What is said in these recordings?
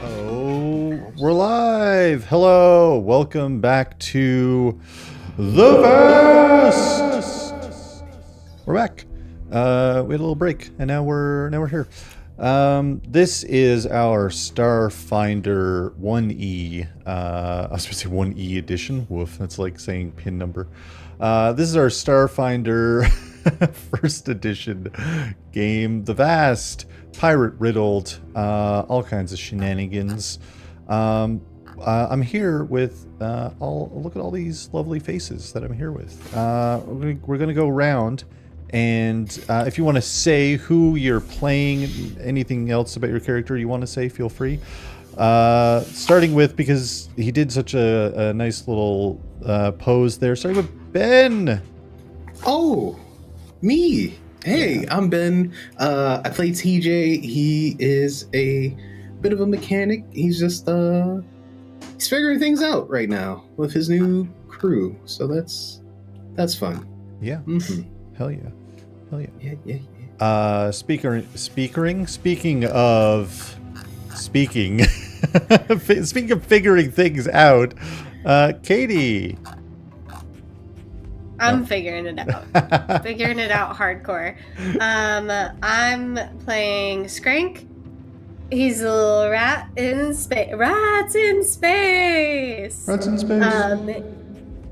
Oh, we're live. Hello, welcome back to the Vast. We're back. We had a little break, and now we're here. This is our Starfinder 1E. I was going to say 1E edition. Woof, that's like saying pin number. This is our Starfinder first edition game, the Vast. Pirate riddled, all kinds of shenanigans. I'm here with look at all these lovely faces that I'm here with. We're gonna go around, and if you want to say who you're playing, anything else about your character you want to say, feel free. Starting with, because he did such a nice little pose there. Starting with Ben. Oh, me. Hey, yeah. I'm Ben. I play TJ. He is a bit of a mechanic. He's just he's figuring things out right now with his new crew. So that's fun. Yeah. Mm-hmm. Hell yeah. Yeah. Speaking of figuring things out, Katie. I'm figuring it out. Figuring it out hardcore. I'm playing Skrank. He's a little rat in space. Rats in space.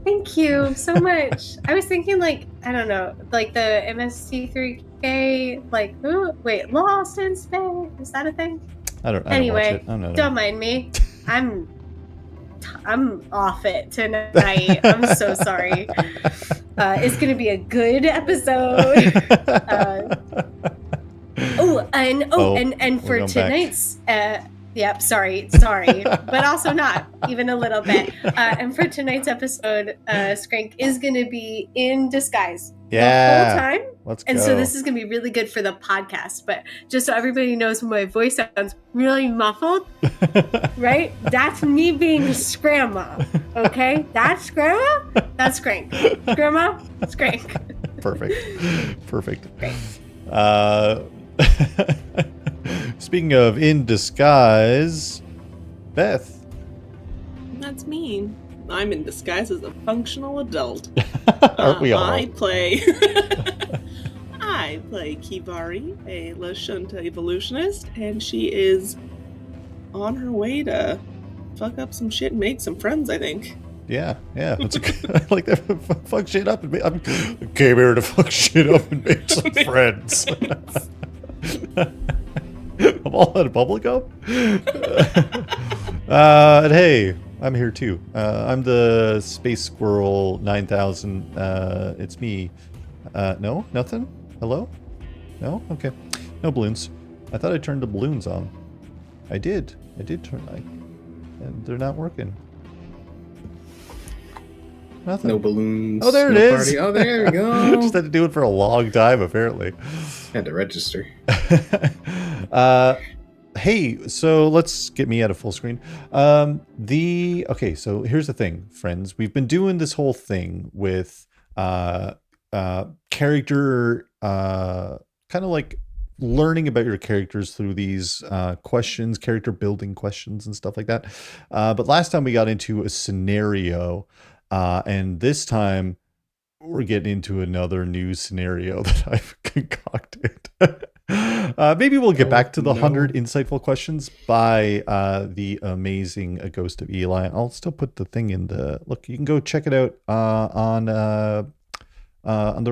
Thank you so much. I was thinking, like, I don't know, like the MST3K, like, wait, Lost in Space. Is that a thing? I don't anyway, watch it. I don't know. Don't mind me. I'm off it tonight. I'm so sorry. It's gonna be a good episode. And for tonight's sorry, but also not even a little bit. And for tonight's episode, Skrank is gonna be in disguise the whole time. Let's and go. So this is gonna be really good for the podcast. But just so everybody knows, when my voice sounds really muffled, right? That's me being Scramma. Okay, that's Scramma. That's Skrank. Scramma, Skrank. Perfect. Great. Speaking of in disguise, Beth. That's me. I'm in disguise as a functional adult. Aren't we all? I play Kivari, a Lashunta evolutionist, and she is on her way to fuck up some shit and make some friends, I think. Yeah. That's I like that. Fuck shit up and I came here to fuck shit up and make some friends. I'm all out of bubblegum. And hey, I'm here too. I'm the Space Squirrel 9000. It's me. No, nothing. Hello? No? Okay. No balloons. I thought I turned the balloons on. I did turn and they're not working. Nothing. No balloons. Oh, there it is. Party. Oh, there we go. Just had to do it for a long time, apparently. Had to register. Hey, so let's get me out of full screen. Okay, so here's the thing, friends. We've been doing this whole thing with character, kind of like learning about your characters through these questions, character building questions and stuff like that. But last time we got into a scenario. And this time, we're getting into another new scenario that I've concocted. Maybe we'll get back to the 100 insightful questions by the amazing Ghost of Eli. I'll still put the thing in the... Look, you can go check it out on their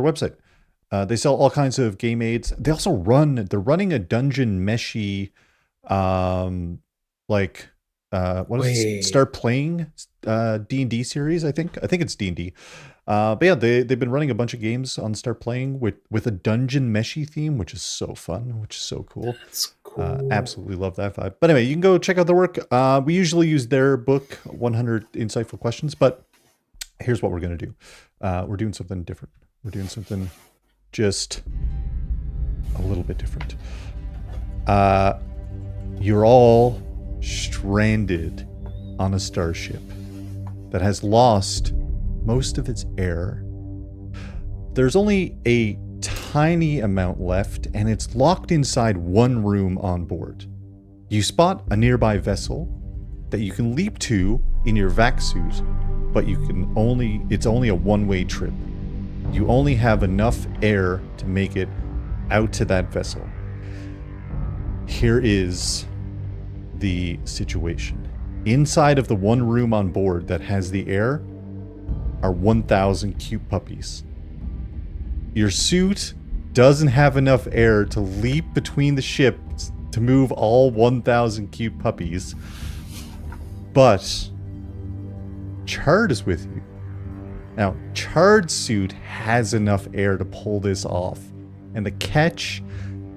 website. They sell all kinds of game aids. They also they're running a dungeon meshy, start playing D&D series. I think it's D&D. But yeah, they've been running a bunch of games on Start Playing with a dungeon meshy theme, which is so fun, which is so cool. That's cool. Absolutely love that vibe. But anyway, you can go check out their work. We usually use their book, 100 Insightful Questions, but here's what we're going to do. We're doing something different. We're doing something just a little bit different. You're all stranded on a starship that has lost most of its air. There's only a tiny amount left, and it's locked inside one room on board. You spot a nearby vessel that you can leap to in your vac suit, but it's only a one-way trip. You only have enough air to make it out to that vessel. Here is the situation. Inside of the one room on board that has the air are 1,000 cute puppies. Your suit doesn't have enough air to leap between the ships to move all 1,000 cute puppies, but Chard is with you. Now, Chard's suit has enough air to pull this off, and the catch,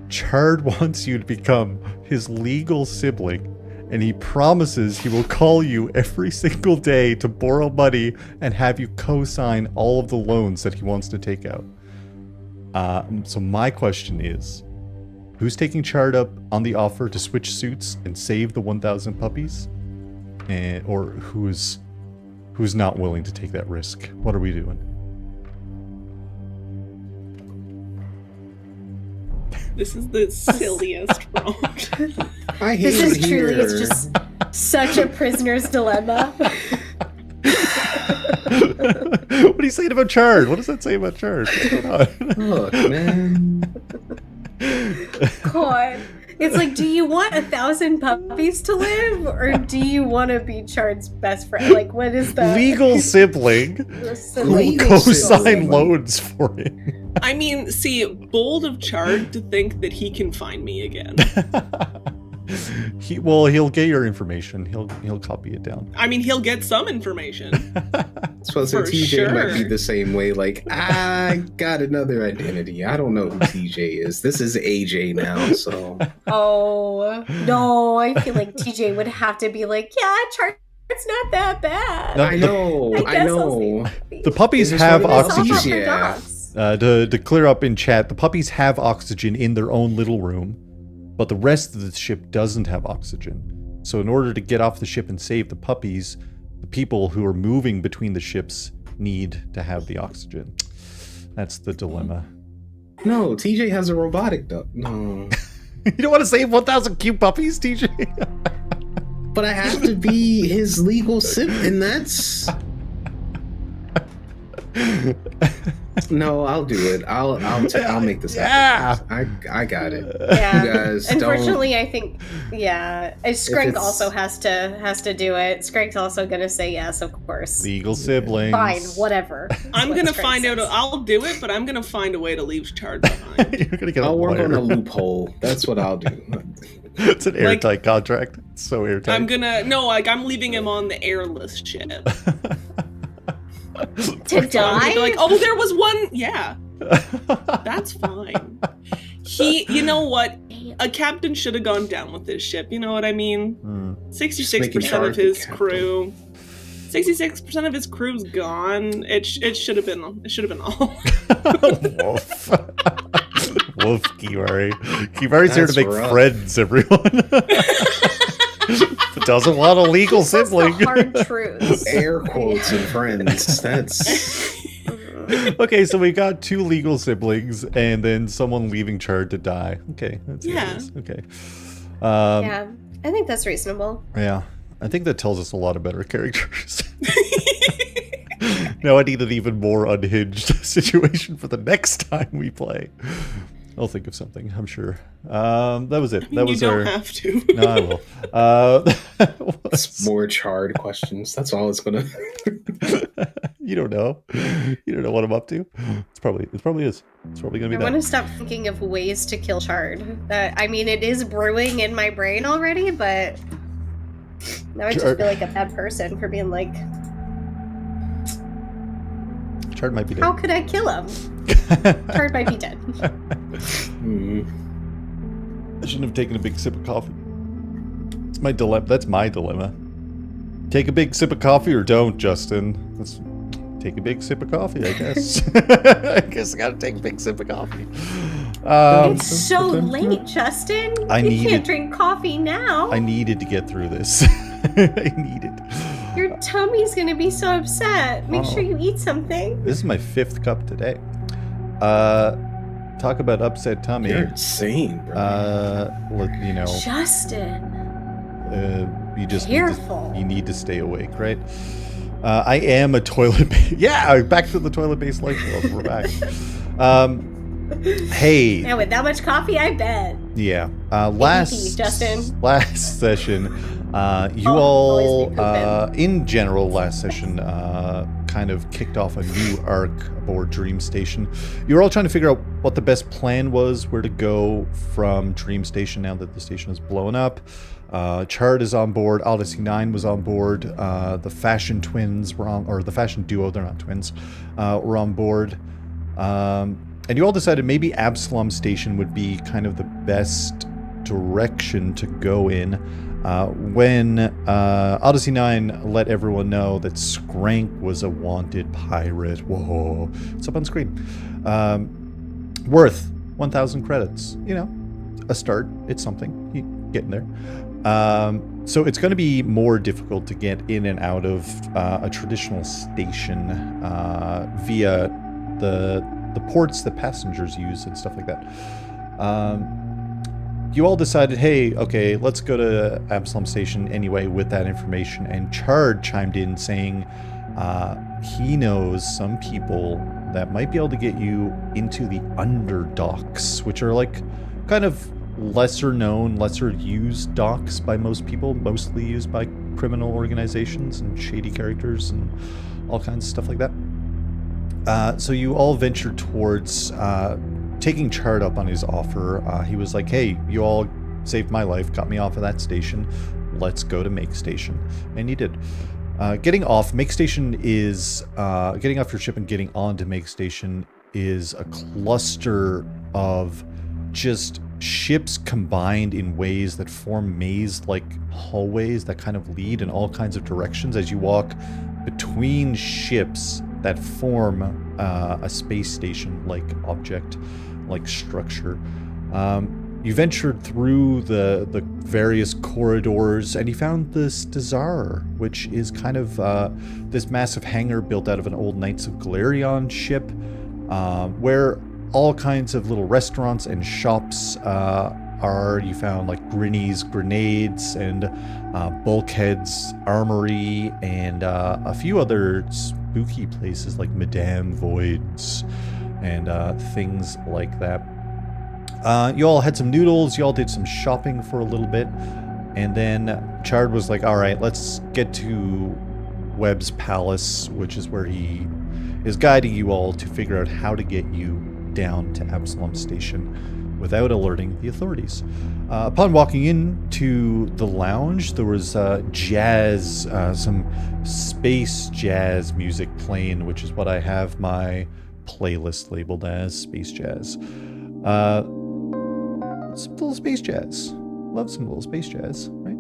Chard wants you to become his legal sibling, and he promises he will call you every single day to borrow money and have you co-sign all of the loans that he wants to take out. So my question is, who's taking Chard up on the offer to switch suits and save the 1,000 puppies? Or who's not willing to take that risk? What are we doing? This is the silliest prompt. I hate This is it truly, here. it's just such a prisoner's dilemma. What are you saying about Chard? What does that say about Chard? What's going on? Look, man. God. It's like, do you want 1,000 puppies to live, or do you want to be Chard's best friend? Like, what is the Legal sibling So, who will Legal co-sign sibling. loans for him. I mean, see, bold of Chard to think that he can find me again. He'll get your information. He'll copy it down. I mean, he'll get some information. Suppose For TJ might be sure. the same way. Like, I got another identity. I don't know who TJ is. This is AJ now, so. oh no, I feel like TJ would have to be like, yeah, Chard's not that bad. No, I know. I I guess I'll know. see. The puppies Is this have one of those oxygen. puppies? for Yeah. dogs. To clear up in chat, the puppies have oxygen in their own little room, but the rest of the ship doesn't have oxygen. So in order to get off the ship and save the puppies, the people who are moving between the ships need to have the oxygen. That's the dilemma. No, TJ has a robotic dog. No. You don't want to save 1,000 cute puppies, TJ? But I have to be his legal sibling, and that's... No, I'll do it. I'll make this happen. I got it. Yeah. You guys Unfortunately, I think Skrank it's- also has to do it. Skank's also gonna say yes, of course. Legal siblings. Fine, whatever. I'm What gonna Skrank find out. says. I'll do it, but I'm gonna find a way to leave Chard behind. You're gonna get a I'll work lawyer. on a loophole. That's what I'll do. It's an airtight contract. It's so airtight. I'm leaving him on the airless ship. To die? Be like, oh, there was one. Yeah, that's fine. You know what? A captain should have gone down with this ship. You know what I mean? 66% of his crew. 66% of his crew's gone. It should have been. It should have been all. Woof. Woof, Kiwari. Kiwari's here to That's make rough. friends, everyone. Doesn't want a legal That's sibling. the hard truths. Air quotes and friends. That's... Okay, so we got 2 legal siblings and then someone leaving Chard to die. Okay, that's Yeah. Okay. Yeah, I think that's reasonable. Yeah, I think that tells us a lot about our characters. Now I need an even more unhinged situation for the next time we play. I'll think of something, I'm sure. That was it. I mean, That was you our. don't have to. No, I will. It's more Chard questions. That's all it's gonna... You don't know. You don't know what I'm up to. It probably is. It's probably gonna be I want that. to stop thinking of ways to kill Chard. I mean, it is brewing in my brain already, but now I just Chard- feel like a bad person for being like, Chard might be dead. how could I kill him? Chard might be dead. I shouldn't have taken a big sip of coffee. It's my dilemma. That's my dilemma. Take a big sip of coffee or don't, Justin. Let's take a big sip of coffee, I guess. I guess I gotta take a big sip of coffee. It's so late, Justin. I You needed- can't drink coffee now. I needed to get through this. I needed. Your tummy's gonna be so upset. Make sure you eat something. This is my 5th cup today. Talk about upset tummy. You're insane, bro. You know. Justin. You just Careful. you need to stay awake, right? I am a toilet. Yeah, back to the toilet-based lifestyle. We're back. Hey. And with that much coffee, I bet. Yeah. Justin. Last session, you all, in general, last session, kind of kicked off a new arc aboard Dream Station. You were all trying to figure out what the best plan was, where to go from Dream Station now that the station is blown up. Chard is on board. Odyssey 9 was on board. The Fashion Twins were on, or the Fashion Duo, they're not twins, were on board. And you all decided maybe Absalom Station would be kind of the best direction to go in when Odyssey 9 let everyone know that Skrank was a wanted pirate. Whoa. It's up on screen. Worth 1,000 credits. You know, a start. It's something. You're getting there. So it's going to be more difficult to get in and out of a traditional station via the ports that passengers use and stuff like that. You all decided, hey, okay, let's go to Absalom Station anyway with that information. And Chard chimed in saying he knows some people that might be able to get you into the underdocks, which are like kind of lesser known, lesser used docks by most people, mostly used by criminal organizations and shady characters and all kinds of stuff like that. So you all ventured towards taking Chard up on his offer. He was like, hey, you all saved my life, got me off of that station. Let's go to Makestation. And you did. Getting off Makestation is, getting off your ship and getting onto Makestation is a cluster of just ships combined in ways that form maze-like hallways that kind of lead in all kinds of directions as you walk between ships that form a space station-like object, like structure. You ventured through the various corridors and you found this Desire, which is kind of this massive hangar built out of an old Knights of Galerion ship, where all kinds of little restaurants and shops are. You found like Grinny's grenades and Bulkhead's armory and a few other spooky places like Madame Void's and things like that. You all had some noodles, you all did some shopping for a little bit, and then Chard was like, alright, let's get to Webb's Palace, which is where he is guiding you all to figure out how to get you down to Absalom Station without alerting the authorities. Upon walking into the lounge, there was jazz, some space jazz music playing, which is what I have my playlist labeled as, space jazz. Some little space jazz. Love some little space jazz, right?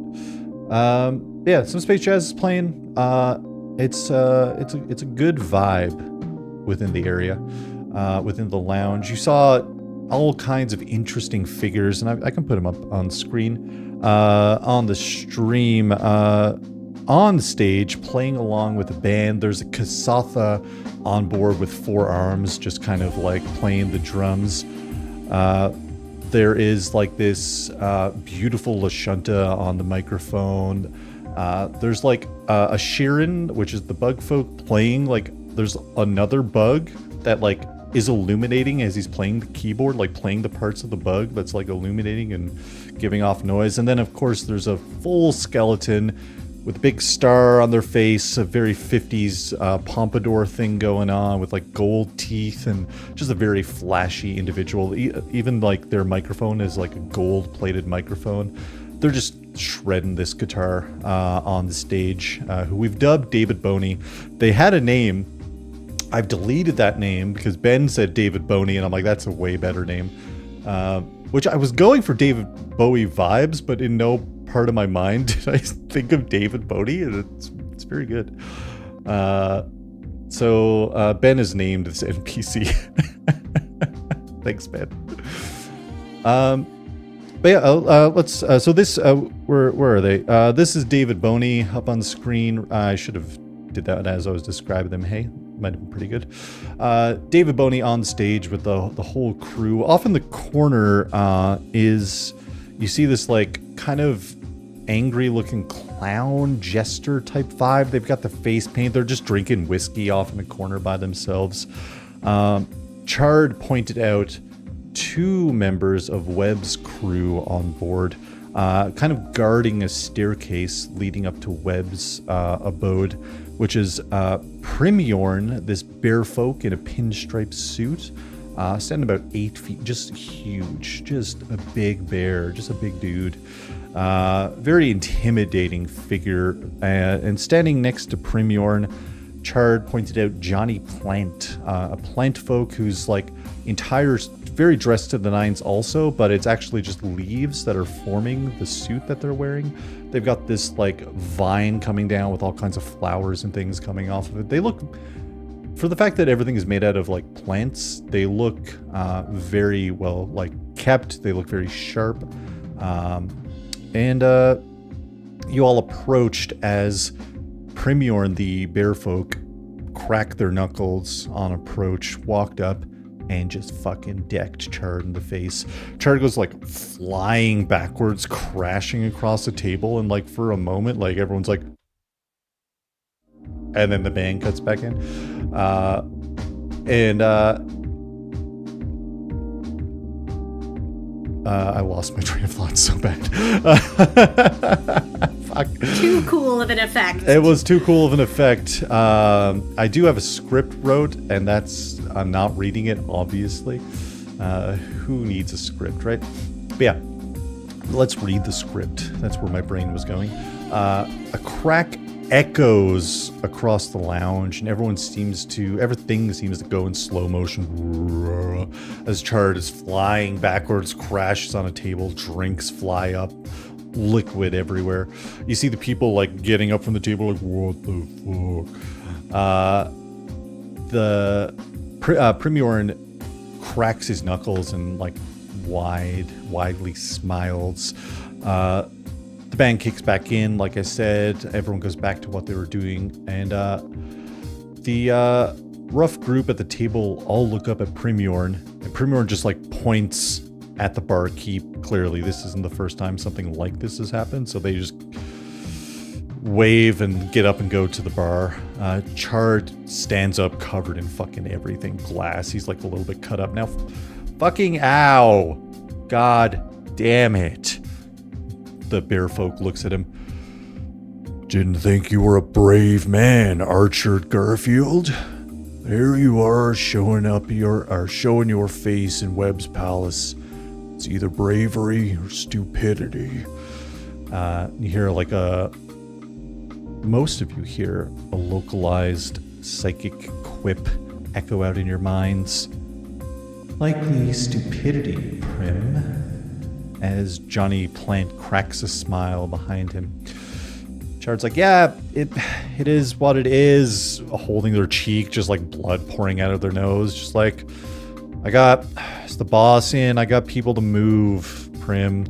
Yeah, some space jazz is playing. It's a good vibe within the area, within the lounge. You saw all kinds of interesting figures, and I can put them up on screen, on the stream, on stage, playing along with the band. There's a Kasatha on board with 4 arms, just kind of like playing the drums. There is like this beautiful Lashunta on the microphone. There's like a Sheeran, which is the bug folk, playing. Like there's another bug that like is illuminating as he's playing the keyboard, like playing the parts of the bug that's like illuminating and giving off noise. And then of course there's a full skeleton with a big star on their face, a very 50s pompadour thing going on with like gold teeth and just a very flashy individual. Even like their microphone is like a gold plated microphone. They're just shredding this guitar on the stage, who we've dubbed David Boney. They had a name. I've deleted that name because Ben said David Boney, and I'm like, that's a way better name. Which I was going for David Bowie vibes, but in no part of my mind did I think of David Boney, and it's very good. So Ben is named this NPC. Thanks, Ben. But yeah, let's. So this, where are they? This is David Boney up on the screen. I should have did that as I was describing them. Hey, might have been pretty good. David Boney on stage with the whole crew. Off in the corner is, you see this like kind of angry looking clown jester type vibe. They've got the face paint. They're just drinking whiskey off in a corner by themselves. Chard pointed out 2 members of Webb's crew on board, kind of guarding a staircase leading up to Webb's abode, which is Primyorn, this bear folk in a pinstripe suit, standing about 8 feet, just huge, just a big bear, just a big dude. Very intimidating figure. And standing next to Primyorn, Chard pointed out Johnny Plant, a plant folk who's like very dressed to the nines also, but it's actually just leaves that are forming the suit that they're wearing. They've got this like vine coming down with all kinds of flowers and things coming off of it. They look, for the fact that everything is made out of like plants, they look very well like kept. They look very sharp. And you all approached as Primyorn, the bear folk, cracked their knuckles on approach, walked up, and just fucking decked Chard in the face. Chard goes like flying backwards, crashing across the table, and like for a moment, like everyone's like, and then the band cuts back in. I lost my train of thought so bad. Fuck. Too cool of an effect. It was too cool of an effect. I do have a script wrote, and I'm not reading it, obviously. Who needs a script, right? But yeah, let's read the script. That's where my brain was going. A crack echoes across the lounge, and everything seems to go in slow motion as Chard is flying backwards, crashes on a table, drinks fly up, liquid everywhere. You see the people like getting up from the table like, what the fuck? Primyorn cracks his knuckles and like widely smiles. The band kicks back in, like I said. Everyone goes back to what they were doing, and the rough group at the table all look up at Primyorn, and Primyorn just like points at the barkeep. Clearly, this isn't the first time something like this has happened, so they just wave and get up and go to the bar. Chard stands up covered in fucking everything, glass. He's like a little bit cut up now. Fucking ow! God damn it! The bear folk looks at him. Didn't think you were a brave man, Archer Garfield. There you are, showing your face in Webb's palace. It's either bravery or stupidity. You hear like most of you hear a localized psychic quip echo out in your minds. Likely stupidity, Prim. As Johnny Plant cracks a smile behind him. Chard's like, yeah, it is what it is, holding their cheek, just like blood pouring out of their nose, just like, it's the boss in, I got people to move, Prim.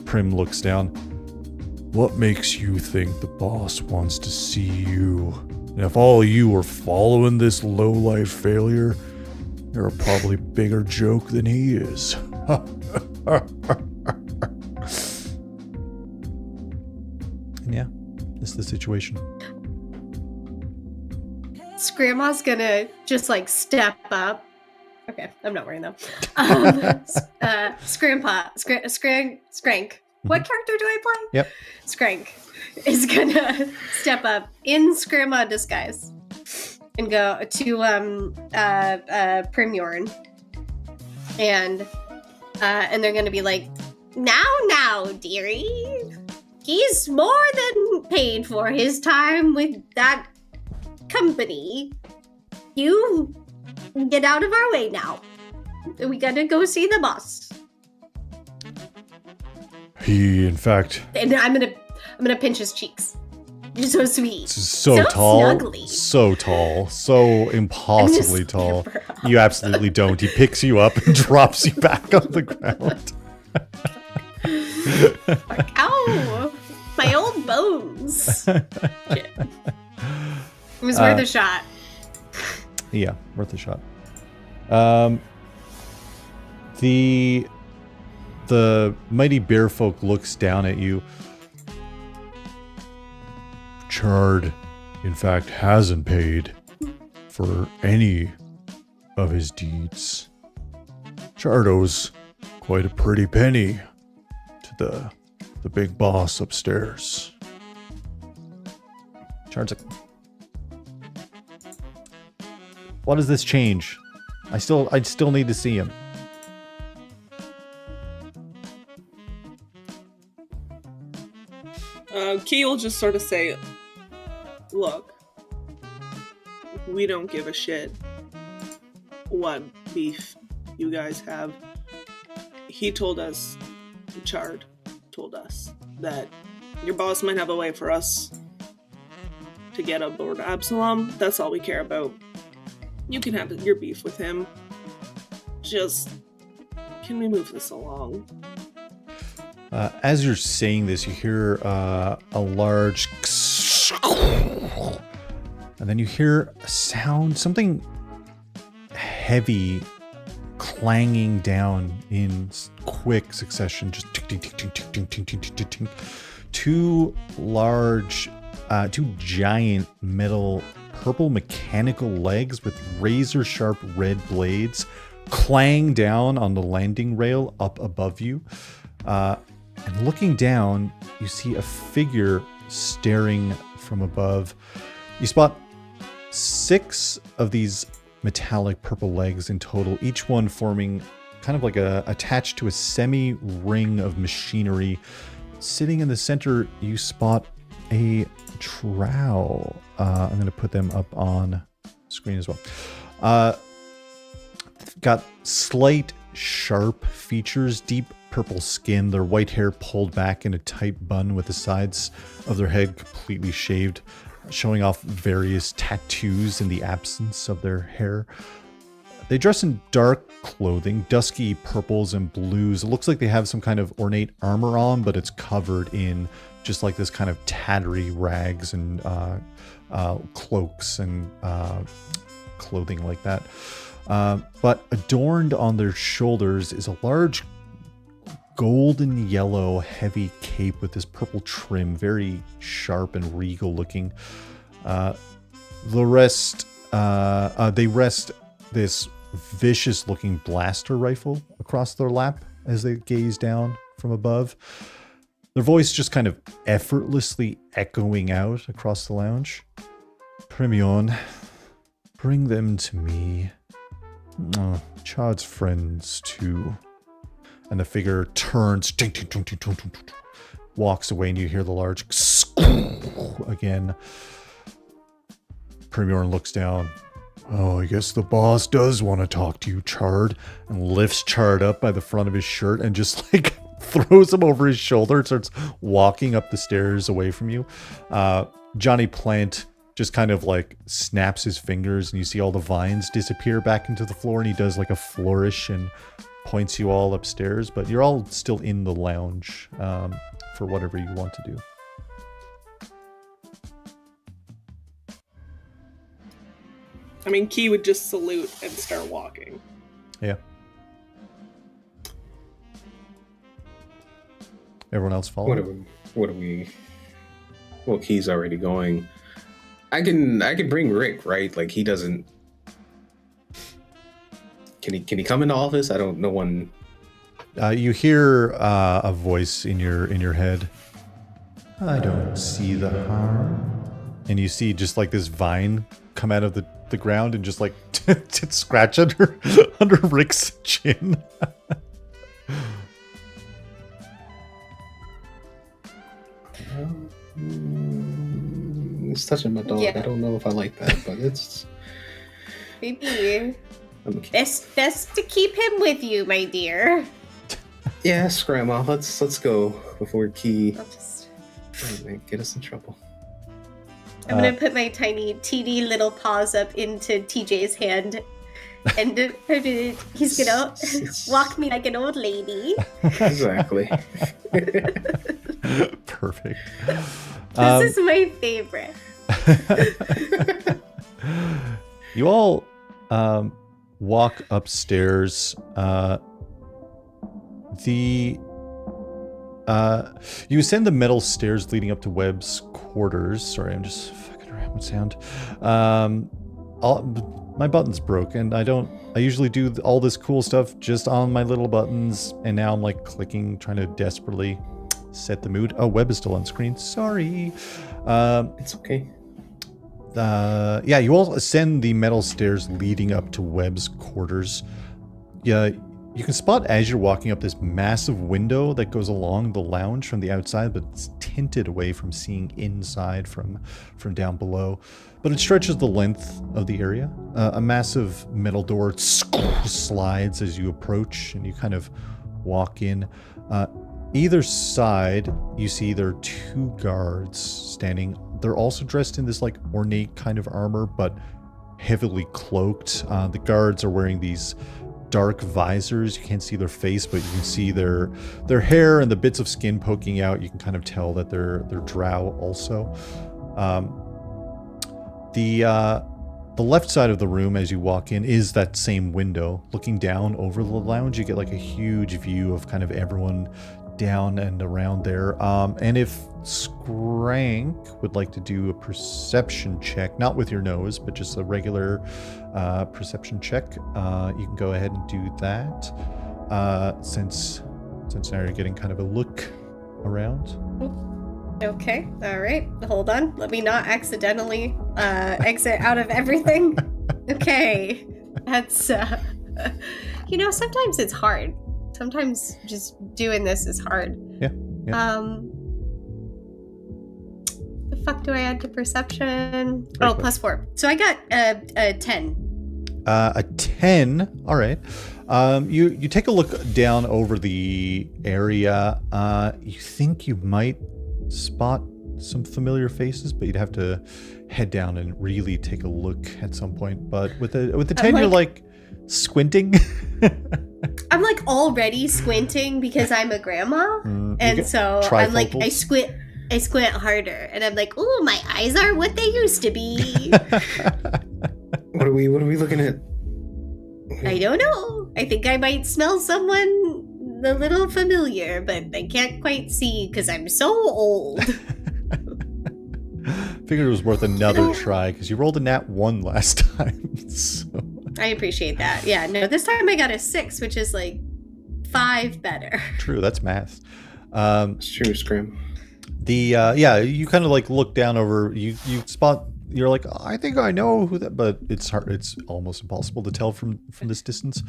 Prim looks down. What makes you think the boss wants to see you? And if all of you are following this lowlife failure, you're a probably bigger joke than he is. And yeah, this is the situation. Grandma's gonna just like step up. Okay, I'm not wearing them. Skrank. What character do I play? Yep. Skrank is gonna step up in Grandma disguise and go to Primyorn, and they're gonna be like, now, dearie, he's more than paid for his time with that company. You get out of our way now. We gotta go see the boss. He, in fact, and I'm gonna pinch his cheeks. You're so sweet. So tall. Snuggly. So tall. So impossibly tall. You absolutely don't. He picks you up and drops you back on the ground. Ow! My old bones. Shit. It was worth a shot. Yeah, worth a shot. The mighty bear folk looks down at you. Chard, in fact, hasn't paid for any of his deeds. Chard owes quite a pretty penny to the big boss upstairs. Chard's like, what does this change? I'd still need to see him. Key will just sort of say, look, we don't give a shit what beef you guys have. He told us, Chard told us, that your boss might have a way for us to get aboard Absalom. That's all we care about. You can have your beef with him. Just, can we move this along? As you're saying this, you hear a large and then you hear a sound, something heavy clanging down in quick succession, just tick, tick, tick, tick, tick, tick, tick, tick, tick, tick. Two giant metal purple mechanical legs with razor sharp red blades clang down on the landing rail up above you. And looking down, you see a figure staring from above. You spot 6 of these metallic purple legs in total, each one forming kind of like attached to a semi-ring of machinery. Sitting in the center, you spot a trowel. I'm going to put them up on screen as well. Got slight, sharp features, deep purple skin, their white hair pulled back in a tight bun with the sides of their head completely shaved, showing off various tattoos in the absence of their hair. They dress in dark clothing, dusky purples and blues. It looks like they have some kind of ornate armor on, but it's covered in just like this kind of tattery rags and cloaks and clothing like that. But adorned on their shoulders is a large golden yellow heavy cape with this purple trim, very sharp and regal looking. They rest this vicious looking blaster rifle across their lap as they gaze down from above. Their voice just kind of effortlessly echoing out across the lounge. Premion, bring them to me. Chard's friends too. And the figure turns, walks away, and you hear the large again. Premiorn looks down. Oh, I guess the boss does want to talk to you, Chard. And lifts Chard up by the front of his shirt and just like throws him over his shoulder and starts walking up the stairs away from you. Johnny Plant just kind of like snaps his fingers and you see all the vines disappear back into the floor, and he does like a flourish and points you all upstairs, but you're all still in the lounge for whatever you want to do. I mean, Key would just salute and start walking. Yeah. Everyone else follow? What are we? Well, Key's already going. I can bring Rick, right? Like he doesn't. Can he come into office? I don't know one. You hear a voice in your head. I don't see the harm. And you see just like this vine come out of the ground and just like scratch under Rick's chin. It's touching my dog. Yeah. I don't know if I like that, but it's Maybe best to keep him with you, my dear. yes, Grandma. Let's go before Key I'll just... get us in trouble. I'm gonna put my tiny teeny little paws up into TJ's hand, and he's gonna walk me like an old lady. Exactly. Perfect. This is my favorite. You all walk upstairs. You ascend the metal stairs leading up to Webb's quarters. Sorry, I'm just fucking around with sound. My button's broke, and I usually do all this cool stuff just on my little buttons, and now I'm like clicking, trying to desperately set the mood. Oh, Webb is still on screen. Sorry. It's okay. Yeah, you all ascend the metal stairs leading up to Webb's quarters. Yeah, you can spot as you're walking up this massive window that goes along the lounge from the outside, but it's tinted away from seeing inside from down below. But it stretches the length of the area. A massive metal door slides as you approach, and you kind of walk in. Either side, you see there are two guards standing. They're also dressed in this like ornate kind of armor, but heavily cloaked. The guards are wearing these dark visors. You can't see their face, but you can see their hair and the bits of skin poking out. You can kind of tell that they're drow also. The left side of the room as you walk in is that same window. Looking down over the lounge, you get like a huge view of kind of everyone down and around there. And if Skrank would like to do a perception check, not with your nose, but just a regular perception check, you can go ahead and do that. Since now you're getting kind of a look around. Okay, all right. Hold on. Let me not accidentally exit out of everything. Okay. That's, sometimes it's hard. Sometimes just doing this is hard. Yeah. The fuck do I add to perception? Very quick. +4. So I got a 10. A 10. All right. You take a look down over the area. You think you might spot some familiar faces, but you'd have to head down and really take a look at some point. But with the 10, you're like squinting. I'm like already squinting because I'm a grandma, and so I'm like I squint harder, and I'm like, oh, my eyes are what they used to be. What are we looking at? I don't know. I think I might smell someone a little familiar, but I can't quite see because I'm so old. Figured it was worth another try because you rolled a nat 1 last time. So. I appreciate that. Yeah, no, this time I got a 6, which is like 5 better. True, that's math. It's true, Scram. You kind of like look down over, you spot, you're like, I think I know who that, but it's hard, it's almost impossible to tell from this distance.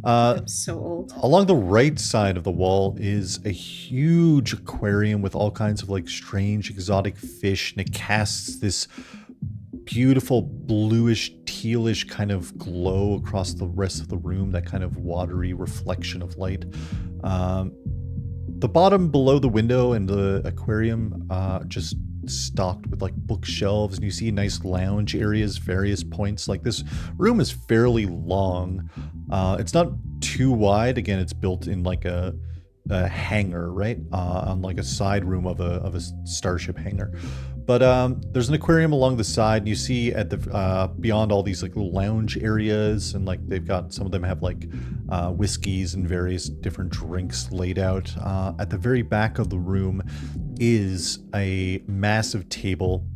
I'm so old. Along the right side of the wall is a huge aquarium with all kinds of like strange exotic fish, and it casts this beautiful bluish tealish kind of glow across the rest of the room, that kind of watery reflection of light. The bottom below the window and the aquarium just stocked with like bookshelves, and you see nice lounge areas, various points. Like this room is fairly long. It's not too wide. Again, it's built in like a hangar, right? On like a side room of a starship hangar. But there's an aquarium along the side, and you see at the beyond all these like little lounge areas, and like they've got, some of them have like whiskeys and various different drinks laid out. At the very back of the room is a massive table.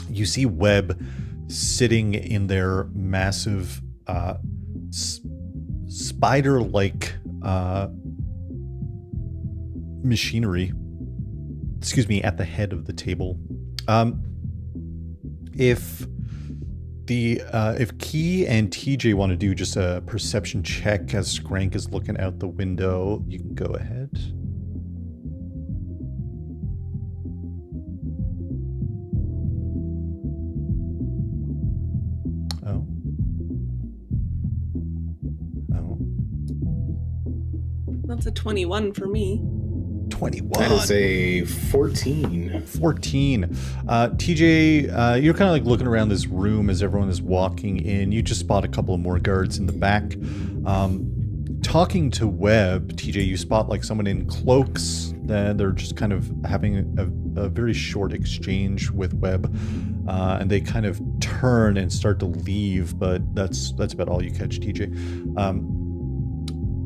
You see Webb sitting in their massive spider-like machinery. Excuse me, at the head of the table. If Key and TJ want to do just a perception check as Skrank is looking out the window, you can go ahead. Oh. That's a 21 for me. 21. That is a 14. 14. TJ, you're kind of like looking around this room as everyone is walking in. You just spot a couple of more guards in the back. Talking to Webb, TJ, you spot like someone in cloaks. They're just kind of having a very short exchange with Webb. And they kind of turn and start to leave, but that's about all you catch, TJ.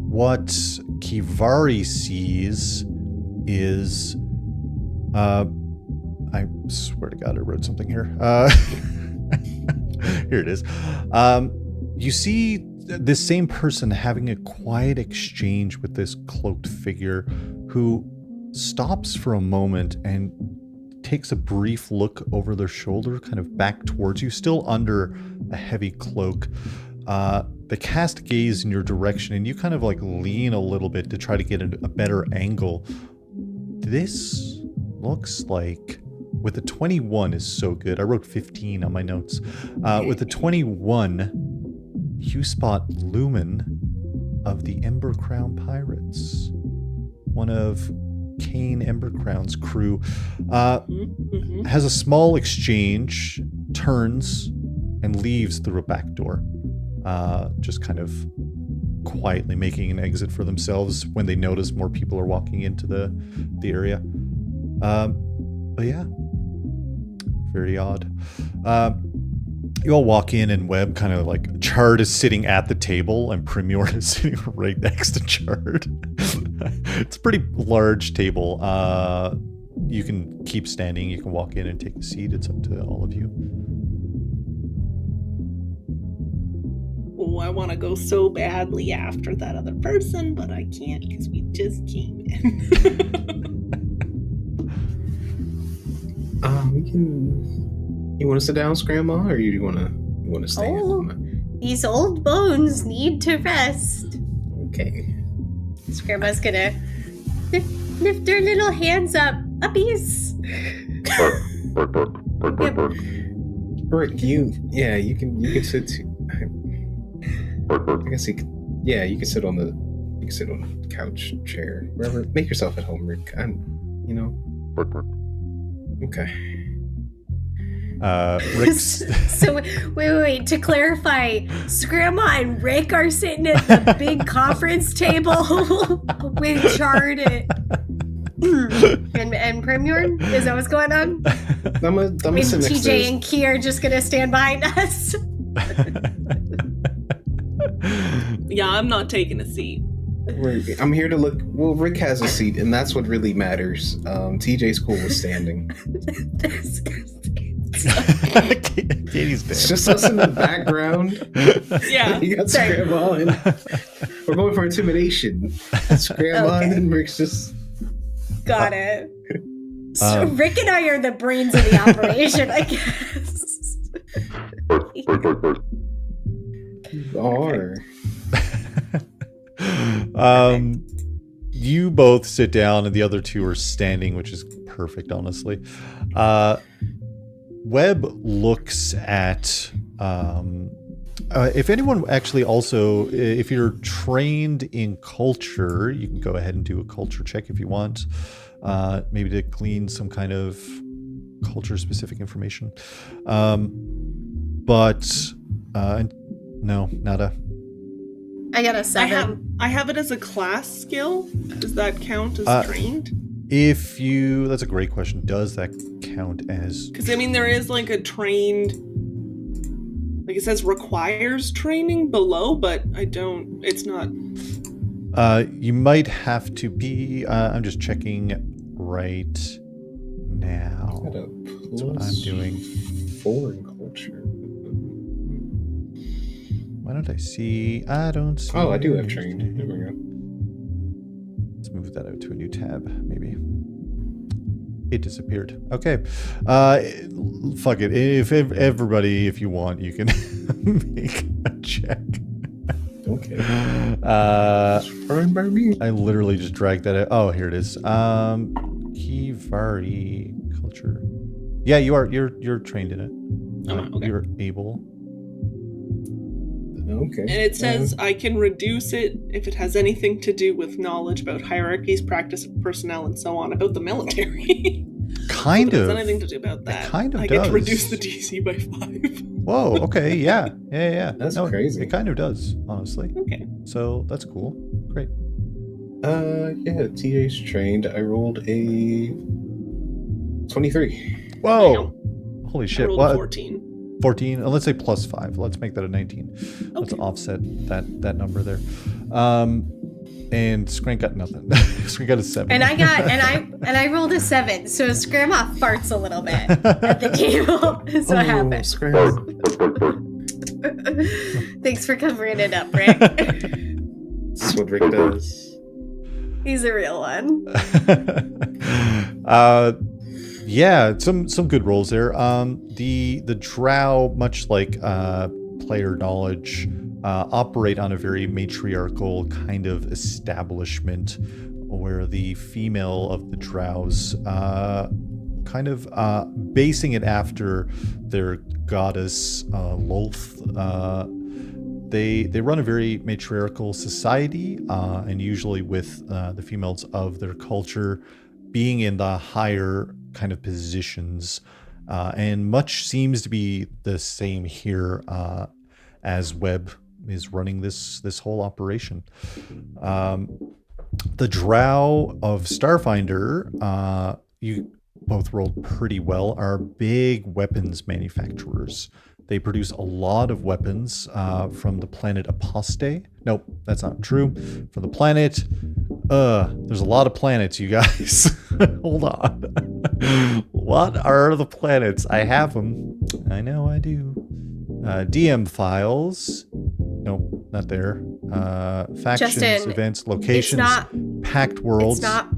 What Kivari sees is, I swear to God, I wrote something here. Here it is. You see this same person having a quiet exchange with this cloaked figure who stops for a moment and takes a brief look over their shoulder, kind of back towards you, still under a heavy cloak. They cast gaze in your direction, and you kind of like lean a little bit to try to get a better angle. This looks like, with the 21 is so good. I wrote 15 on my notes. With the 21, you spot Lumen of the Ember Crown Pirates, one of Kane Ember Crown's crew. Has a small exchange, turns, and leaves through a back door. Just kind of quietly making an exit for themselves when they notice more people are walking into the area. But yeah, very odd. You all walk in, and Webb kind of like, Chard is sitting at the table and Premier is sitting right next to Chard. It's a pretty large table. You can keep standing, you can walk in and take a seat. It's up to all of you. Oh, I want to go so badly after that other person, but I can't because we just came in. We can. You want to sit down, Grandma, or you want to stay? Oh, these old bones need to rest. Okay. Grandma's gonna lift her little hands up. Uppies. Rick, you can sit too. I guess you can sit on the couch chair. Wherever, make yourself at home, Rick. Okay. Rick's... So wait. To clarify, Grandma and Rick are sitting at the big conference table with Chard and Premier. Is that what's going on? I'm And TJ and Key are just gonna stand behind us. Yeah, I'm not taking a seat. I'm here to look. Well, Rick has a seat, and that's what really matters. TJ's cool with standing. Katie's bad. It's just us in the background. Yeah. You got Grandma, and we're going for intimidation. That's Grandma, Okay. and Rick's just. Got it. So Rick and I are the brains of the operation, I guess. You are. You both sit down, and the other two are standing, which is perfect, honestly. Webb looks at if anyone actually also, if you're trained in culture, you can go ahead and do a culture check if you want, maybe to glean some kind of culture specific information. But no, nada. I got a 7. I have it as a class skill. Does that count as trained? That's a great question. Does that count as? Because I mean, there is like a trained, like it says requires training below, but it's not. You might have to be. I'm just checking right now. That's what I'm doing. 4 in culture. Why don't I see? I don't see. Oh, I do have trained. There we go. Let's move that out to a new tab, maybe. It disappeared. Okay. Fuck it. If everybody, if you want, you can make a check. Okay. Fine by me. I literally just dragged that out. Oh, here it is. Kivari culture. Yeah, you are. You're trained in it. Okay. You're able. Okay. And it says I can reduce it if it has anything to do with knowledge about hierarchies, practice of personnel, and so on about the military. Kind if of. it has anything to do about that. It kind of I does. get to reduce the DC by 5. Whoa. Okay. Yeah. That's crazy. It kind of does, honestly. Okay. So that's cool. Great. Yeah. TJ's trained. I rolled a 23. Whoa. Holy shit. I rolled a 14. 14, let's say +5. Let's make that a 19. Let's offset that number there. And Skrank got nothing. Skrank got a 7. And I rolled a 7. So Grandma farts a little bit at the table. Is what happened. Thanks for covering it up, Rick. That's what Rick does. He's a real one. Yeah, some good rolls there. The drow, much like player knowledge, operate on a very matriarchal kind of establishment where the female of the drows kind of basing it after their goddess Lolth. They run a very matriarchal society, and usually with the females of their culture being in the higher kind of positions, and much seems to be the same here as Webb is running this whole operation. The drow of Starfinder, you both rolled pretty well, are big weapons manufacturers. They produce a lot of weapons from the planet Aposte. Nope, that's not true. From the planet, there's a lot of planets, you guys. Hold on. What are the planets? I have them. I know I do. DM files. Nope, not there. Factions, Justin, events, locations, packed worlds. It's not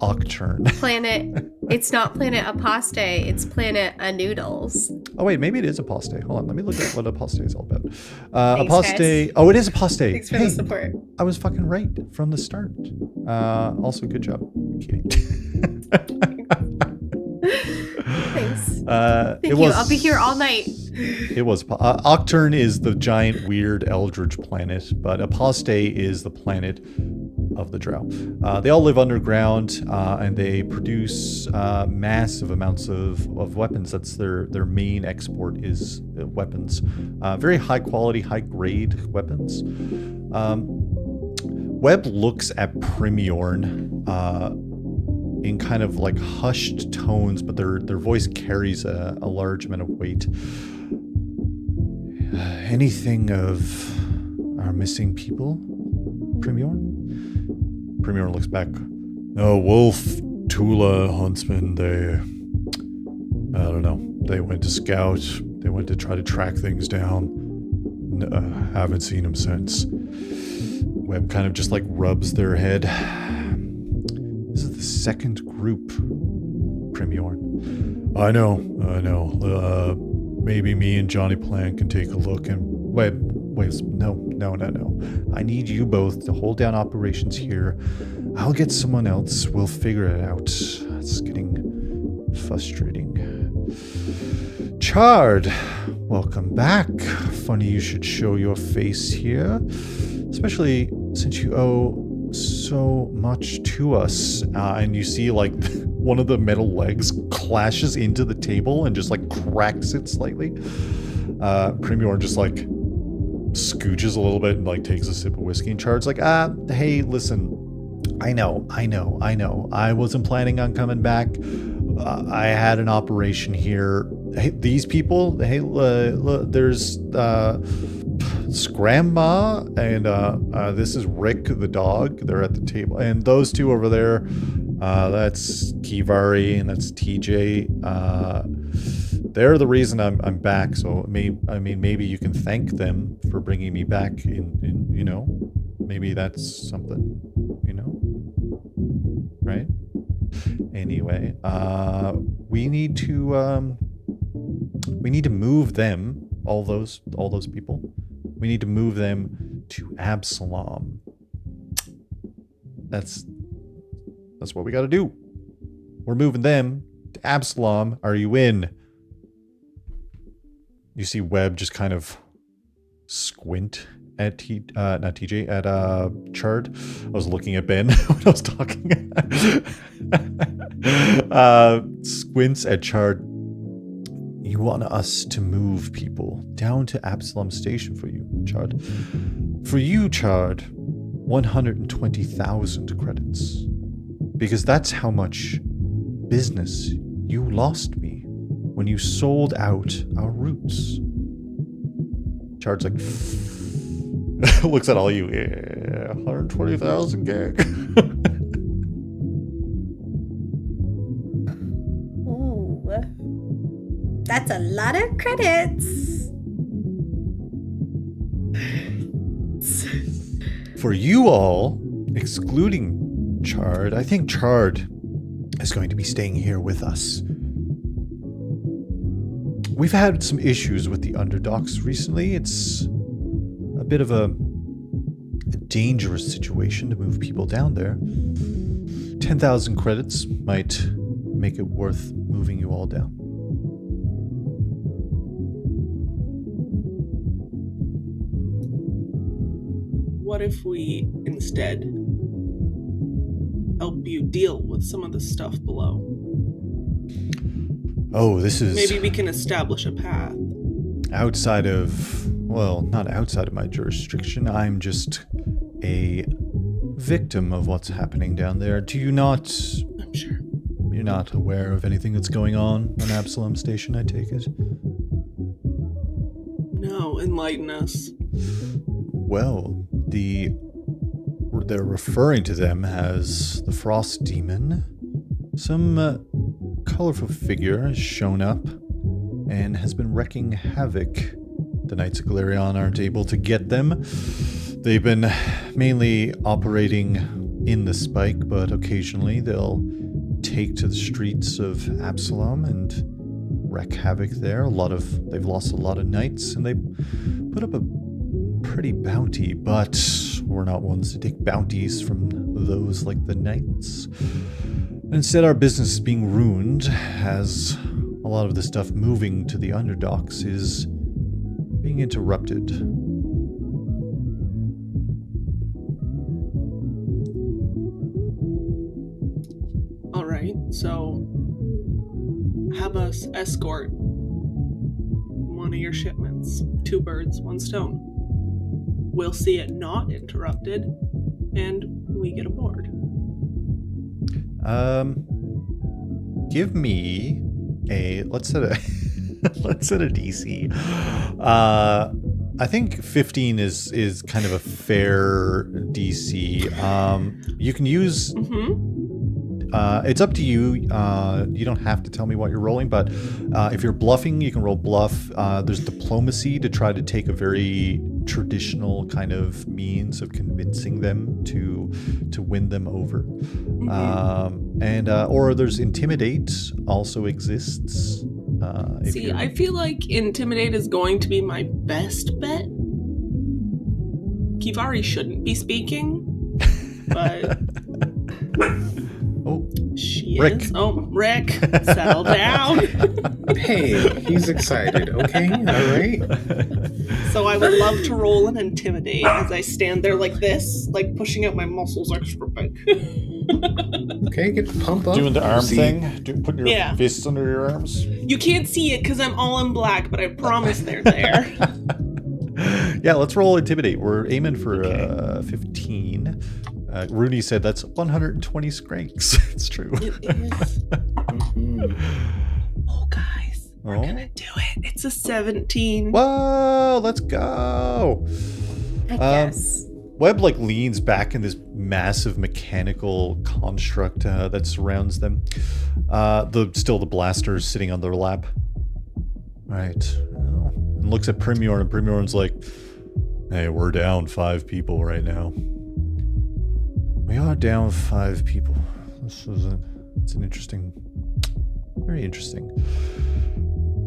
Octurn. planet. It's not planet Aposte. It's planet Anoodles. Oh wait, maybe it is Aposte. Hold on, let me look at what Aposte is all about. Thanks, Aposte. guys. Oh, it is Aposte. Thanks for the support. I was fucking right from the start. Also, good job, Katie. Thanks. Thank you. I'll be here all night. It was Octurn is the giant weird eldritch planet, but Aposte is the planet of the drow. They all live underground, and they produce massive amounts of weapons. That's their main export is weapons. Very high quality, high grade weapons. Webb looks at Primyorn in kind of like hushed tones, but their voice carries a large amount of weight. Anything of our missing people, Primyorn? Primyorn looks back. No, Wolf, Tula, Huntsman, I don't know. They went to scout. They went to try to track things down. Haven't seen them since. Webb kind of just like rubs their head. This is the second group, Primyorn. I know. Maybe me and Johnny Plan can take a look and... Wait, no. I need you both to hold down operations here. I'll get someone else. We'll figure it out. It's getting frustrating. Chard, welcome back. Funny you should show your face here, especially since you owe so much to us. And you see like one of the metal legs clashes into the table and just like cracks it slightly. Primyorn just like scooches a little bit and like takes a sip of whiskey, and Chard's like, hey, listen, I know. I wasn't planning on coming back. I had an operation here. Hey, these people, hey, there's Grandma and this is Rick the dog. They're at the table, and those two over there, that's Kivari and that's TJ. They're the reason I'm back. So maybe you can thank them for bringing me back. In maybe that's something, right? Anyway, we need to move them, all those people. We need to move them to Absalom. That's what we got to do. We're moving them to Absalom. Are you in? You see Webb just kind of squint at not TJ, at Chard. I was looking at Ben when I was talking. Squints at Chard. You want us to move people down to Absalom Station for you, Chard. For you, Chard, 120,000 credits. Because that's how much business you lost me when you sold out our roots. Chard's like, looks at all you. Yeah, 120,000 gig. Ooh. That's a lot of credits. For you all, excluding Chard, I think Chard is going to be staying here with us. We've had some issues with the underdocks recently. It's a bit of a dangerous situation to move people down there. 10,000 credits might make it worth moving you all down. What if we instead help you deal with some of the stuff below? Oh, this is... Maybe we can establish a path. Outside of... Well, not outside of my jurisdiction. I'm just a victim of what's happening down there. Do you not... I'm sure. You're not aware of anything that's going on Absalom Station, I take it? No, enlighten us. Well, they're referring to them as the Frost Demon. Some colorful figure has shown up and has been wreaking havoc. The Knights of Galerion aren't able to get them. They've been mainly operating in the Spike, but occasionally they'll take to the streets of Absalom and wreak havoc there. They've lost a lot of knights, and they put up a pretty bounty, but we're not ones to take bounties from those like the knights. Instead, our business is being ruined as a lot of the stuff moving to the underdocks is being interrupted. All right, so have us escort one of your shipments. 2 birds, 1 stone. We'll see it not interrupted, and we get aboard. Give me let's set a DC. I think 15 is kind of a fair DC. You can use. It's up to you. You don't have to tell me what you're rolling, but if you're bluffing, you can roll bluff. There's diplomacy to try to take a very traditional kind of means of convincing them to win them over. Or there's intimidate also exists. See, I feel like intimidate is going to be my best bet. Kivari shouldn't be speaking, but oh, she Rick. is. Oh, Rick, settle down. Hey, he's excited. Okay, all right. So I would love to roll and intimidate as I stand there like this, like pushing out my muscles extra big. Okay, get pumped up. Doing the arm See. thing, putting your fists under your arms. You can't see it because I'm all in black, but I promise they're there. Yeah, let's roll intimidate. We're aiming for 15. Rooney said that's 120 Skranks. It's true. It is. Oh, guys, we're gonna do it. It's a 17. Whoa, let's go. I guess. Webb leans back in this massive mechanical construct that surrounds them. The blaster's sitting on their lap. All right. And looks at Primorn, and Primorn's like, "Hey, we're down 5 people right now. We are down 5 people. It's an interesting, very interesting."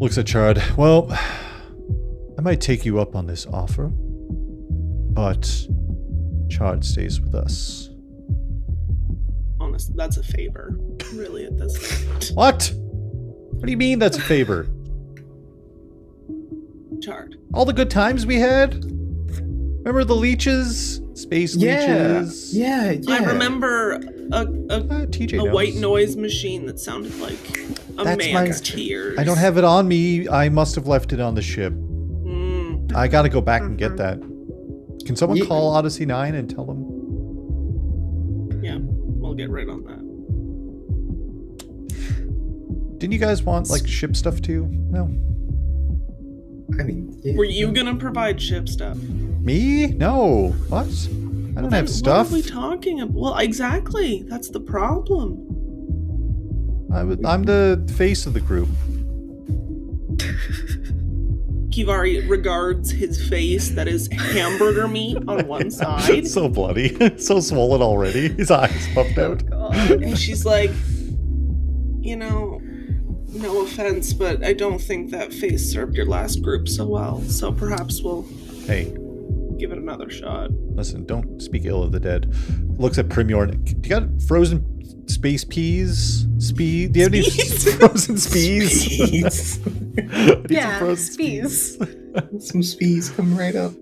Looks at Chard. Well, I might take you up on this offer, but Chard stays with us. Honestly, that's a favor. Really, at this point. What? What do you mean that's a favor? Chard. All the good times we had? Remember the leeches? Space leeches? Yeah. I remember TJ a knows. white noise machine that sounded like a That's man's tears. I don't have it on me. I must have left it on the ship. I gotta go back and get that. Can someone call Odyssey 9 and tell them? Yeah, we'll get right on that. Didn't you guys want ship stuff too? No. I mean, yeah. Were you gonna provide ship stuff? Me? No. What? I don't have stuff. What are we talking about? Well, exactly. That's the problem. I'm the face of the group. Kivari regards his face that is hamburger meat on one side. It's so bloody. It's so swollen already. His eyes puffed out. And she's like, no offense, but I don't think that face served your last group so well. So perhaps we'll give it another shot. Listen, don't speak ill of the dead. Looks at Primyorn. Do you got frozen space peas? Do you have any frozen spees? Yeah, spees. Some spees come right up.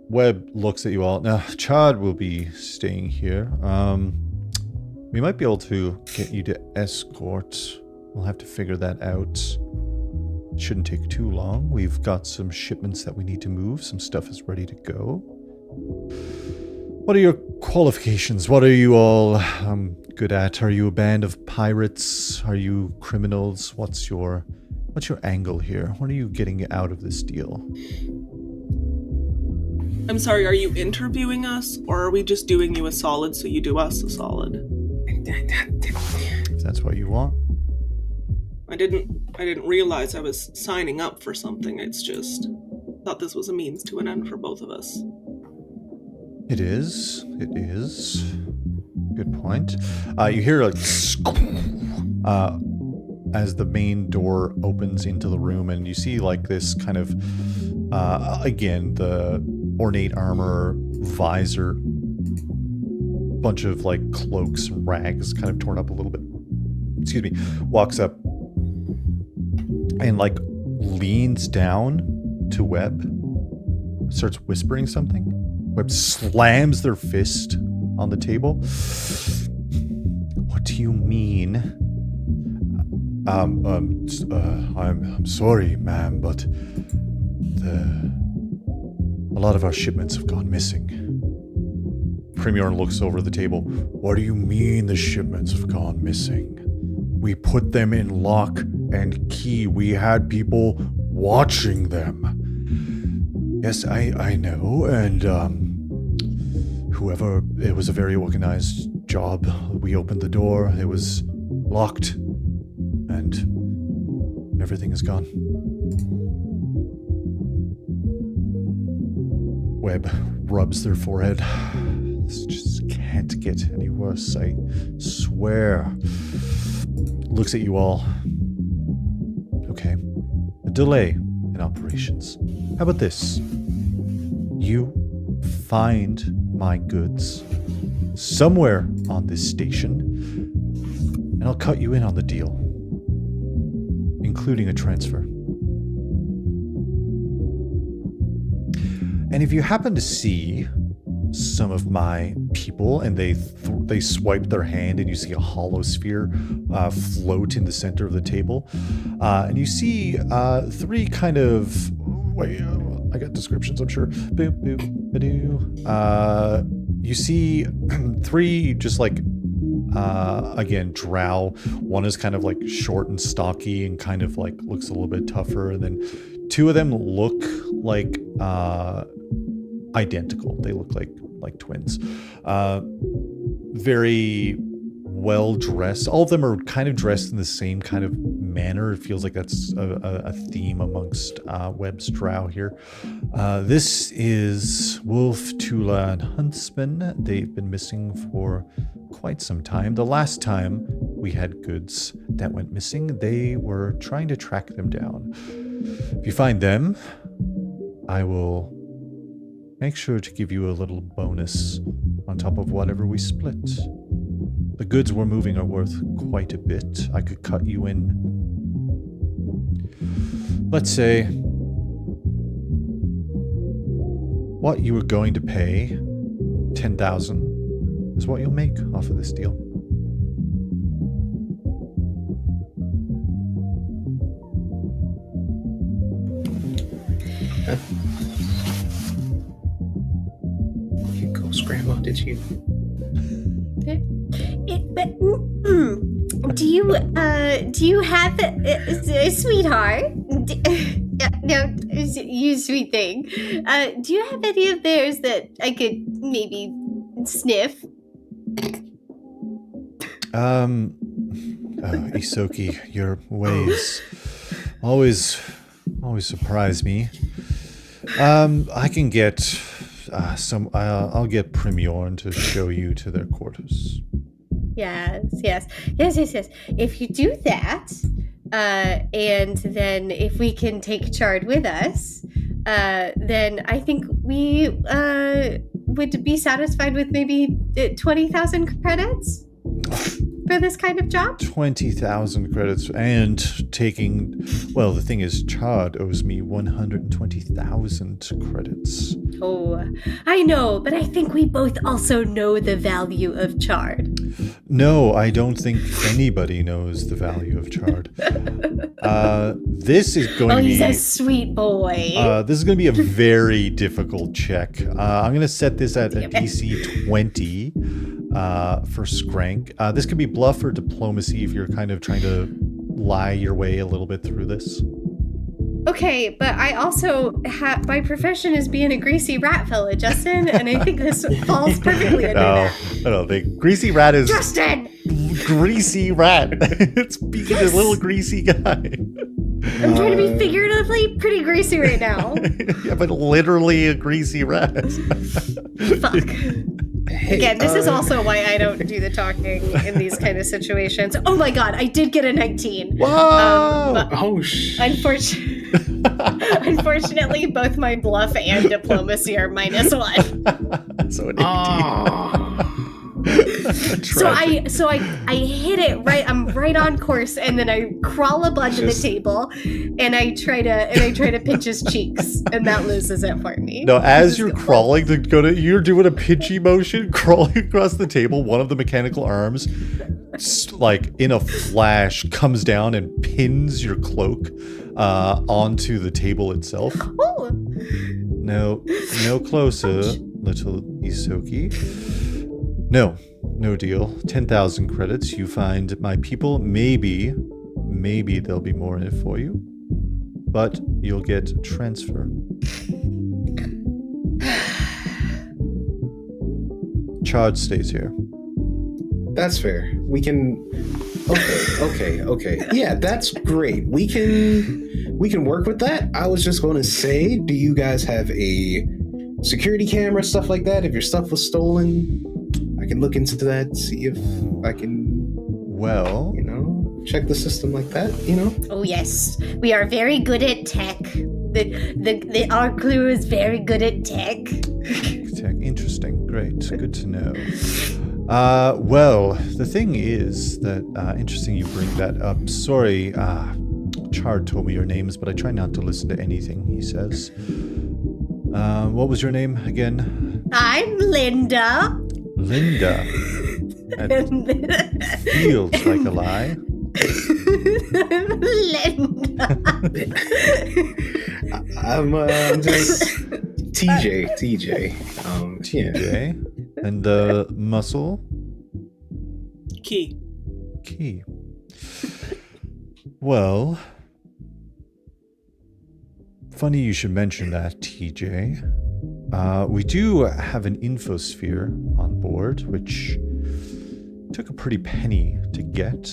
Webb looks at you all. Now, Chard will be staying here. We might be able to get you to escort. We'll have to figure that out. It shouldn't take too long. We've got some shipments that we need to move. Some stuff is ready to go. What are your qualifications? What are you all good at? Are you a band of pirates? Are you criminals? What's your angle here? What are you getting out of this deal? I'm sorry, are you interviewing us, or are we just doing you a solid so you do us a solid? If that's what you want. I didn't realize I was signing up for something. It's just thought this was a means to an end for both of us. It is. Good point. You hear as the main door opens into the room, and you see like this kind of again, the ornate armor, visor, bunch of like cloaks and rags kind of torn up a little bit. Excuse me. Walks up and like leans down to Webb, starts whispering something. Webb slams their fist on the table. What do you mean? I'm sorry, ma'am, but a lot of our shipments have gone missing. Primyorn looks over the table. What do you mean the shipments have gone missing? We put them in lock and key. We had people watching them. Yes, I know, and it was a very organized job. We opened the door, it was locked, and everything is gone. Webb rubs their forehead. This just can't get any worse, I swear. Looks at you all. Okay. A delay in operations. How about this? You find my goods somewhere on this station, and I'll cut you in on the deal, including a transfer. And if you happen to see some of my people and they swipe their hand and you see a hollow sphere float in the center of the table, and you see three kind of I got descriptions, I'm sure. Boop, boop, ba-doo. You see three just like again, drow. One is kind of like short and stocky and kind of like looks a little bit tougher, and then two of them look like identical. They look like twins. Very well dressed. All of them are kind of dressed in the same kind of manner. It feels like that's a theme amongst Webb's drow here. This is Wolf, Tula, and Huntsman. They've been missing for quite some time. The last time we had goods that went missing, they were trying to track them down. If you find them, I will make sure to give you a little bonus on top of whatever we split. The goods we're moving are worth quite a bit. I could cut you in. Let's say what you were going to pay, 10,000, is what you'll make off of this deal. You go, Grandma, did you? Do you have a sweetheart? No, you sweet thing. Do you have any of theirs that I could maybe sniff? Isoki, your ways always surprise me. I can get I'll get Primorn to show you to their quarters. Yes. If you do that, and then if we can take Chard with us, then I think we would be satisfied with maybe 20,000 credits for this kind of job. 20,000 credits, and taking... Well, the thing is, Chard owes me 120,000 credits. Oh, I know, but I think we both also know the value of Chard. No, I don't think anybody knows the value of Chard. This is going to be... Oh, he's a sweet boy. This is going to be a very difficult check. I'm going to set this at a DC 20 for Skrank. This could be bluff or diplomacy if you're kind of trying to lie your way a little bit through this. Okay, but I also my profession is being a greasy rat fella, Justin, and I think this falls perfectly under that. No, the greasy rat is... Justin! Greasy rat. It's being a little greasy guy. I'm trying to be figuratively pretty greasy right now. Yeah, but literally a greasy rat. Fuck. Hey, Again, this is also why I don't do the talking in these kind of situations. Oh my god, I did get a 19. Whoa! But unfortunately, both my bluff and diplomacy are -1. So an 18. So I hit it right. I'm right on course, and then I crawl up onto the table, and I try to pinch his cheeks, and that loses it for me. No, as you're crawling you're doing a pinchy motion, crawling across the table. One of the mechanical arms, like in a flash, comes down and pins your cloak onto the table itself. Oh. No closer, little Isoki. No deal. 10,000 credits. You find my people. Maybe there'll be more in it for you. But you'll get transfer. Chard stays here. That's fair. We can... Okay. Yeah, that's great. We can work with that. I was just going to say, do you guys have a security camera, stuff like that? If your stuff was stolen... I can look into that, see if I can, well, check the system like that, Oh yes, we are very good at tech. Our crew is very good at tech. Tech, interesting, great, good to know. Well, the thing is that interesting you bring that up. Sorry, Chard told me your names, but I try not to listen to anything he says. What was your name again? I'm Linda. Linda. That feels like a lie. Linda. I'm just TJ. TJ. And the muscle? Key. Well, funny you should mention that, TJ. We do have an infosphere on board, which took a pretty penny to get.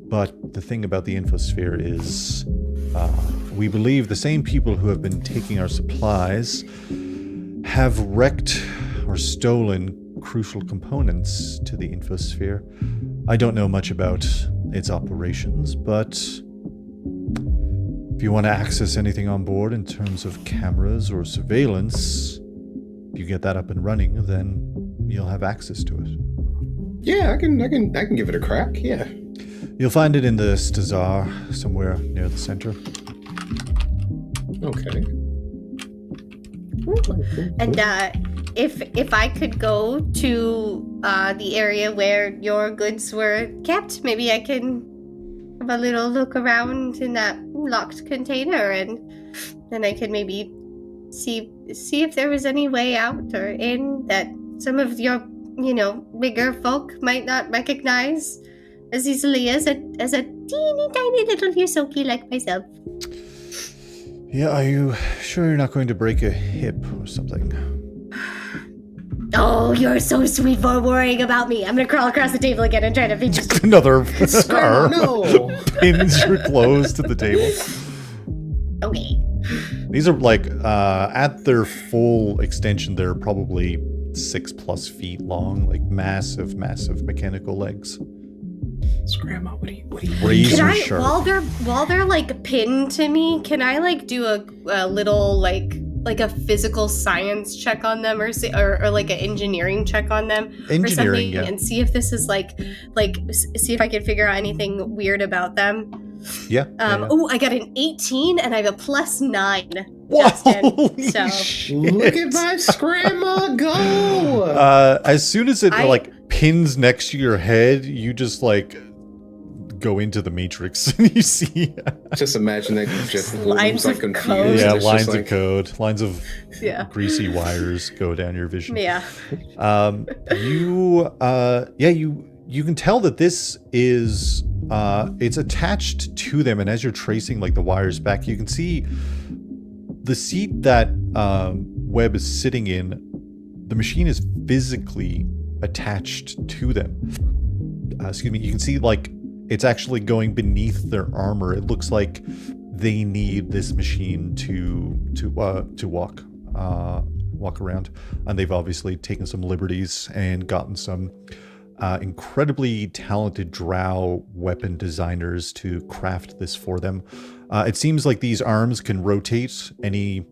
But the thing about the infosphere is we believe the same people who have been taking our supplies have wrecked or stolen crucial components to the infosphere. I don't know much about its operations, but if you want to access anything on board in terms of cameras or surveillance, if you get that up and running, then you'll have access to it. Yeah, I can give it a crack. Yeah. You'll find it in the Stazar, somewhere near the center. Okay. And if I could go to the area where your goods were kept, maybe I can have a little look around in that locked container, and then I could maybe see if there was any way out or in that some of your bigger folk might not recognize as easily as a teeny tiny little Yusoki like myself. Yeah, are you sure you're not going to break a hip or something? Oh, you're so sweet for worrying about me. I'm gonna crawl across the table again and try to finish. Another No. pins your clothes to the table. Okay. These are like, at their full extension, they're probably 6+ feet long, like massive mechanical legs. Grandma, what are you Razor Can I, sharp. while they're like pinned to me, can I like do a little like a physical science check on them, or like an engineering check on them, or something, yeah. and see if this is like see if I can figure out anything weird about them. Yeah. Oh, I got an 18 and I have a +9. Whoa, Justin, holy so shit. Look at my grandma go! As soon as it I- like pins next to your head, you just like go into the Matrix and you see Just imagine that Jeff Lines Goldblum's like of confused. code. yeah, It's just lines like, of code, lines of yeah. greasy wires go down your vision. Yeah. You can tell that this is it's attached to them, and as you're tracing like the wires back, you can see the seat that Webb is sitting in. The machine is physically attached to them. Excuse me. You can see like it's actually going beneath their armor. It looks like they need this machine to walk around, and they've obviously taken some liberties and gotten some incredibly talented drow weapon designers to craft this for them. It seems like these arms can rotate any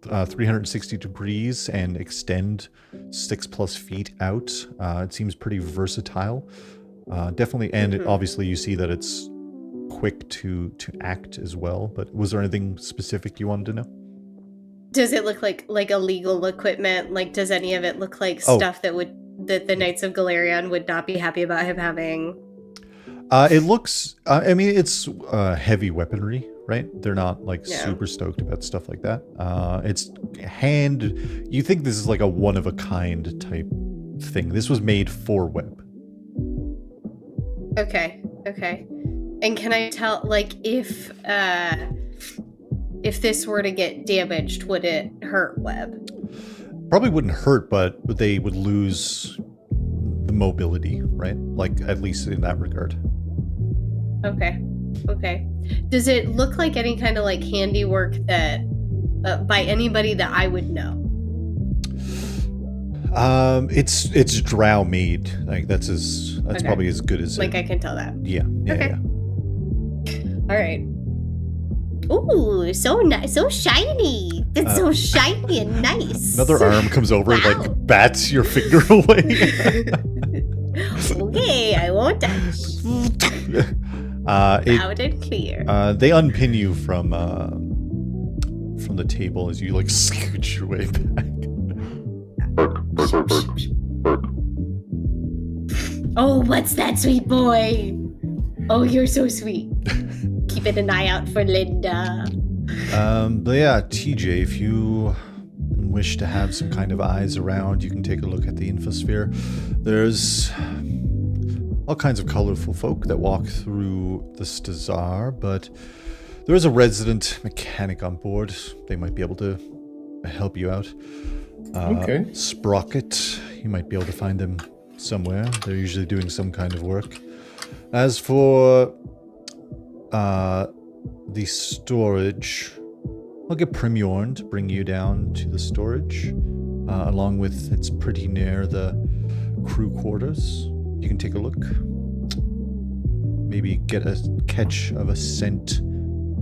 360 degrees and extend 6+ feet out. It seems pretty versatile. Definitely, and obviously you see that it's quick to act as well. But was there anything specific you wanted to know? Does it look like illegal equipment? Like, does any of it look like stuff that the Knights of Galarian would not be happy about him having? It looks, I mean, it's heavy weaponry, right? They're not like super stoked about stuff like that. It's you think this is like a one-of-a-kind type thing. This was made for Webb. Okay. And can I tell, like, if this were to get damaged, would it hurt Webb? Probably wouldn't hurt, but they would lose the mobility, right? Like, at least in that regard. Okay. Does it look like any kind of like handiwork that by anybody that I would know? It's drow made. Like that's probably as good as like I can tell that. Yeah. Okay. All right. Ooh, so nice, so shiny. It's so shiny and nice. Another arm comes over and like bats your finger away. Okay, I won't touch. Loud and clear. They unpin you from the table as you like scooch your way back. Oh, what's that, sweet boy? Oh, you're so sweet. Keeping an eye out for Linda. But yeah, TJ, if you wish to have some kind of eyes around, you can take a look at the infosphere. There's all kinds of colorful folk that walk through the Stazar, but there is a resident mechanic on board. They might be able to help you out. Okay. Sprocket, you might be able to find them somewhere. They're usually doing some kind of work. As for the storage, I'll get Primyorn to bring you down to the storage, along with, it's pretty near the crew quarters. You can take a look. Maybe get a catch of a scent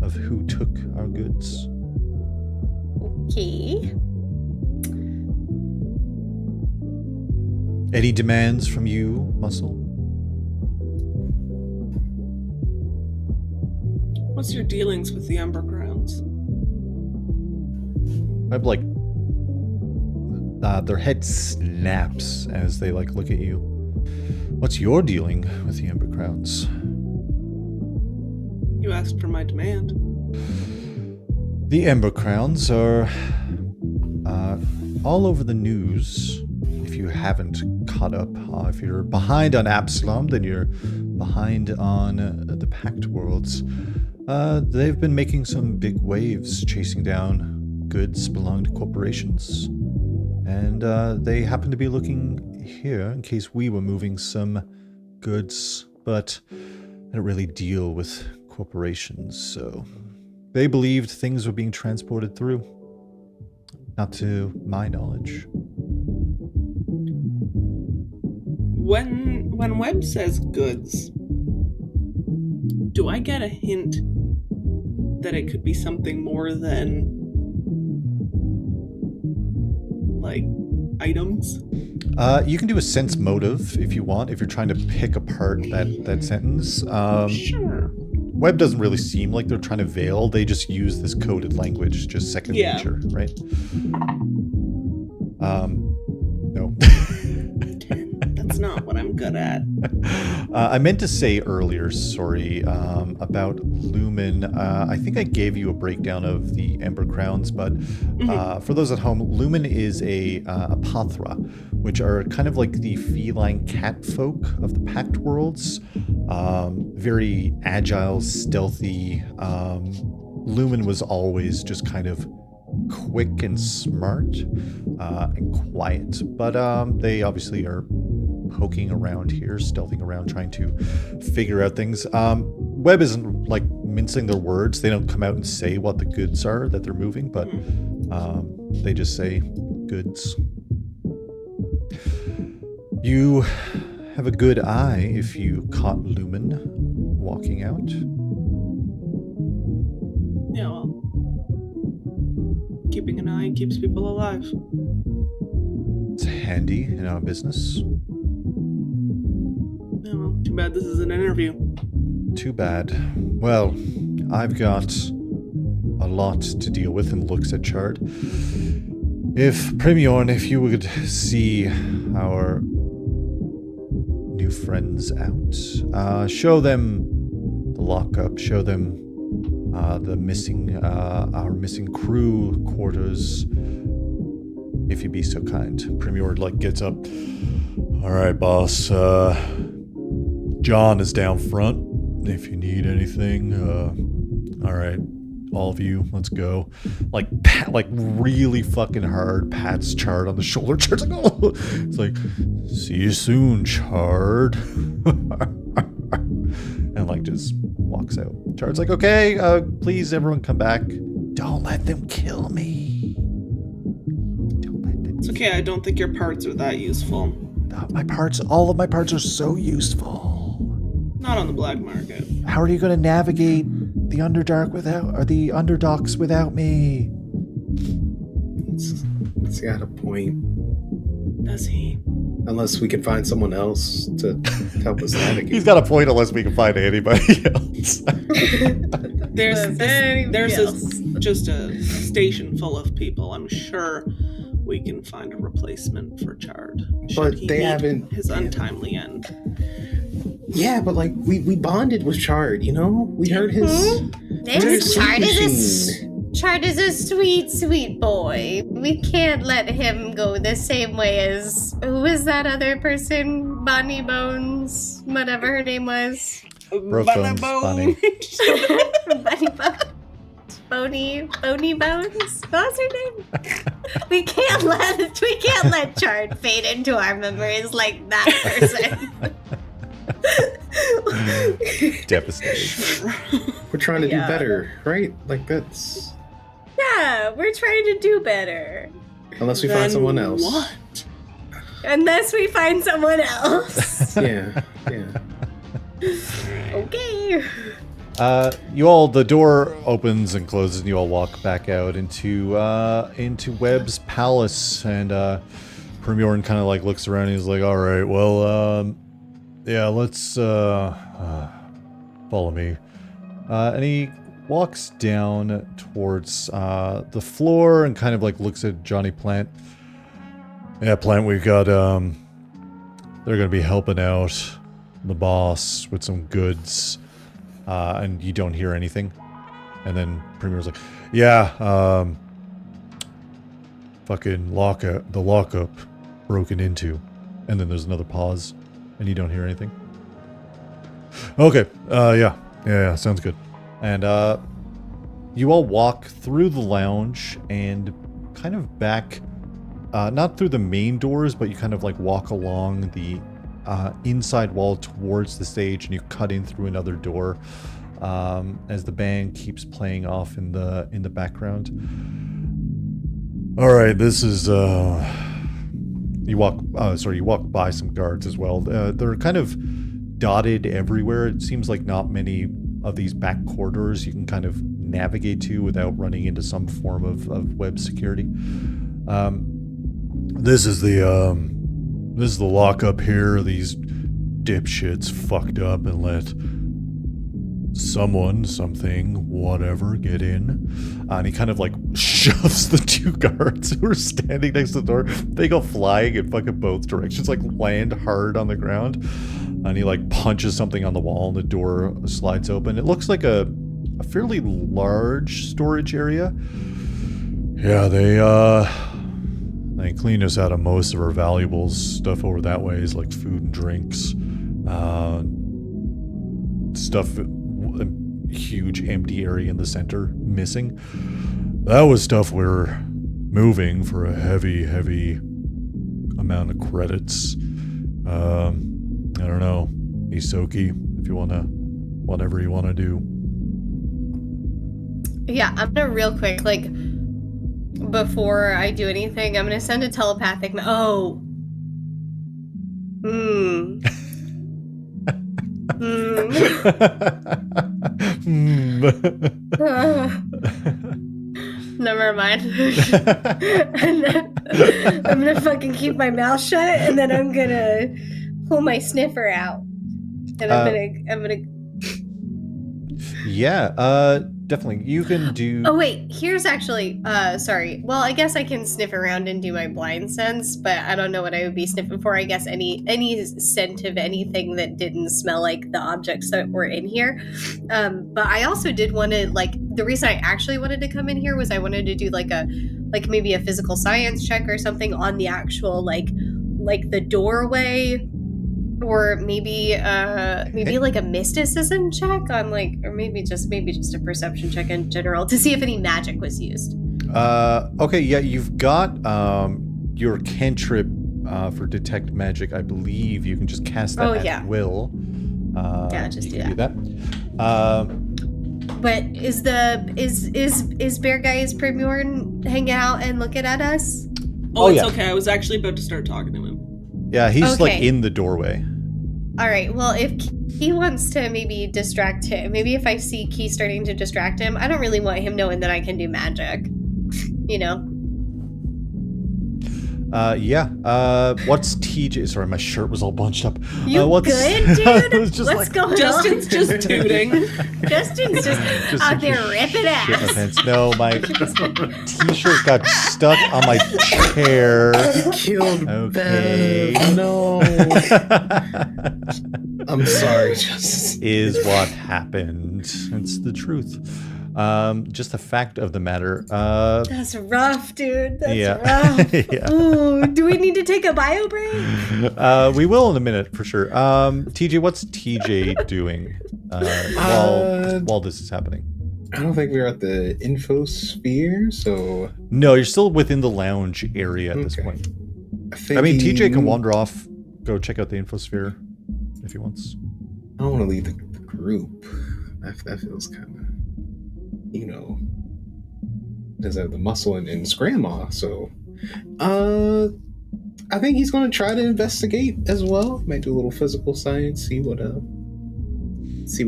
of who took our goods. Okay. Any demands from you, Muscle? What's your dealings with the Undergrounds? I'm like, their head snaps as they like look at you. What's your dealing with the Ember Crowns? You asked for my demand. The Ember Crowns are all over the news. If you haven't caught up, if you're behind on Absalom, then you're behind on the Pact Worlds. They've been making some big waves, chasing down goods belonging to corporations. And they happen to be looking here in case we were moving some goods, but they don't really deal with corporations, so they believed things were being transported through. Not to my knowledge. When Webb says goods, do I get a hint that it could be something more than like items? You can do a sense motive if you want, if you're trying to pick apart that sentence. Sure. Webb doesn't really seem like they're trying to veil. They just use this coded language, just second nature, right? No. That's not what I'm good at. I meant to say earlier, sorry, about Lumen. I think I gave you a breakdown of the Ember Crowns, but for those at home, Lumen is a Apothra, which are kind of like the feline cat folk of the Pact Worlds. Very agile, stealthy. Lumen was always just kind of quick and smart and quiet, but they obviously are poking around here, stealthing around, trying to figure out things. Webb isn't like mincing their words. They don't come out and say what the goods are that they're moving, but they just say goods. You have a good eye if you caught Lumen walking out. Yeah, well, keeping an eye keeps people alive. It's handy in our business. Yeah, well, too bad this is an interview. Too bad. Well, I've got a lot to deal with, and looks at Chard. If Primyorn, if you would see our new friends out, show them the lockup, show them the missing, our missing crew quarters, if you'd be so kind. Primyorn gets up. All right, boss. John is down front. If you need anything, all right, all of you, let's go. Really fucking hard pats Chard on the shoulder. Chard's like, oh, it's like, see you soon, Chard. And just walks out. Chard's like, okay, please everyone come back. Don't let them kill me. Don't let them. It's okay, I don't think your parts are that useful. All of my parts are so useful. Not on the black market. How are you going to navigate the Underdocks without me? He's got a point. Does he? Unless we can find someone else to help us navigate. He's got a point unless we can find anybody else. There's just a station full of people. I'm sure we can find a replacement for Chard. But they haven't. His untimely end. Yeah, but we bonded with Chard, you know? We heard his. Chard is a sweet, sweet boy. We can't let him go the same way as... Who was that other person? Bonnie Bones? Whatever her name was. Bonnie. Bonnie Bones? Boney Bones? What was her name? We can't let Chard fade into our memories like that person. Devastating. We're trying to do better, right? That's... Yeah, we're trying to do better. Unless we find someone else. What? Unless we find someone else. Yeah. Okay. The door opens and closes, and you all walk back out into Webb's palace, and Primyorn kind of looks around and he's like, all right, well, yeah, let's follow me. And he walks down towards the floor and kind of looks at Johnny Plant. Yeah, Plant, we've got they're gonna be helping out the boss with some goods, and you don't hear anything. And then Premier's like, yeah, fucking the lockup broken into. And then there's another pause, and you don't hear anything. Okay. Yeah. Sounds good. And you all walk through the lounge and kind of back, not through the main doors, but you kind of like walk along the inside wall towards the stage, and you cut in through another door as the band keeps playing off in the background. All right, this is you walk by some guards as well. They're kind of dotted everywhere. It seems like not many of these back corridors you can kind of navigate to without running into some form of web security. This is the lockup here. These dipshits fucked up and let someone, something, whatever, get in. And he kind of like shoves the two guards who are standing next to the door. They go flying in fucking both directions, like land hard on the ground. And he like punches something on the wall and the door slides open. It looks like a fairly large storage area. Yeah, they cleaned us out of most of our valuables. Stuff over that way is like food and drinks. Stuff, a huge empty area in the center missing. That was stuff we're moving for a heavy amount of credits. I don't know, Isoki, if you whatever you wanna do. Yeah, I'm gonna real quick, like, before I do anything, I'm gonna send a telepathic. Never mind. I'm gonna fucking keep my mouth shut, and then I'm gonna pull my sniffer out, and I'm gonna. Yeah, definitely. You can do. Oh wait, here's actually. Sorry. Well, I guess I can sniff around and do my blind sense, but I don't know what I would be sniffing for. I guess any scent of anything that didn't smell like the objects that were in here. But I also did want to, like, the reason I actually wanted to come in here was I wanted to do like maybe a physical science check or something on the actual like the doorway. Or maybe like a mysticism check on like, or maybe just a perception check in general to see if any magic was used. Okay, yeah, you've got your cantrip for detect magic. I believe you can just cast that at will. Yeah, just do that. But is Bear Guy's Primorn hanging out and looking at us? Oh, it's okay. I was actually about to start talking to him. Yeah, he's like in the doorway. All right, well, if he wants to maybe distract him, maybe if I see Key starting to distract him, I don't really want him knowing that I can do magic, you know? Yeah. What's TJ? Sorry, my shirt was all bunched up. You what's, good, dude? What's going on? Justin's just tooting. Justin's just out there ripping ass. No, my t-shirt got stuck on my chair. You killed Okay. Bev. No. I'm sorry, Justin. Is what happened. It's the truth. Just a fact of the matter. That's rough, dude. That's rough. Yeah. Ooh, do we need to take a bio break? We will in a minute for sure. TJ, what's TJ doing while this is happening? I don't think we're at the infosphere, so... No, you're still within the lounge area at this point. I mean, TJ can wander off, go check out the infosphere if he wants. I don't want to leave the group. That feels kind of... You know, does have the muscle in grandma, so I think he's going to try to investigate as well. Might do a little physical science, see what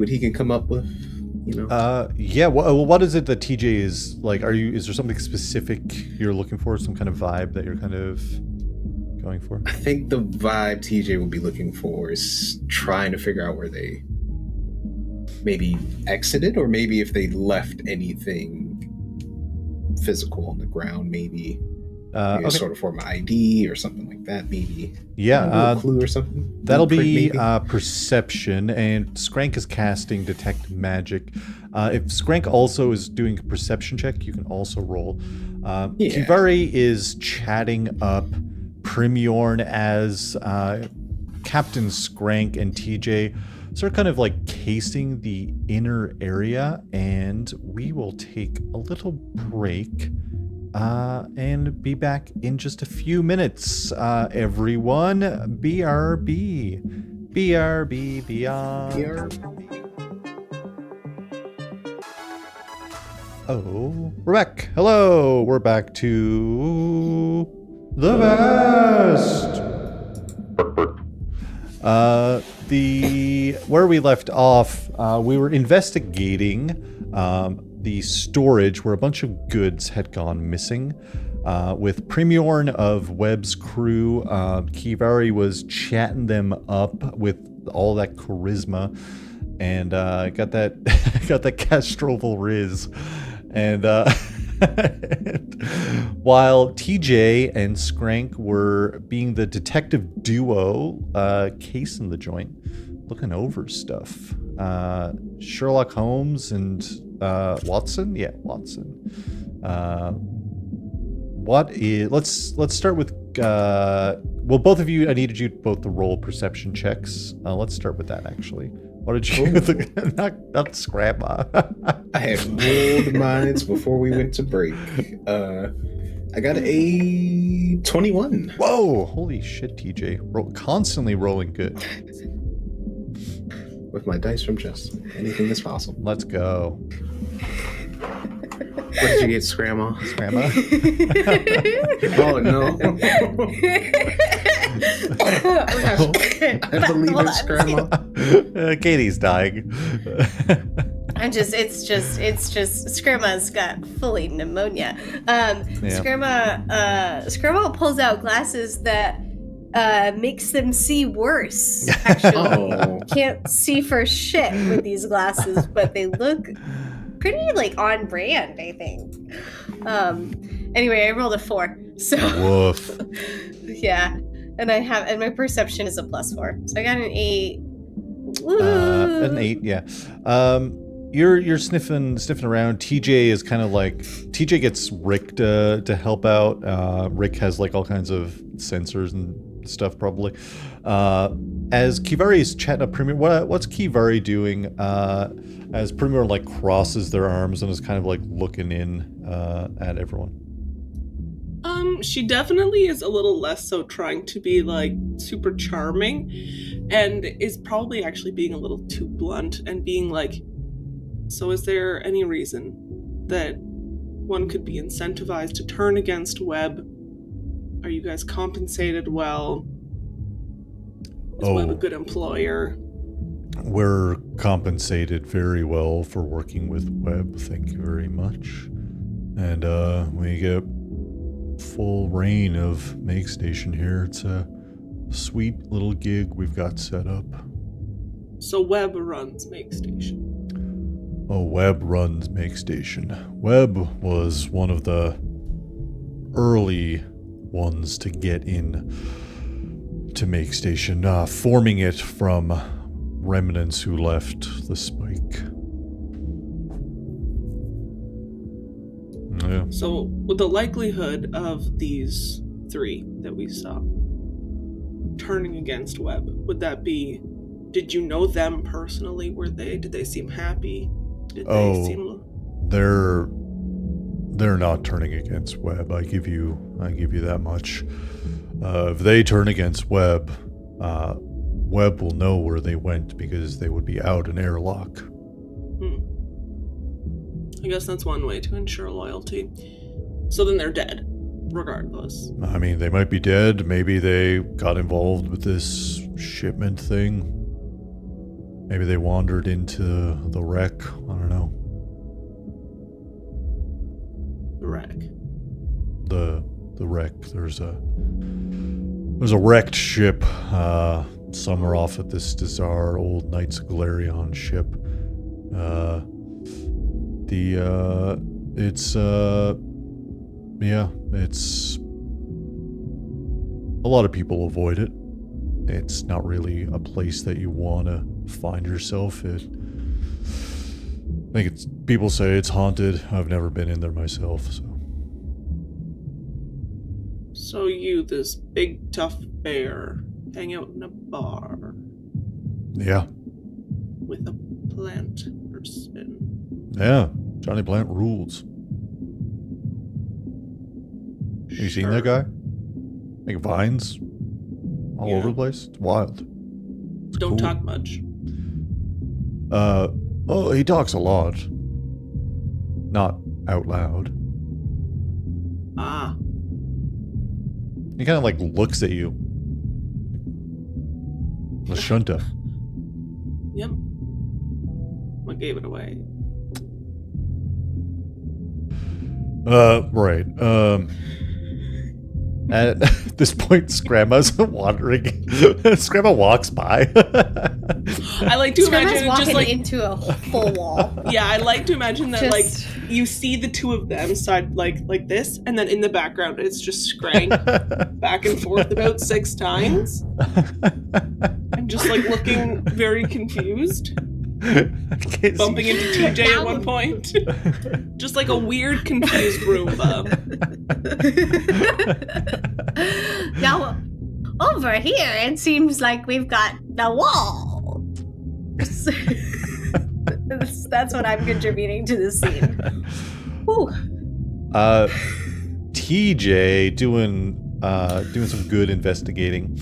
he can come up with. You know. Yeah. What is it that TJ is like? Is there something specific you're looking for? Some kind of vibe that you're kind of going for? I think the vibe TJ will be looking for is trying to figure out where they maybe exited, or maybe if they left anything physical on the ground, maybe a sort of form of ID or something like that, maybe. Yeah, a clue or something. That'll be perception, and Skrank is casting detect magic. If Skrank also is doing a perception check, you can also roll. Kivari is chatting up Primorn as Captain Skrank and TJ So we're kind of like casing the inner area, and we will take a little break and be back in just a few minutes. Everyone, BRB. BRB, BRB. Oh, we're back. Hello, we're back to the best. Where we left off, we were investigating the storage where a bunch of goods had gone missing. With Primorn of Webb's crew, Kivari was chatting them up with all that charisma, and got that Castroval Riz. And while TJ and Skrank were being the detective duo, casing the joint, looking over stuff. Sherlock Holmes and Watson? Yeah, Watson. Let's start with well, both of you, I needed you both to roll perception checks. Let's start with that, actually. What did you not Scrappa? I had rolled mines before we went to break. I got a 21. Whoa, holy shit, TJ. Constantly rolling good. With my dice from Justin. Anything is possible. Let's go. What did you get, Scramma? Scramma? Oh, no. I believe in Scramma. Katie's dying. it's just Scramma's got fully pneumonia. Scramma pulls out glasses that makes them see worse. Actually, can't see for shit with these glasses, but they look pretty like on brand, I think. Anyway, I rolled a 4. So woof. Yeah. And my perception is a +4. So I got an 8. An 8, yeah. You're sniffing around. TJ is kind of like, TJ gets Rick to help out. Rick has like all kinds of sensors and stuff probably. As Kivari is chatting up Premier, what's Kivari doing as Premier like crosses their arms and is kind of like looking in at everyone? She definitely is a little less so trying to be like super charming, and is probably actually being a little too blunt and being like, so is there any reason that one could be incentivized to turn against Webb? Are you guys compensated well? Is Webb a good employer? We're compensated very well for working with Webb, thank you very much. And we get full reign of Makestation here. It's a sweet little gig we've got set up. So Webb runs Makestation. Oh, Webb runs Makestation. Webb was one of the early ones to get in to Makestation, forming it from remnants who left the Spike. Yeah. So, with the likelihood of these 3 that we saw turning against Webb, would that be, did you know them personally? Did they seem happy? Did they seem... They're not turning against Webb. I give you that much. If they turn against Webb, Webb will know where they went because they would be out in airlock. I guess that's one way to ensure loyalty. So then they're dead, regardless. I mean, they might be dead. Maybe they got involved with this shipment thing. Maybe they wandered into the wreck. I don't know. The wreck. The wreck. There's a wrecked ship somewhere off at this bizarre old Knights of Galarion ship. It's a lot of people avoid it. It's not really a place that you want to find yourself. People say it's haunted. I've never been in there myself, so. So you, this big tough bear, hang out in a bar. Yeah. with a plant person. Yeah, Johnny Plant rules. Have you seen that guy? Making vines all over the place. It's wild. It's Don't cool. talk much. Oh, he talks a lot. Not out loud. Ah. He kind of like looks at you. Lashunta. Yep. What gave it away? Right. At this point, Scramma's wandering. Scramma walks by. I like to Scramma's imagine it walking just like into a full wall. yeah, I like to imagine that like Just- you see the two of them side like this, and then in the background it's just Skrank back and forth about 6 times, and just like looking very confused, bumping into TJ at one point, just like a weird confused Roomba. Now, over here, it seems like we've got the wall. That's what I'm contributing to this scene. Whew. TJ doing some good investigating.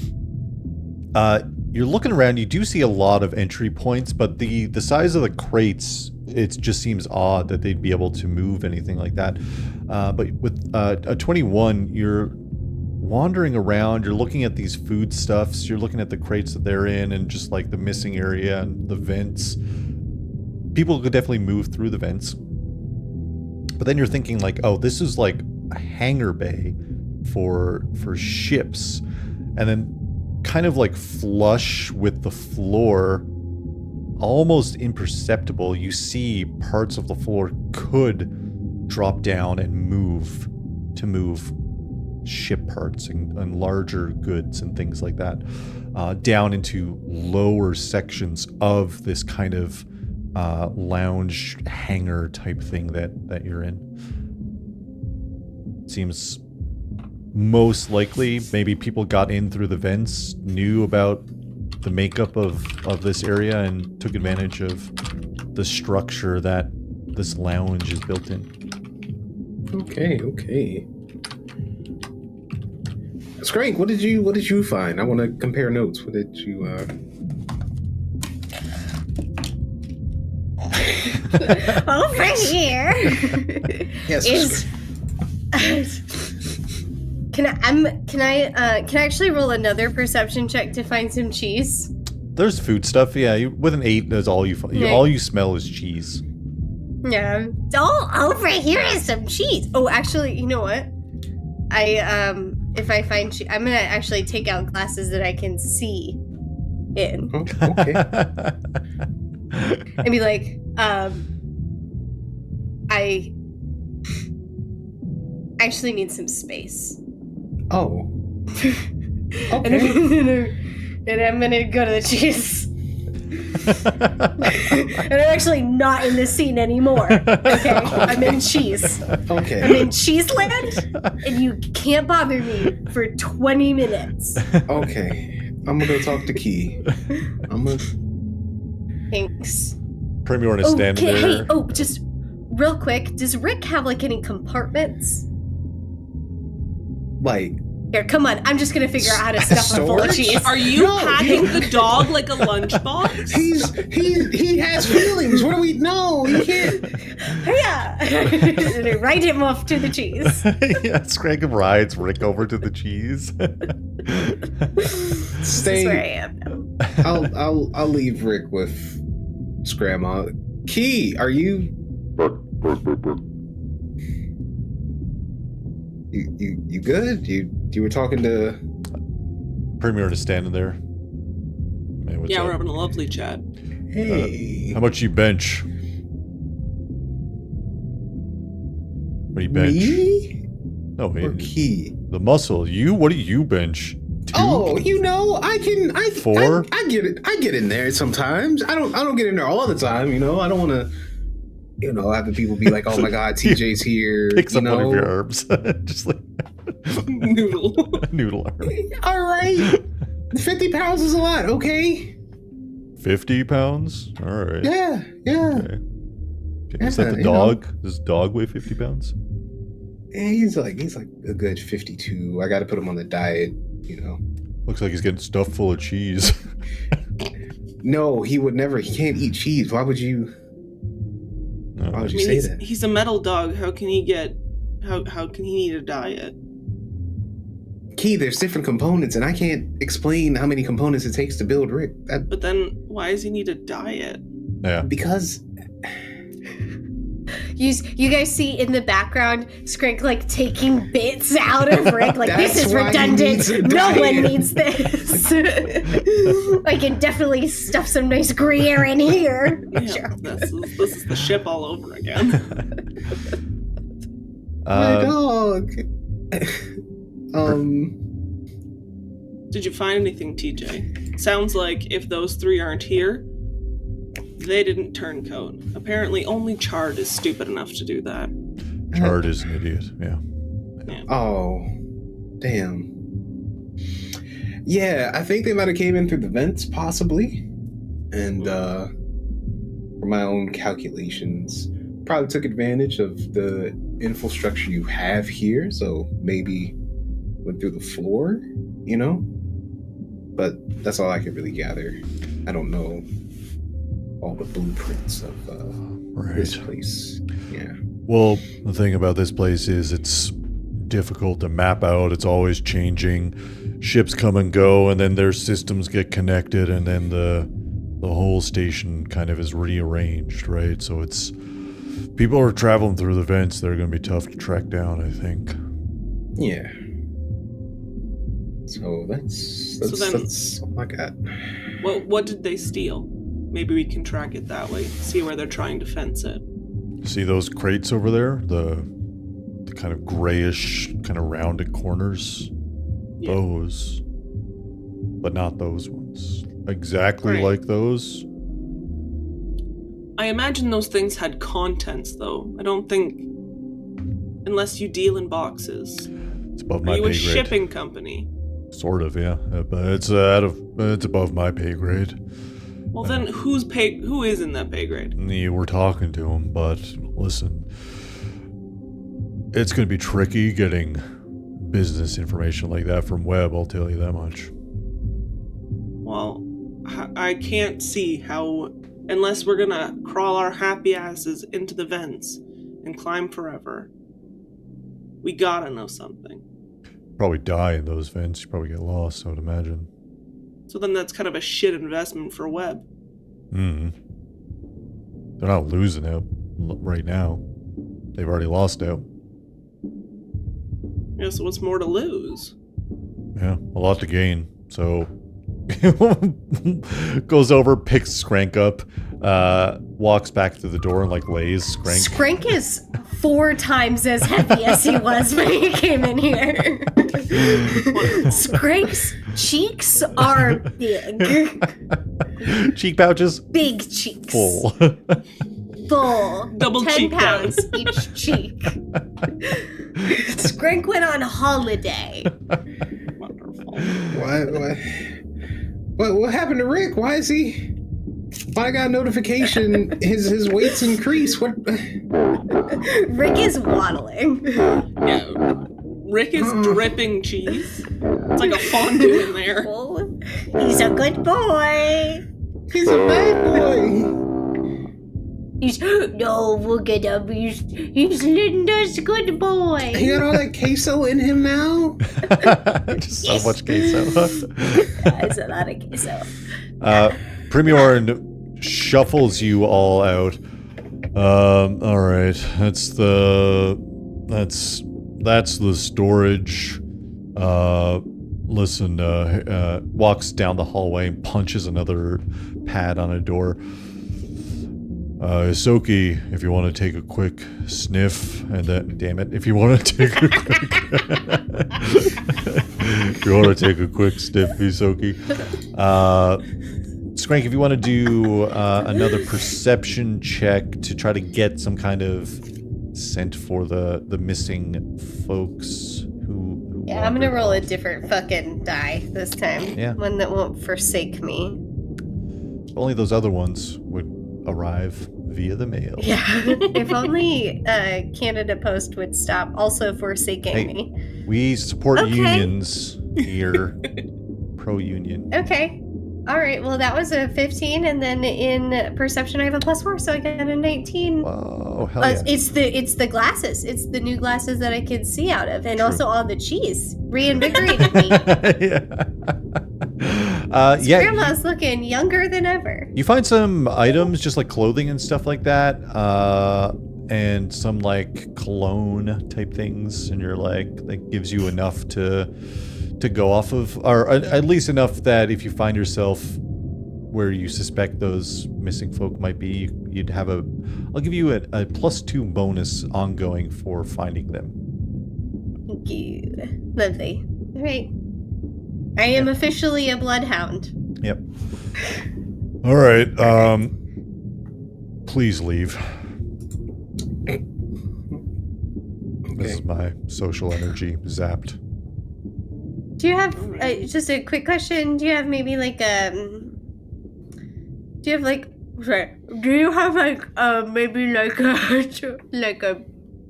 You're looking around. You do see a lot of entry points, but the size of the crates, it just seems odd that they'd be able to move anything like that. But with a 21, you're wandering around. You're looking at these foodstuffs. You're looking at the crates that they're in, and just like the missing area and the vents. People could definitely move through the vents. But then you're thinking like, oh, this is like a hangar bay for ships. And then kind of like flush with the floor, almost imperceptible, you see parts of the floor could drop down and move ship parts and larger goods and things like that down into lower sections of this kind of lounge hangar type thing that you're in. Seems most likely maybe people got in through the vents, knew about the makeup of this area, and took advantage of the structure that this lounge is built in. Okay. Skrank, what did you find? I want to compare notes. What did you? Over here Yes. is. Can I actually roll another perception check to find some cheese? There's food stuff, yeah. With an 8, that's all you find. Yeah. All you smell is cheese. Yeah. Oh, over here is some cheese. Oh, actually, you know what? If I find cheese, I'm gonna actually take out glasses that I can see in. Oh, okay. And be like, I actually need some space. Oh. And Okay. I'm gonna go to the cheese. And I'm actually not in this scene anymore. Okay? I'm in cheese. I'm Okay. in cheese land, and you can't bother me for 20 minutes. Okay. I'm gonna go talk to Key. Thanks. Premier is standing there. Hey, just real quick, does Rick have like any compartments? Like, Here, come on. I'm just gonna figure out how to stuff them full of Storage? cheese. Are you No, packing you- the dog like a lunchbox? he has feelings. What do we? No, you can't. Yeah. Right him off to the cheese. Yeah, Skrank rides Rick over to the cheese. This is where I am now. I'll leave Rick with Scramma. Key, are you? You good? You were talking to? Premier is standing there. Man, what's Yeah, up? we're having a lovely chat. Hey. How much you bench? What do you bench? Me No, or wait, Key? the muscle. You? What do you bench? 2? Oh, you know, I 4? I get it. I get in there sometimes. I don't get in there all the time. You know, I don't want to. You know, have the people be like, "Oh my God, TJ's here." Picks you up know? one of your herbs. Just like Noodle. noodle herb. All right, 50 pounds is a lot. Okay. 50 pounds? All right. Yeah. Okay. Is that the dog? Does the dog weigh 50 pounds? Yeah, he's like a good 52. I got to put him on the diet, Looks like he's getting stuffed full of cheese. No, he would never. He can't eat cheese. Why would you? Why would you say that? He's a metal dog. How can he get? How can he need a diet? Key, there's different components, and I can't explain how many components it takes to build Rick. But then, why does he need a diet? Yeah. Because you guys see in the background Skrank like taking bits out of Rick, like this is That's why he needs redundant. a No one diet. needs this. I can definitely stuff some nice Gruyere in here. Yeah, this is the ship all over again. my dog. Did you find anything, TJ? Sounds like if those three aren't here, they didn't turncoat. Apparently, only Chard is stupid enough to do that. Chard is an idiot. Yeah. Oh, damn. Yeah, I think they might have came in through the vents, possibly. And for my own calculations, probably took advantage of the infrastructure you have here, so maybe went through the floor, But that's all I could really gather. I don't know all the blueprints of this place. Yeah. Well, the thing about this place is it's difficult to map out. It's always changing. Ships come and go, and then their systems get connected, and then the whole station kind of is rearranged, right? So it's people are traveling through the vents. They're going to be tough to track down, I think. Yeah. So that's all I got. What did they steal? Maybe we can track it that way. See where they're trying to fence it. See those crates over there? The kind of grayish, kind of rounded corners? Yeah. Those. But not those ones. Exactly Right. like those. I imagine those things had contents, though. I don't think... Unless you deal in boxes. It's above Are my you pay a grade. shipping company? Sort of, yeah. But it's above my pay grade. Well, then who is in that pay grade? You were talking to him, but listen, it's going to be tricky getting business information like that from Webb, I'll tell you that much. Well, I can't see how, unless we're gonna crawl our happy asses into the vents and climb forever, we gotta know something. Probably die in those vents, you probably get lost, I would imagine. So then that's kind of a shit investment for Webb. They're not losing out right now. They've already lost out. Yeah, so what's more to lose? Yeah, a lot to gain. So goes over, picks Skrank up, walks back to the door and lays Skrank. Skrank is 4 times as heavy as he was when he came in here. Skrank's cheeks are big. Cheek pouches? Big cheeks. Full. Full. Double 10 cheek pounds each cheek. Skrank went on holiday. Wonderful. What happened to Rick? Why is he? Why I got a notification? His weight's increased. What? Rick is waddling. Yeah, Rick is dripping cheese. It's like a fondue in there. Oh, he's a good boy. He's a bad boy. He's Linda's good boy. He got all that queso in him now. Just so much queso. It's a lot of queso. Primorn shuffles you all out. All right, that's the storage. Listen, walks down the hallway and punches another pad on a door. Isoki, if you want to take a quick sniff, and then, damn it, if you want to take a quick, if you want to take a quick sniff, Isoki. Skrank, if you want to do another perception check to try to get some kind of scent for the missing folks who Yeah, I'm gonna roll a different fucking die this time. Yeah. One that won't forsake me. Only those other ones would arrive via the mail. Yeah. If only Canada Post would stop also forsaking me. We support Okay. unions here. Pro-union. Okay. All right. Well, that was a 15, and then in perception I have a +4, so I got a 19. Whoa, hell yeah. It's the glasses. It's the new glasses that I can see out of, and True. also all the cheese reinvigorated me. Yeah. Grandma's looking younger than ever. You find some items, just like clothing and stuff like that, and some like cologne type things, and you're like, that gives you enough to go off of, or at least enough that if you find yourself where you suspect those missing folk might be, you'd have I'll give you a +2 bonus ongoing for finding them. Thank you. Lovely. All right. I am officially a bloodhound. Yep. All right. Please leave. This is my social energy zapped. Do you have just a quick question? Do you have maybe like maybe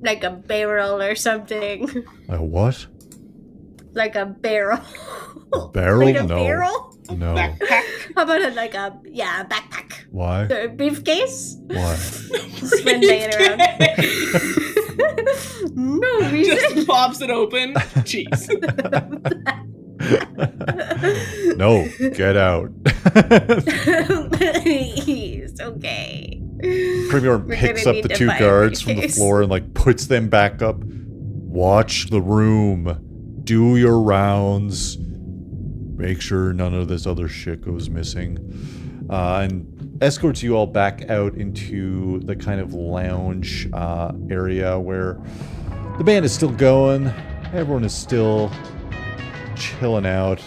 like a barrel or something? A what? Like a barrel. A barrel? Like a No. barrel? No. Backpack. How about a backpack? Why? A briefcase? Why? Just banging around. No reason. Just pops it open. Jeez. No. Get out. Please, okay. Premier We're picks gonna up the need to 2 buy a guards from the briefcase. floor and like puts them back up. Watch the room. Do your rounds. Make sure none of this other shit goes missing. And escorts you all back out into the kind of lounge area where the band is still going. Everyone is still chilling out,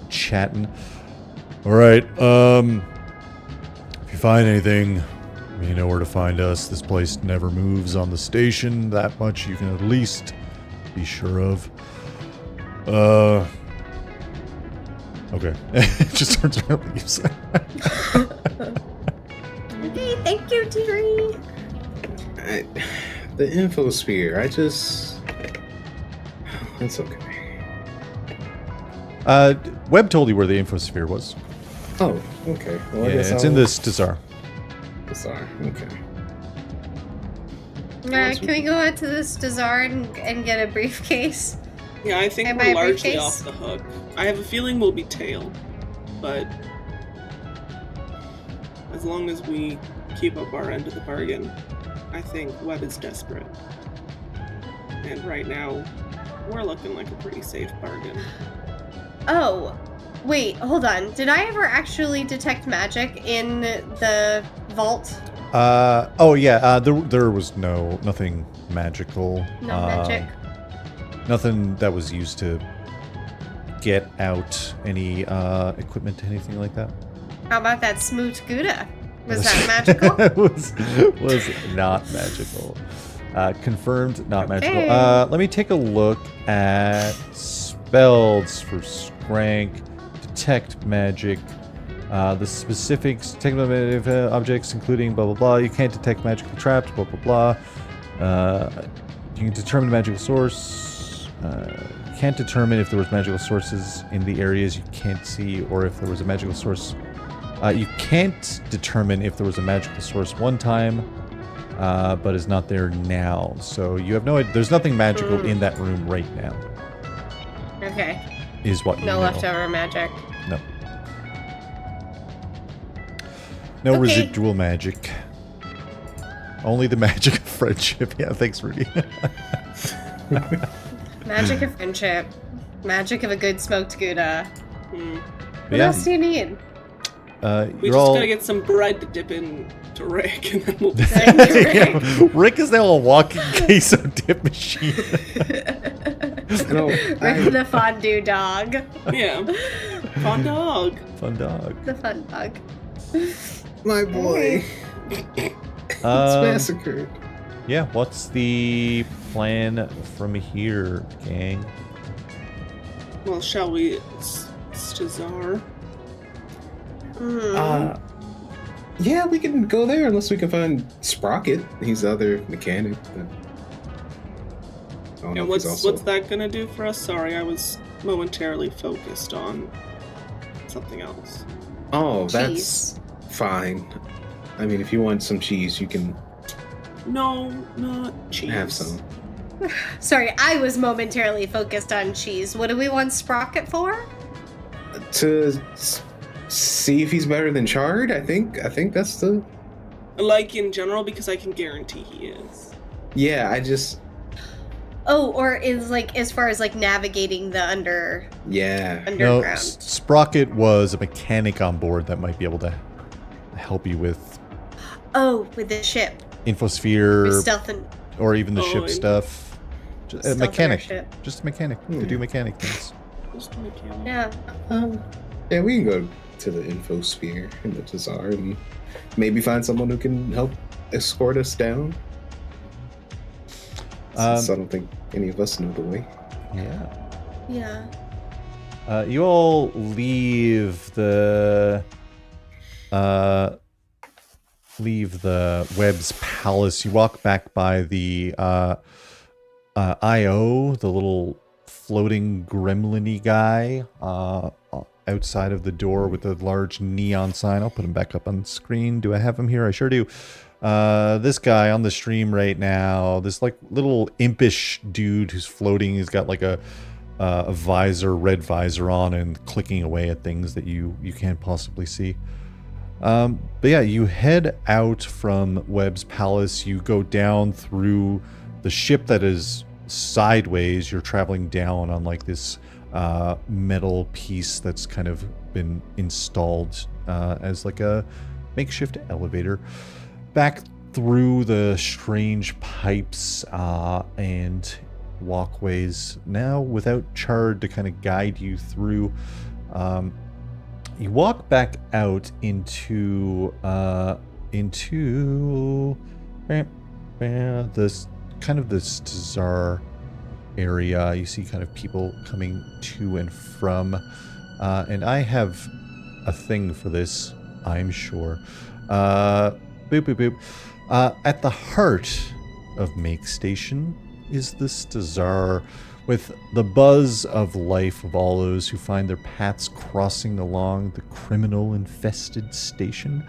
chatting. All right. If you find anything, you know where to find us. This place never moves on the station. That much you can at least be sure of. Okay. It just turns around and leaves. Okay, thank you, Terry. The infosphere, it's okay. Webb told you where the infosphere was. Oh, okay. Well, I Yeah, guess it's in this Tazar. Sorry. Okay. Can we go out to this Dazar and get a briefcase? Yeah, I think Am I we're a largely briefcase? off the hook. I have a feeling we'll be tailed, but as long as we keep up our end of the bargain, I think Webb is desperate. And right now, we're looking like a pretty safe bargain. Oh, wait, hold on. Did I ever actually detect magic in the vault? Oh yeah, there was nothing magical. No magic. Nothing that was used to get out any equipment, anything like that. How about that smoot Gouda? Was that magical? was not magical. Confirmed, not magical. Okay. Let me take a look at spells for Skrank. Detect magic. The specifics, detect objects, including blah blah blah. You can't detect magical traps. Blah blah blah. You can determine magical source. You can't determine if there was magical sources in the areas you can't see, or if there was a magical source. You can't determine if there was a magical source one time, but is not there now. So you have no idea. There's nothing magical in that room right now. Okay. Is what you No know. leftover magic. No. No Okay. residual magic. Only the magic of friendship. Yeah, thanks, Rudy. Magic of friendship. Magic of a good smoked Gouda. What Yeah. else do you need? We You're just all... gotta get some bread to dip in to Rick, and then we'll be Yeah, Rick is now a walking queso dip machine. Rick the fondue dog. Yeah. Fun dog. Fun dog. The fun dog. My boy. It's massacred. Yeah, what's the plan from here, gang? Well, shall we, Stazar? Yeah, we can go there unless we can find Sprocket. He's the other mechanic. But I don't know And if he's also... what's that gonna do for us? Sorry, I was momentarily focused on something else. Oh, Cheese. that's fine. I mean, if you want some cheese, you can No, not cheese. have some. Sorry, I was momentarily focused on cheese. What do we want Sprocket for? To see if he's better than Chard, I think that's the... Like in general, because I can guarantee he is. Yeah, I just... Oh, or is like as far as like navigating the Yeah. No, underground. Sprocket was a mechanic on board that might be able to help you with Oh, with the ship. infosphere With stealth and or even the ship Oh, stuff. Just, stealth a mechanic. on our ship. Just a mechanic to do mechanic things. Just a mechanic. Yeah. Yeah, we can go to the infosphere in the Tazar and maybe find someone who can help escort us down. Since I don't think any of us know the way. Yeah. Yeah. You all leave the Webb's palace. You walk back by the IO, the little floating gremlin-y guy outside of the door with a large neon sign. I'll put him back up on screen. Do I have him here? I sure do. This guy on the stream right now, this like little impish dude who's floating. He's got like a visor, red visor on, and clicking away at things that you can't possibly see. But yeah, you head out from Webb's palace. You go down through the ship that is sideways. You're traveling down on like this metal piece that's kind of been installed as like a makeshift elevator. Back through the strange pipes and walkways, now without Chard to kind of guide you through. You walk back out into this kind of this Tazar area. You see kind of people coming to and from, and I have a thing for this, I'm sure. Boop, boop, boop. At the heart of Makestation is this Tazar, with the buzz of life of all those who find their paths crossing along the criminal-infested station.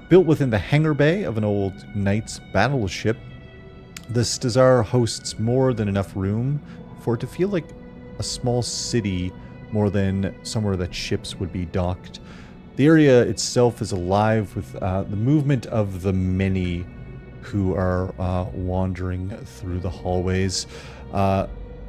Built within the hangar bay of an old knight's battleship, this Tazar hosts more than enough room for it to feel like a small city more than somewhere that ships would be docked. The area itself is alive with the movement of the many who are wandering through the hallways.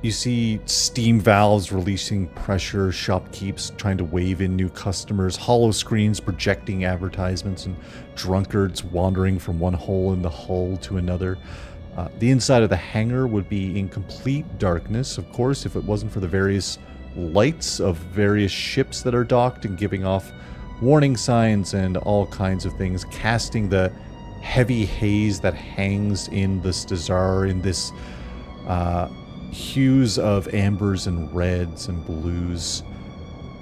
You see steam valves releasing pressure, shopkeepers trying to wave in new customers, hollow screens projecting advertisements, and drunkards wandering from one hole in the hull to another. The inside of the hangar would be in complete darkness, of course, if it wasn't for the various lights of various ships that are docked and giving off warning signs and all kinds of things, casting the heavy haze that hangs in the Tazar in this hues of ambers and reds and blues.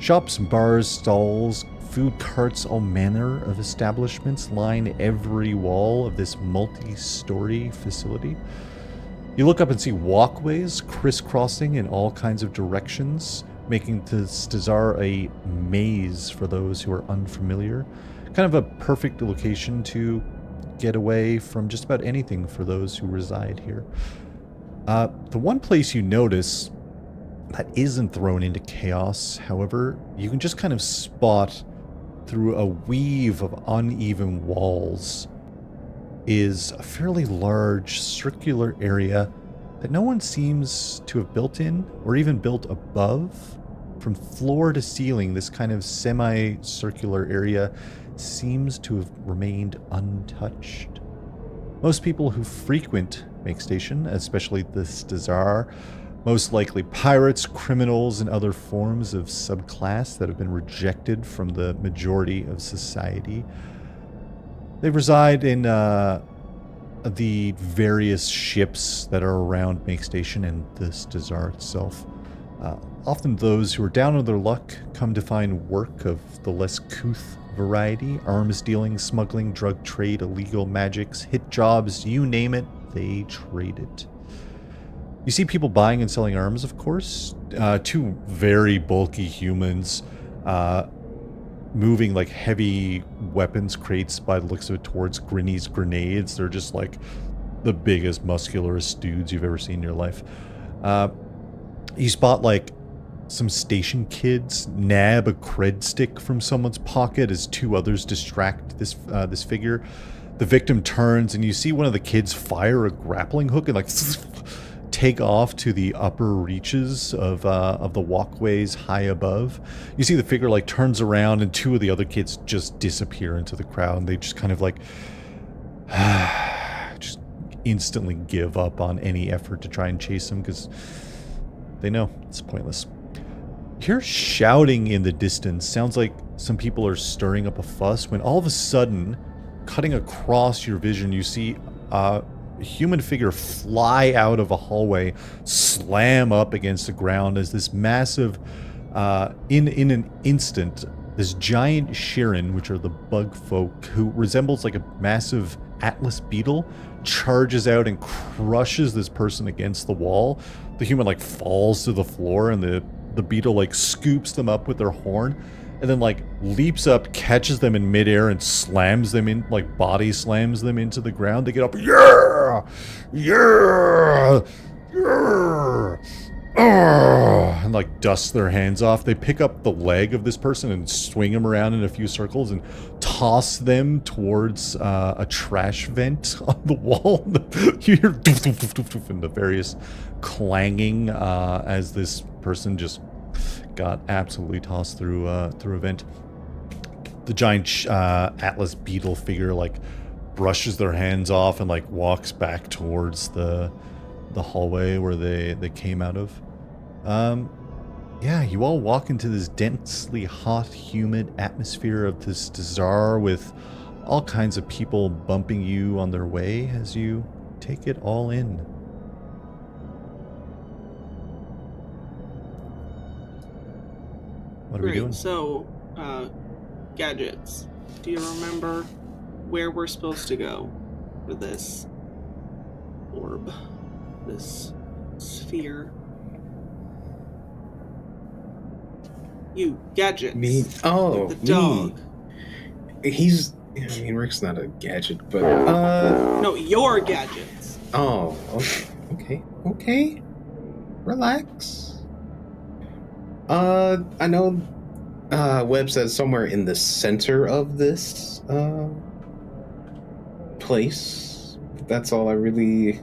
Shops, bars, stalls, food carts, all manner of establishments line every wall of this multi-story facility. You look up and see walkways crisscrossing in all kinds of directions, making this Tazar a maze for those who are unfamiliar. Kind of a perfect location to get away from just about anything for those who reside here. The one place you notice that isn't thrown into chaos, however, you can just kind of spot through a weave of uneven walls, is a fairly large circular area that no one seems to have built in or even built above. From floor to ceiling, this kind of semi-circular area seems to have remained untouched. Most people who frequent Makestation, especially this Tazar, most likely pirates, criminals, and other forms of subclass that have been rejected from the majority of society. They reside in the various ships that are around Makestation and this Tazar itself. Often those who are down on their luck come to find work of the less couth variety. Arms dealing, smuggling, drug trade, illegal magics, hit jobs, you name it, they trade it. You see people buying and selling arms, of course. Two very bulky humans moving like heavy weapons crates by the looks of it towards Grinny's grenades. They're just like the biggest, muscularest dudes you've ever seen in your life. You spot like some station kids nab a cred stick from someone's pocket as two others distract this figure. The victim turns and you see one of the kids fire a grappling hook and like take off to the upper reaches of the walkways high above. You see the figure like turns around and two of the other kids just disappear into the crowd, and they just kind of like just instantly give up on any effort to try and chase them because they know it's pointless. You hear shouting in the distance. Sounds like some people are stirring up a fuss when all of a sudden, cutting across your vision, you see a human figure fly out of a hallway, slam up against the ground as this massive, in an instant, this giant Shirin, which are the bug folk, who resembles like a massive Atlas beetle, charges out and crushes this person against the wall. The human like falls to the floor, and the beetle like scoops them up with their horn, and then like leaps up, catches them in midair, and slams them in, like body slams them into the ground. They get up, yeah, yeah, yeah, and like dust their hands off. They pick up the leg of this person and swing him around in a few circles and toss them towards a trash vent on the wall. You hear doof, doof, doof, doof, doof, and the various clanging as this person just got absolutely tossed through a vent. The giant Atlas beetle figure like brushes their hands off and like walks back towards the hallway where they came out of. Yeah, you all walk into this densely hot, humid atmosphere of this bazaar with all kinds of people bumping you on their way as you take it all in. What are we doing? So, gadgets. Do you remember where we're supposed to go for this orb? This sphere? You, gadgets. Me? Oh, the dog. Me. Rick's not a gadget, but No, your gadgets. Oh, okay. Relax. I know Webb says somewhere in the center of this place. That's all I really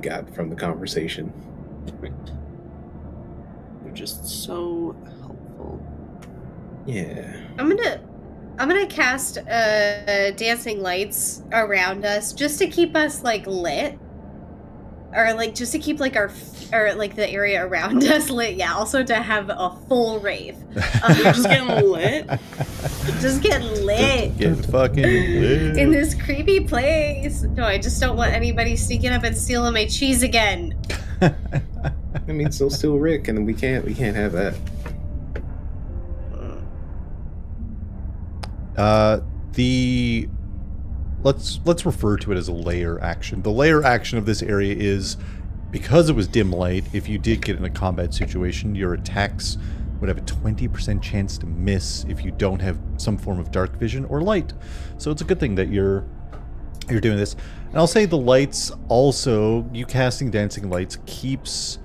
got from the conversation. Right. You're just so helpful. Yeah. I'm gonna cast dancing lights around us just to keep us like lit, or like just to keep like the area around us lit. Yeah. Also to have a full rave. Just getting lit. Just getting lit. Get fucking lit. In this creepy place. No, I just don't want anybody sneaking up and stealing my cheese again. I mean, so still Rick, and we can't have that. Let's refer to it as a layer action. The layer action of this area is, because it was dim light, if you did get in a combat situation, your attacks would have a 20% chance to miss if you don't have some form of dark vision or light. So it's a good thing that you're doing this. And I'll say the lights also, you casting dancing lights keeps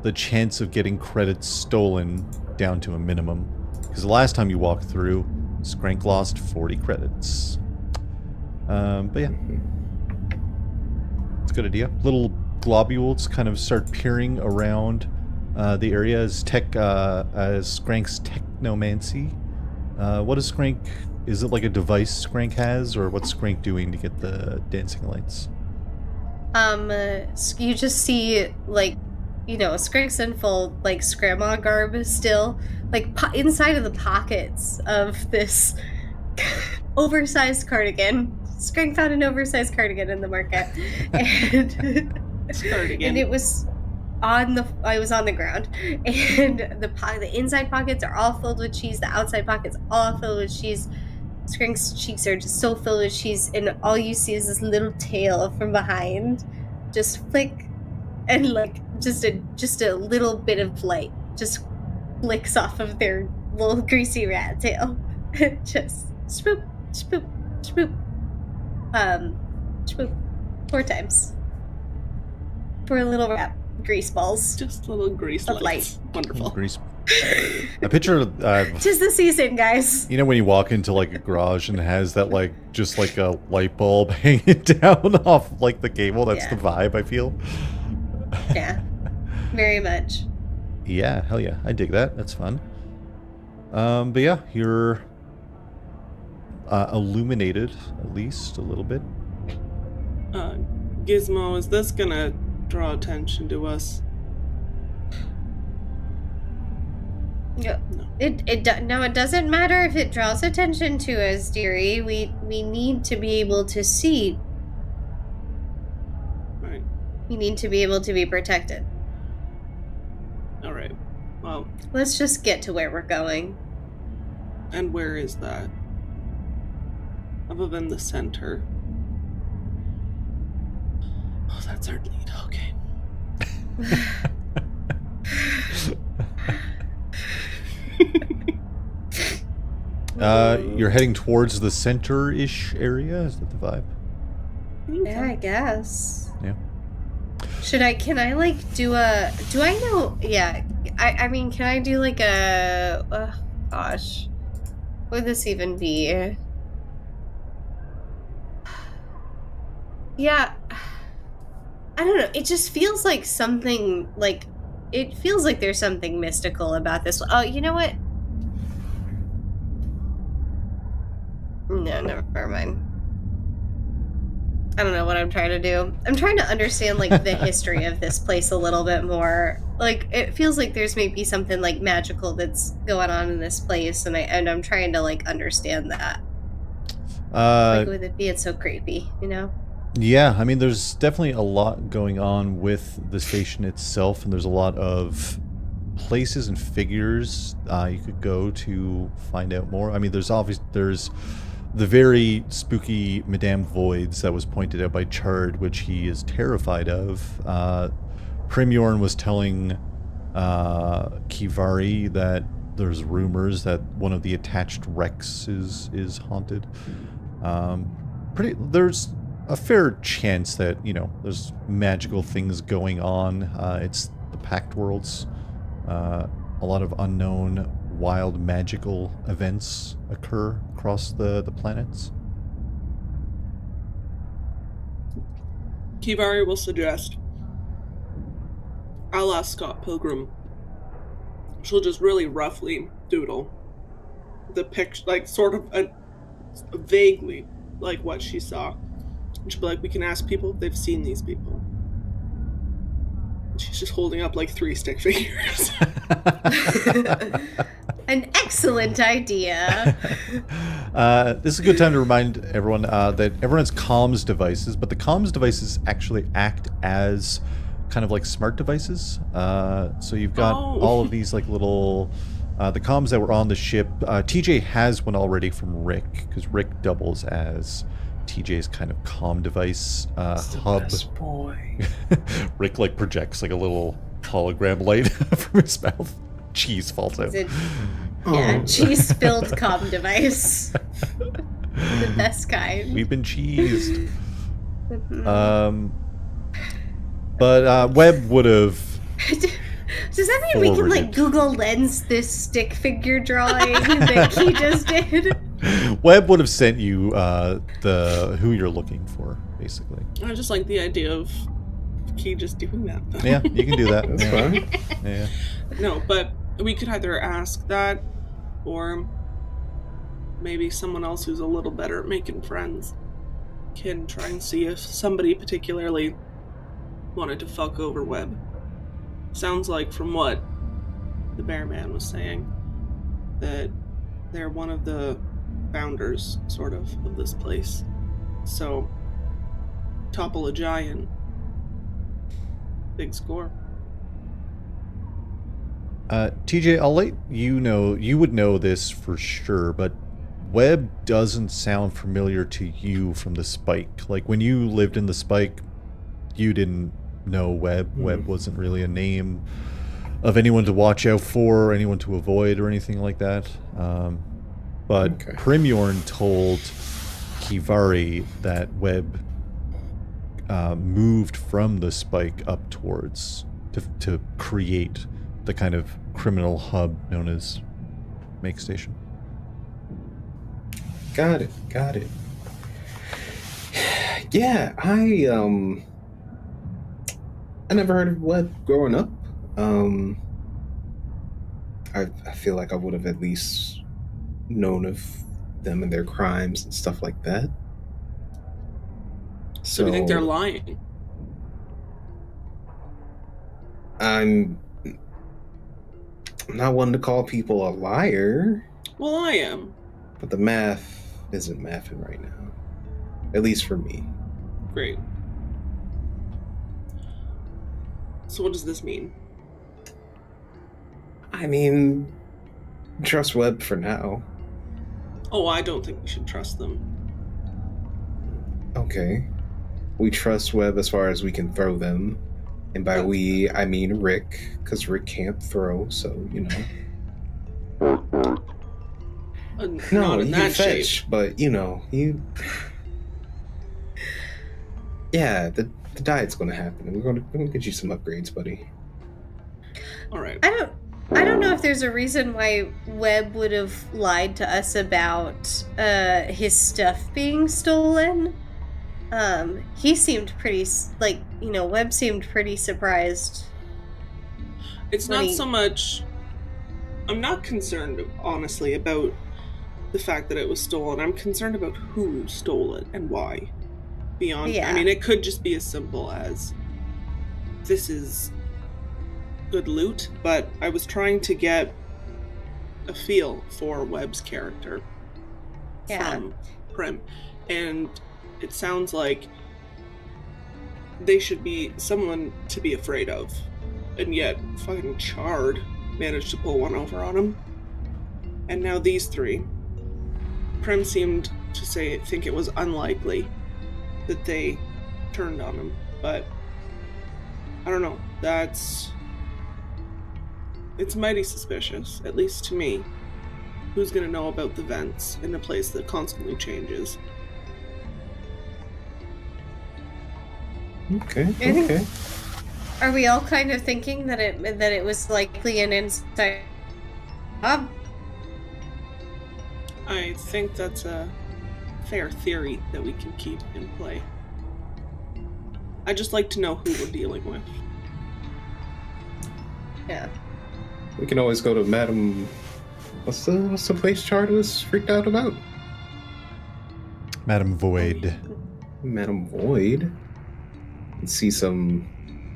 the chance of getting credits stolen down to a minimum. Because the last time you walked through, Skrank lost 40 credits. But yeah. It's a good idea. Little globules kind of start peering around the area as Skrank's technomancy. What is Skrank? Is it like a device Skrank has, or what's Skrank doing to get the dancing lights? You just see, like, Skrank's in full, like, Scramma garb still, like, inside of the pockets of this oversized cardigan. Skrank found an oversized cardigan in the market. And Cardigan. And it was I was on the ground, and the inside pockets are all filled with cheese. The outside pockets all filled with cheese. Skrank's cheeks are just so filled with cheese, and all you see is this little tail from behind, just flick, and like just a little bit of light just flicks off of their little greasy rat tail. Just swoop, swoop, swoop, swoop, 4 times. 4 little rat grease balls. Just little grease of lights. Wonderful. Grease. I picture, 'Tis the season, guys. you know, when you walk into like a garage and it has that like just like a light bulb hanging down off like the cable. That's Yeah. the vibe I feel. Yeah, very much. Yeah, hell yeah, I dig that. That's fun. But yeah, you're illuminated at least a little bit. Gizmo, is this gonna draw attention to us? Yeah. No. It doesn't matter if it draws attention to us, dearie. We need to be able to see. Right. We need to be able to be protected. All right. Well, Let's just get to where we're going. and where is that? Other than the center. Oh, that's our lead. Okay. You're heading towards the center-ish area. Is that the vibe? Yeah, I guess. Yeah. Can I like do I know, yeah, I mean, can I do like gosh, what would this even be? Yeah, I don't know, it just feels like something, like, it feels like there's something mystical about this. Oh, you know what? No, never mind. I don't know what I'm trying to do. I'm trying to understand, like, the history of this place a little bit more. Like, it feels like there's maybe something, like, magical that's going on in this place, and I'm trying to, like, understand that. Like, with it being so creepy, you know? Yeah, I mean, there's definitely a lot going on with the station itself, and there's a lot of places and figures you could go to find out more. I mean, there's the very spooky Madame Voids that was pointed out by Chard, which he is terrified of. Primyorn was telling Kivari that there's rumors that one of the attached wrecks is haunted. There's a fair chance that, you know, there's magical things going on. It's the Pact Worlds. A lot of unknown wild magical events occur across the planets. Kivari will suggest I'll ask Scott Pilgrim. She'll just really roughly doodle the picture, like sort of vaguely like what she saw. And she'll be like, we can ask people if they've seen these people. And she's just holding up like 3 stick figures. An excellent idea. This is a good time to remind everyone that everyone has comms devices, but the comms devices actually act as kind of like smart devices. So you've got all of these like little the comms that were on the ship. TJ has one already from Rick, because Rick doubles as TJ's kind of comm device hub. Best boy. Rick like projects like a little hologram light from his mouth. Cheese falls out. Yeah, cheese-filled comm device. The best kind. We've been cheesed. But Webb would have. Does that mean we can like Google Lens this stick figure drawing that he just did? Webb would have sent you who you're looking for, basically. I just like the idea of Key just doing that. Though. Yeah, you can do that. That's fun. Yeah. No, but we could either ask that, or maybe someone else who's a little better at making friends can try and see if somebody particularly wanted to fuck over Webb. Sounds like, from what the Bear Man was saying, that they're one of the founders, sort of this place. So, topple a giant. Big score. TJ, I'll let you know. You would know this for sure, but web doesn't sound familiar to you from the spike. Like when you lived in the spike, you didn't know web. Web wasn't really a name of anyone to watch out for, or anyone to avoid, or anything like that. But Okay. Primyorn told Kivari that web moved from the spike up towards to create the kind of criminal hub known as Makestation. Got it. Yeah, I never heard of web growing up. I feel like I would have at least known of them and their crimes and stuff like that. So you think they're lying? I'm not one to call people a liar, Well, I am. but the math isn't mathing right now. At least for me. Great. So what does this mean? I mean, trust Webb for now. Oh, I don't think we should trust them. Okay. We trust Webb as far as we can throw them. And by we, I mean Rick, because Rick can't throw, so, you know. No, Not in he that can fetch, shape. but, you know, you... Yeah, the diet's gonna happen. We're gonna get you some upgrades, buddy. All right. I don't know if there's a reason why Webb would have lied to us about his stuff being stolen. He seemed pretty, Webb seemed pretty surprised. It's not so much... I'm not concerned, honestly, about the fact that it was stolen. I'm concerned about who stole it and why. Beyond... Yeah. I mean, it could just be as simple as, this is good loot, but I was trying to get a feel for Webb's character from Prim. And it sounds like they should be someone to be afraid of. And yet, fucking Chard managed to pull one over on him. And now these three. Prim seemed to think it was unlikely that they turned on him. But, I don't know. It's mighty suspicious, at least to me. Who's gonna know about the vents in a place that constantly changes? Okay. Are we all kind of thinking that it was likely an inside job? I think that's a fair theory that we can keep in play. I'd just like to know who we're dealing with. Yeah. We can always go to Madam... What's the place Chard was freaked out about? Madam Void. Madam Void. And see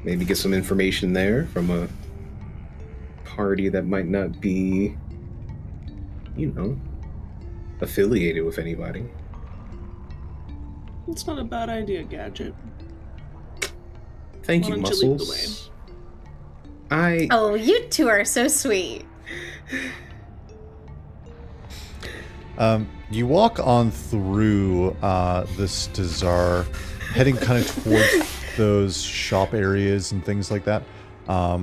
maybe get some information there from a party that might not be, affiliated with anybody. It's not a bad idea, Gadget. Thank Why you, don't you lead the Muscles. Oh, you two are so sweet. You walk on through this Stazar, heading kind of towards those shop areas and things like that,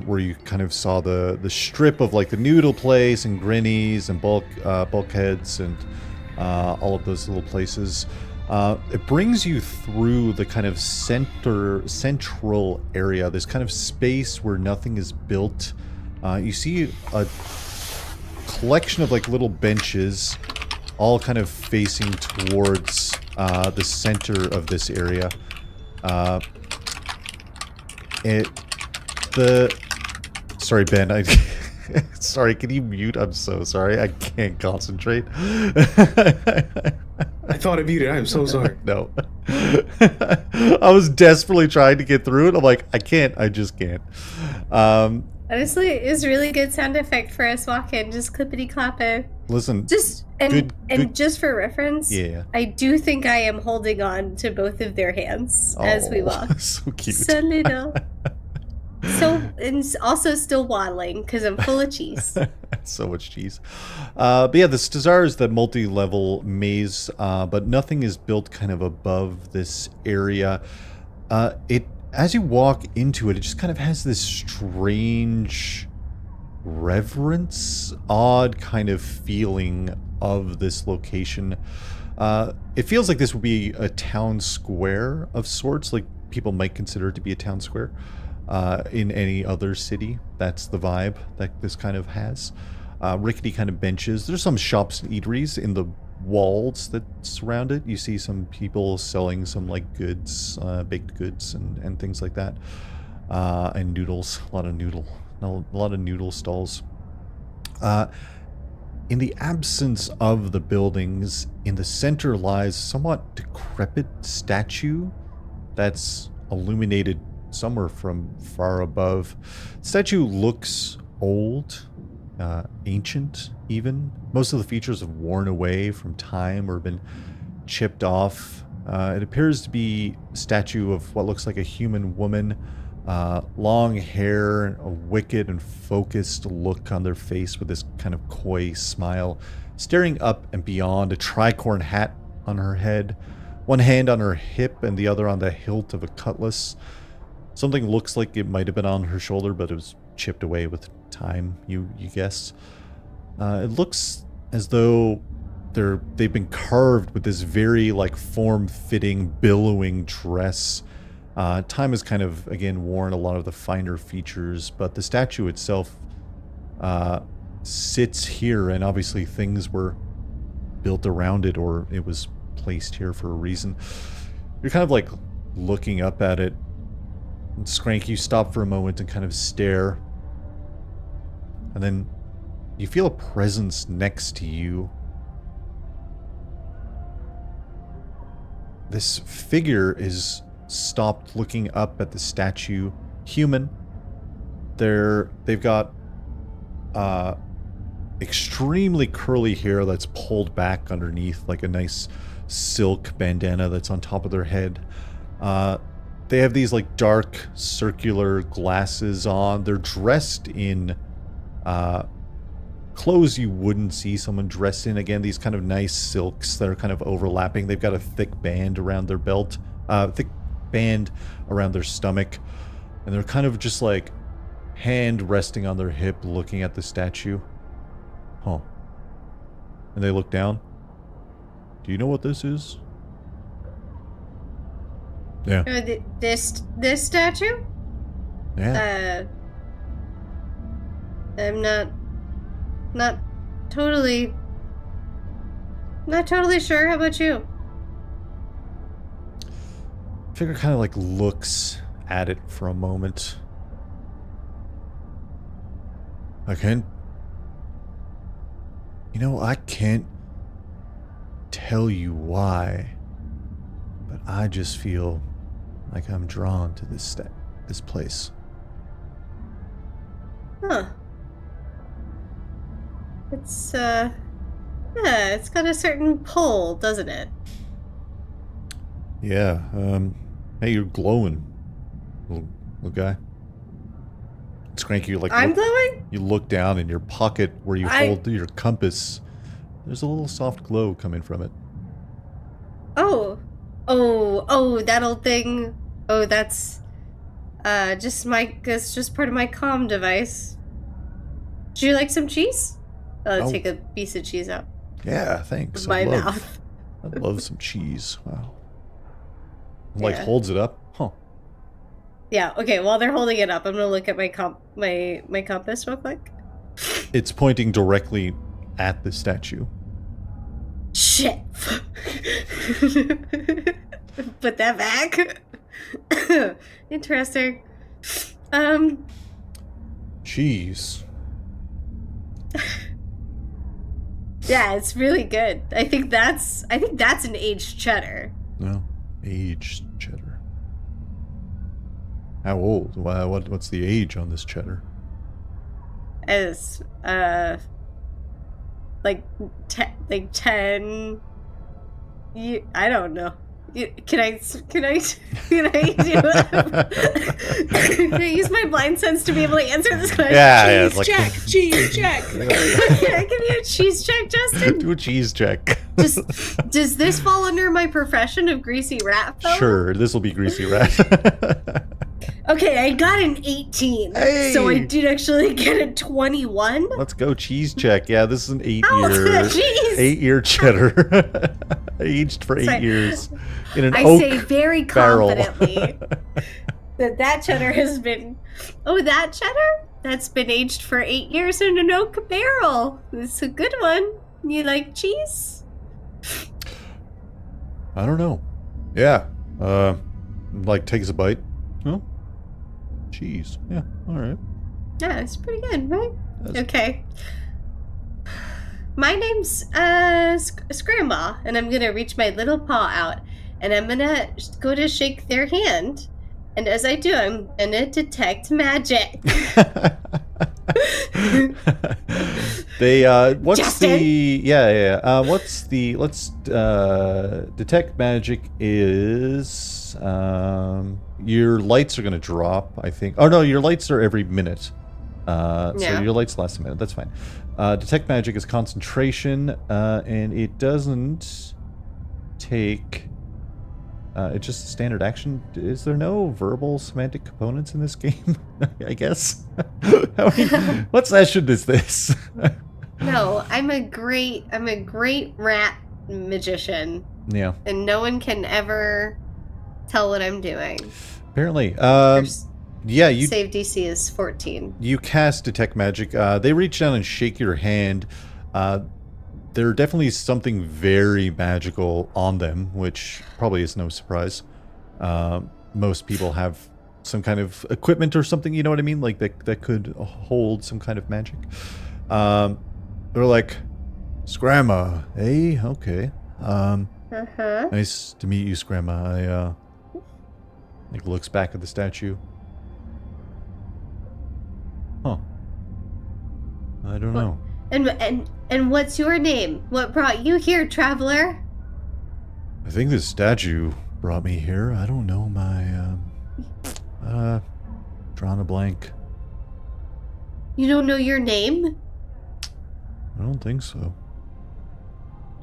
where you kind of saw the strip of like the noodle place and Grinnies and bulkheads and all of those little places. It brings you through the kind of central area, this kind of space where nothing is built. You see a collection of like little benches, all kind of facing towards the center of this area. Sorry, Ben. Sorry, can you mute? I'm so sorry. I can't concentrate. I thought I muted. I'm so sorry. No. I was desperately trying to get through it. I'm like, I can't. I just can't. Honestly, it was a really good sound effect for us walking. Just clippity clapping. Listen. Just good. Just for reference, Yeah. I do think I am holding on to both of their hands as we walk. So cute. So little. also still waddling because I'm full of cheese. So much cheese. But yeah, the Stazar is the multi-level maze, but nothing is built kind of above this area. As you walk into it, it just kind of has this strange reverence, odd kind of feeling of this location. It feels like this would be a town square of sorts, like people might consider it to be a town square in any other city. That's the vibe that this kind of has. Rickety kind of benches. There's some shops and eateries in the walls that surround it. You see some people selling some like goods, baked goods and things like that. And noodles. A lot of noodle stalls. In the absence of the buildings, in the center lies a somewhat decrepit statue that's illuminated somewhere from far above. The statue looks old, ancient even. Most of the features have worn away from time or been chipped off. It appears to be a statue of what looks like a human woman. Long hair, a wicked and focused look on their face with this kind of coy smile, staring up and beyond, a tricorn hat on her head, one hand on her hip and the other on the hilt of a cutlass. Something looks like it might have been on her shoulder, but it was chipped away with time, you guess. It looks as though they've been carved with this very like form-fitting, billowing dress. Time has kind of, again, worn a lot of the finer features, but the statue itself sits here, and obviously things were built around it, or it was placed here for a reason. You're kind of like looking up at it. And Skrank, you stop for a moment and kind of stare. And then you feel a presence next to you. This figure is stopped looking up at the statue. Human. They've got extremely curly hair that's pulled back underneath, like a nice silk bandana that's on top of their head. They have these like dark circular glasses on. They're dressed in clothes you wouldn't see someone dressed in. Again, these kind of nice silks that are kind of overlapping. They've got a thick band around their belt, thick band around their stomach, and they're kind of just like hand resting on their hip looking at the statue. Huh. And they look down. Do you know what this is? Yeah. This statue? Yeah. I'm not totally sure. How about you? Figure kind of like looks at it for a moment. I can't tell you why, but I just feel like I'm drawn to this place. Huh. It's yeah, it's got a certain pull, doesn't it? Yeah, hey, you're glowing, little guy. Skrank, you like I'm glowing? You look down in your pocket where you hold your compass. There's a little soft glow coming from it. Oh, that old thing. Oh, that's just part of my comm device. Would you like some cheese? I'll take a piece of cheese out. Yeah, thanks. My mouth. I love some cheese. Wow. Like holds it up. Huh. Yeah, okay, while they're holding it up, I'm gonna look at my compass real quick. It's pointing directly at the statue. Shit. Put that back. Interesting. Cheese. Yeah, it's really good. I think that's an aged cheddar. No, aged cheddar. How old? What's the age on this cheddar? As like 10. I don't know. Can I use my blind sense to be able to answer this question? Yeah, Cheese check. Can I give you a cheese check, Justin? Do a cheese check. Does this fall under my profession of greasy rat fellow? Sure, this will be greasy rat. Okay, I got an 18. Hey! So I did actually get a 21. Let's go cheese check. Yeah, this is an 8 Oh, year jeez. 8 year cheddar. Aged for 8 Sorry. years in an I oak say very barrel. confidently that cheddar has been... Oh, that cheddar? That's been aged for 8 years in an oak barrel. It's a good one. You like cheese? I don't know. Yeah. Like takes a bite. Oh. Cheese. Yeah. All right. Yeah, it's pretty good, right? That's- Okay. My name's Scramble, and I'm gonna reach my little paw out, and I'm gonna go to shake their hand, and as I do, I'm gonna detect magic. They what's Justin? the what's the let's detect magic is your lights are gonna drop, I think. Oh no, your lights are every minute. So Yeah. your lights last a minute, that's fine. Detect magic is concentration, and it doesn't take it's just a standard action. Is there no verbal semantic components in this game? I guess. What session is this? No, I'm a great rat magician, Yeah, and no one can ever tell what I'm doing. apparently. There's- Yeah, you Save DC is 14. you cast detect magic. They reach down and shake your hand. There definitely is something very magical on them, which probably is no surprise. Most people have some kind of equipment or something, you know what I mean? Like that could hold some kind of magic. They're like, Scramma, eh? Okay. Uh-huh. Nice to meet you, Scramma. Like looks back at the statue. Huh. I don't know. And what's your name? What brought you here, traveler? I think this statue brought me here. I don't know my, drawn a blank. You don't know your name? I don't think so.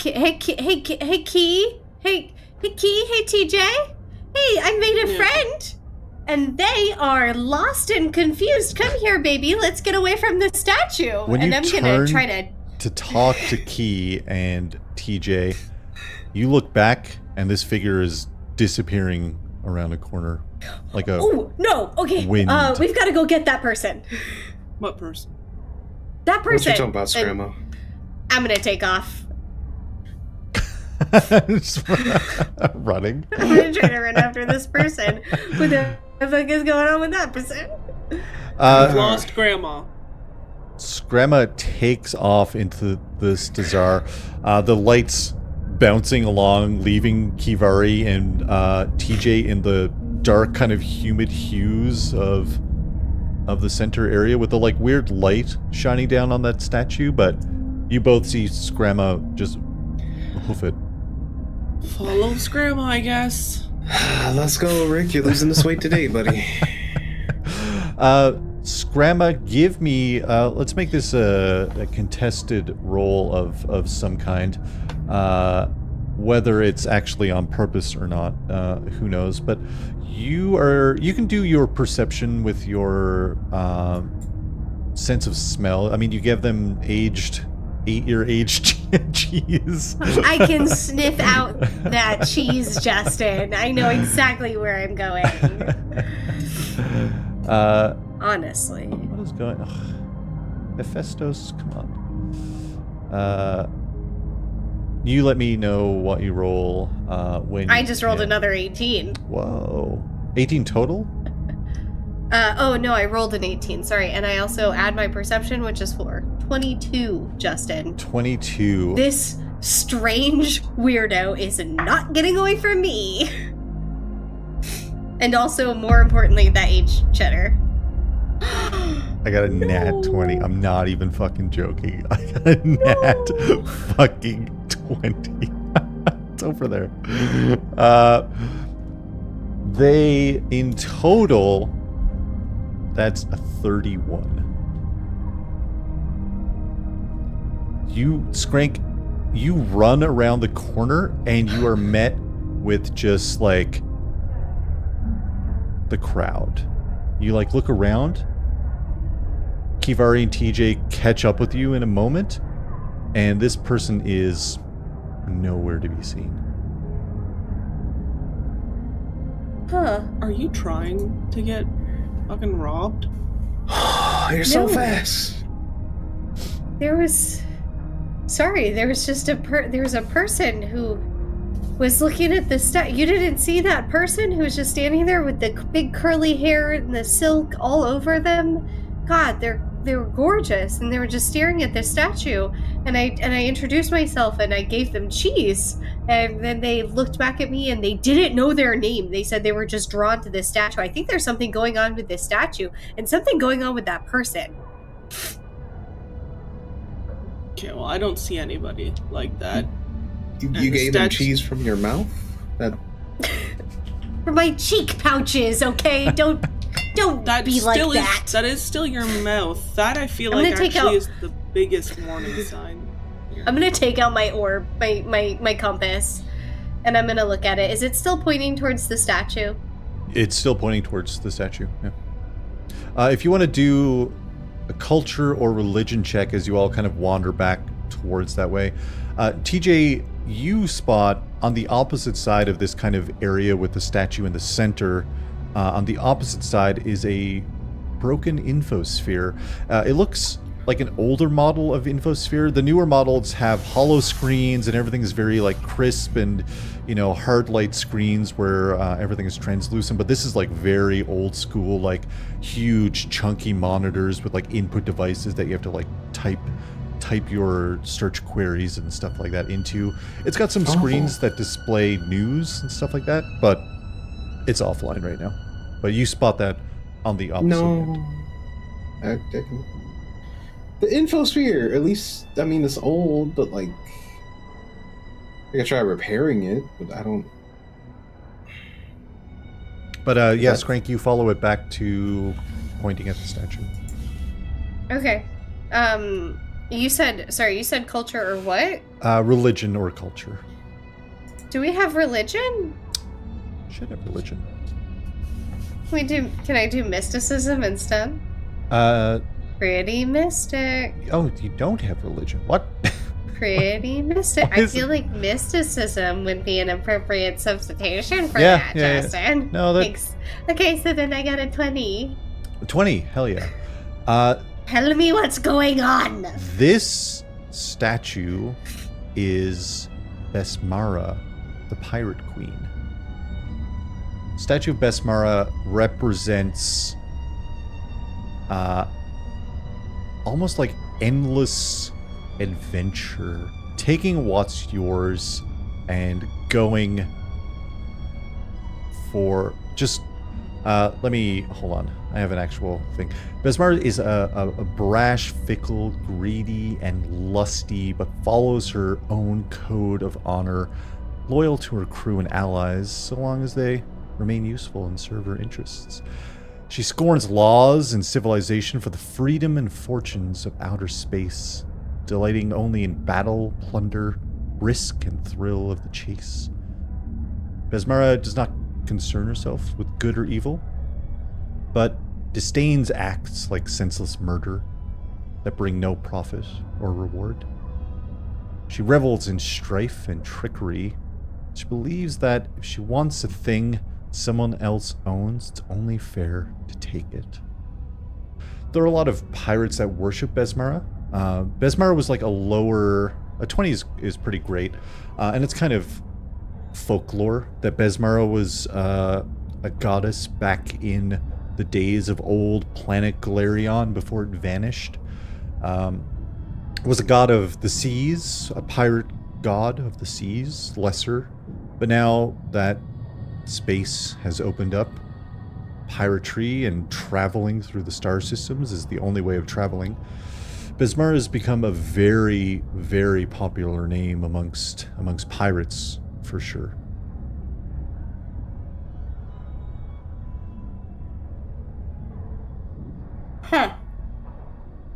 Hey, Key. Hey, Key. Hey, TJ. Hey, I made a friend. And they are lost and confused. Come here, baby. Let's get away from the statue. When and you I'm gonna turn try to talk to Key and TJ, you look back and this figure is disappearing around a corner. Like a Oh, no. Okay. wind. We've got to go get that person. What person? That What you person. talking about, Scramble? I'm gonna take off. Just running. I'm gonna try to run after this person. What the fuck is going on with that person? Lost grandma. Scramma takes off into this Dazar. The lights bouncing along, leaving Kivari and TJ in the dark, kind of humid hues of the center area, with the like weird light shining down on that statue. But you both see Scramma just hoof it. Follow Scramma, I guess. Let's go, Rick. You're losing this weight today, buddy. Scramma, give me. Let's make this a contested roll of some kind. Whether it's actually on purpose or not, who knows? But you can do your perception with your sense of smell. I mean, you give them 8-year aged cheese. I can sniff out that cheese, Justin. I know exactly where I'm going. Honestly. What is going on? Hephaestus, come on. You let me know what you roll when I you just rolled can. another 18. Whoa. 18 total? Oh no, I rolled an 18, sorry. And I also add my perception, which is 4. 22, Justin. 22. This strange weirdo is not getting away from me. And also, more importantly, that aged cheddar. I got a nat 20. I'm not even fucking joking. I got a nat fucking 20. over there. They, in total, that's a 31. You, Skrank, you run around the corner and you are met with just like the crowd. You like look around. Kivari and TJ catch up with you in a moment, and this person is nowhere to be seen. Huh. Are you trying to get fucking robbed? You're so No. fast. There was just there was a person who was looking at the You didn't see that person who was just standing there with the big curly hair and the silk all over them? God, they were gorgeous, and they were just staring at this statue. And I introduced myself, and I gave them cheese. And then they looked back at me, and they didn't know their name. They said they were just drawn to this statue. I think there's something going on with this statue, and something going on with that person. Okay, well, I don't see anybody like that. You gave them cheese from your mouth? That For my cheek pouches, okay? Don't That be still like is, that. That is still your mouth. That I feel I'm like gonna take actually out- is the biggest warning sign. I'm gonna take out my orb, my compass, and I'm gonna look at it. Is it still pointing towards the statue? It's still pointing towards the statue, yeah. If you want to do a culture or religion check as you all kind of wander back towards that way, TJ, you spot on the opposite side of this kind of area with the statue in the center, on the opposite side is a broken infosphere. It looks like an older model of infosphere. The newer models have hollow screens and everything is very like crisp and, you know, hard light screens where everything is translucent. But this is like very old school, like huge chunky monitors with like input devices that you have to like type your search queries and stuff like that into. It's got some screens that display news and stuff like that, but it's offline right now. But you spot that on the opposite end. I can... The infosphere, at least, I mean, it's old, but like, I could try repairing it, but I don't. But yeah, Skrank, you follow it back to pointing at the statue. Okay. You said culture or what? Religion or culture. Do we have religion? Should have religion. Can I do mysticism instead? Pretty mystic. Oh, you don't have religion. What? Pretty mystic. I feel like mysticism would be an appropriate substitution for Yeah, that, yeah. Justin. No, that- Thanks. Okay, so then I got a 20. 20, hell yeah. Tell me what's going on. This statue is Besmara, the pirate queen. Statue of Besmara represents almost like endless adventure, taking what's yours and going for just let me hold on. I have an actual thing. Besmara is a brash, fickle, greedy, and lusty, but follows her own code of honor, loyal to her crew and allies, so long as they remain useful and serve her interests. She scorns laws and civilization for the freedom and fortunes of outer space, delighting only in battle, plunder, risk, and thrill of the chase. Besmara does not concern herself with good or evil, but disdains acts like senseless murder that bring no profit or reward. She revels in strife and trickery. She believes that if she wants a thing someone else owns, it's only fair to take it. There are a lot of pirates that worship Besmara. Besmara was like a 20 is pretty great, and it's kind of folklore that Besmara was a goddess back in the days of old planet Galarion before it vanished. It was a god of the seas, a pirate god of the seas, lesser, but now that space has opened up, piratry and traveling through the star systems is the only way of traveling. Besmara has become a very, very popular name amongst pirates for sure. Huh.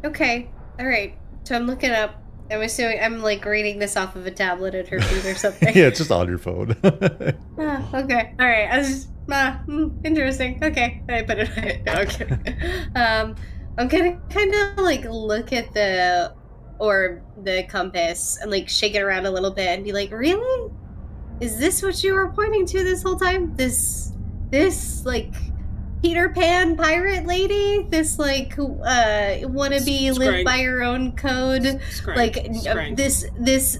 Okay. All right. So I'm looking up. I'm assuming I'm like reading this off of a tablet at her feet or something. Yeah, it's just on your phone. Okay. All right. I was just interesting. Okay. I put it. No, okay. I'm gonna kind of like look at the orb, the compass, and like shake it around a little bit and be like, "Really? Is this what you were pointing to this whole time? This like Peter Pan pirate lady? This like wannabe live by your own code? Skrank, Like Skrank.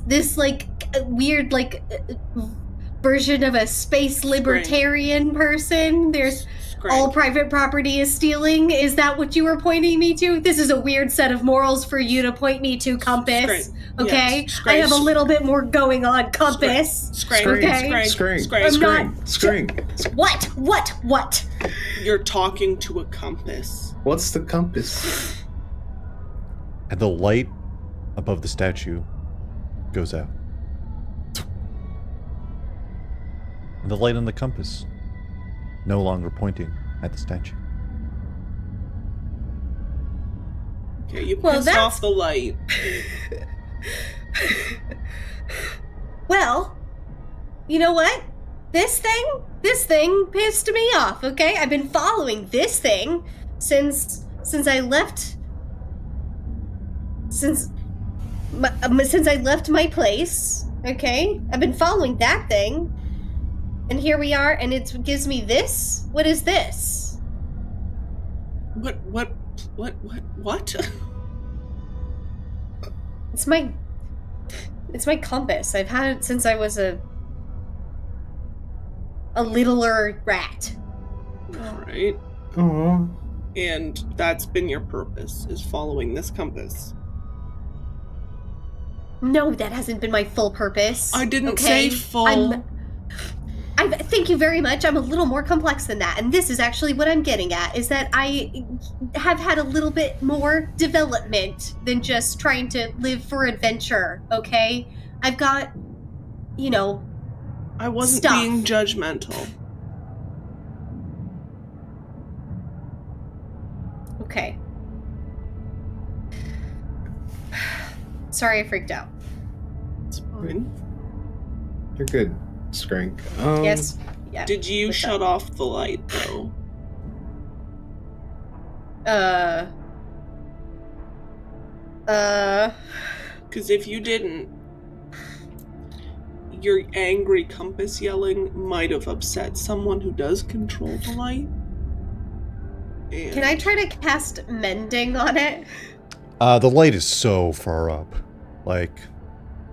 this like weird like version of a space libertarian person? There's Skrank. all private property is stealing. Is that what you were pointing me to? This is a weird set of morals for you to point me to, Compass. Skrank. Okay, Yes, I have a Skrank. little bit more going on, Compass. Skrank. Okay. Skrank. Skrank. Skrank. Skrank. What? You're talking to a compass. What's the compass? And the light above the statue goes out. And the light on the compass no longer pointing at the statue. Okay, you Well, pissed that's- off the light. Well, you know what? This thing pissed me off, okay? I've been following this thing since I left since I left my place, okay? I've been following that thing. And here we are, and it gives me this? What is this? What? It's my compass. I've had it since I was a littler rat. Alright. Oh, And that's been your purpose, is following this compass. No, that hasn't been my full purpose. I didn't okay? say full. Thank you very much. I'm a little more complex than that. And this is actually what I'm getting at, is that I have had a little bit more development than just trying to live for adventure, okay? I've got, I wasn't stuff. being judgmental. Okay. Sorry I freaked out. It's fine. you're good, Skrank. Yes? Yeah. Did you what's shut up? off the light, though? Because if you didn't, your angry compass yelling might have upset someone who does control the light. And Can I try to cast mending on it? The light is so far up. Like,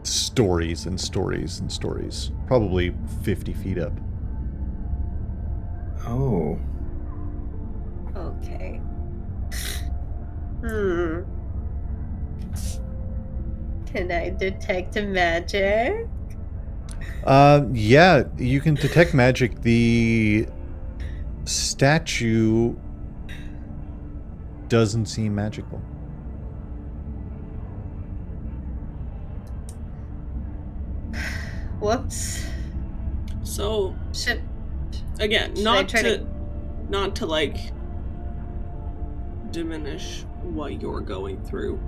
stories and stories and stories. Probably 50 feet up. Oh. Okay. Can I detect magic? Yeah, you can detect magic. The statue doesn't seem magical. Whoops. So Should again, Should I not try to, to- not to like diminish what you're going through.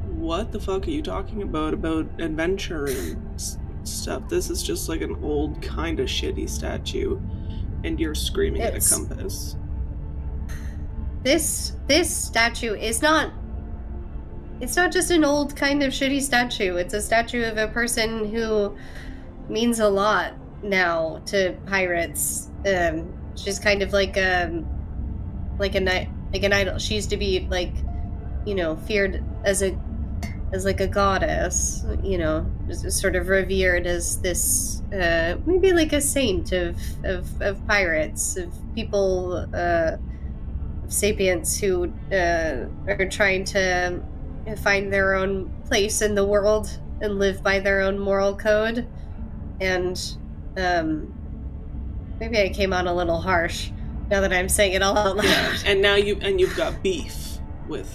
What the fuck are you talking about adventure and stuff? This is just like an old kind of shitty statue, and you're screaming at a It's- compass. this statue is not. It's not just an old kind of shitty statue. It's a statue of a person who means a lot now to pirates. She's kind of like an idol. She used to be like, feared as like a goddess. Just sort of revered as this maybe like a saint of pirates, of people, of sapients who are trying to find their own place in the world and live by their own moral code. And maybe I came on a little harsh now that I'm saying it all out loud. Yeah, and now you've got beef with.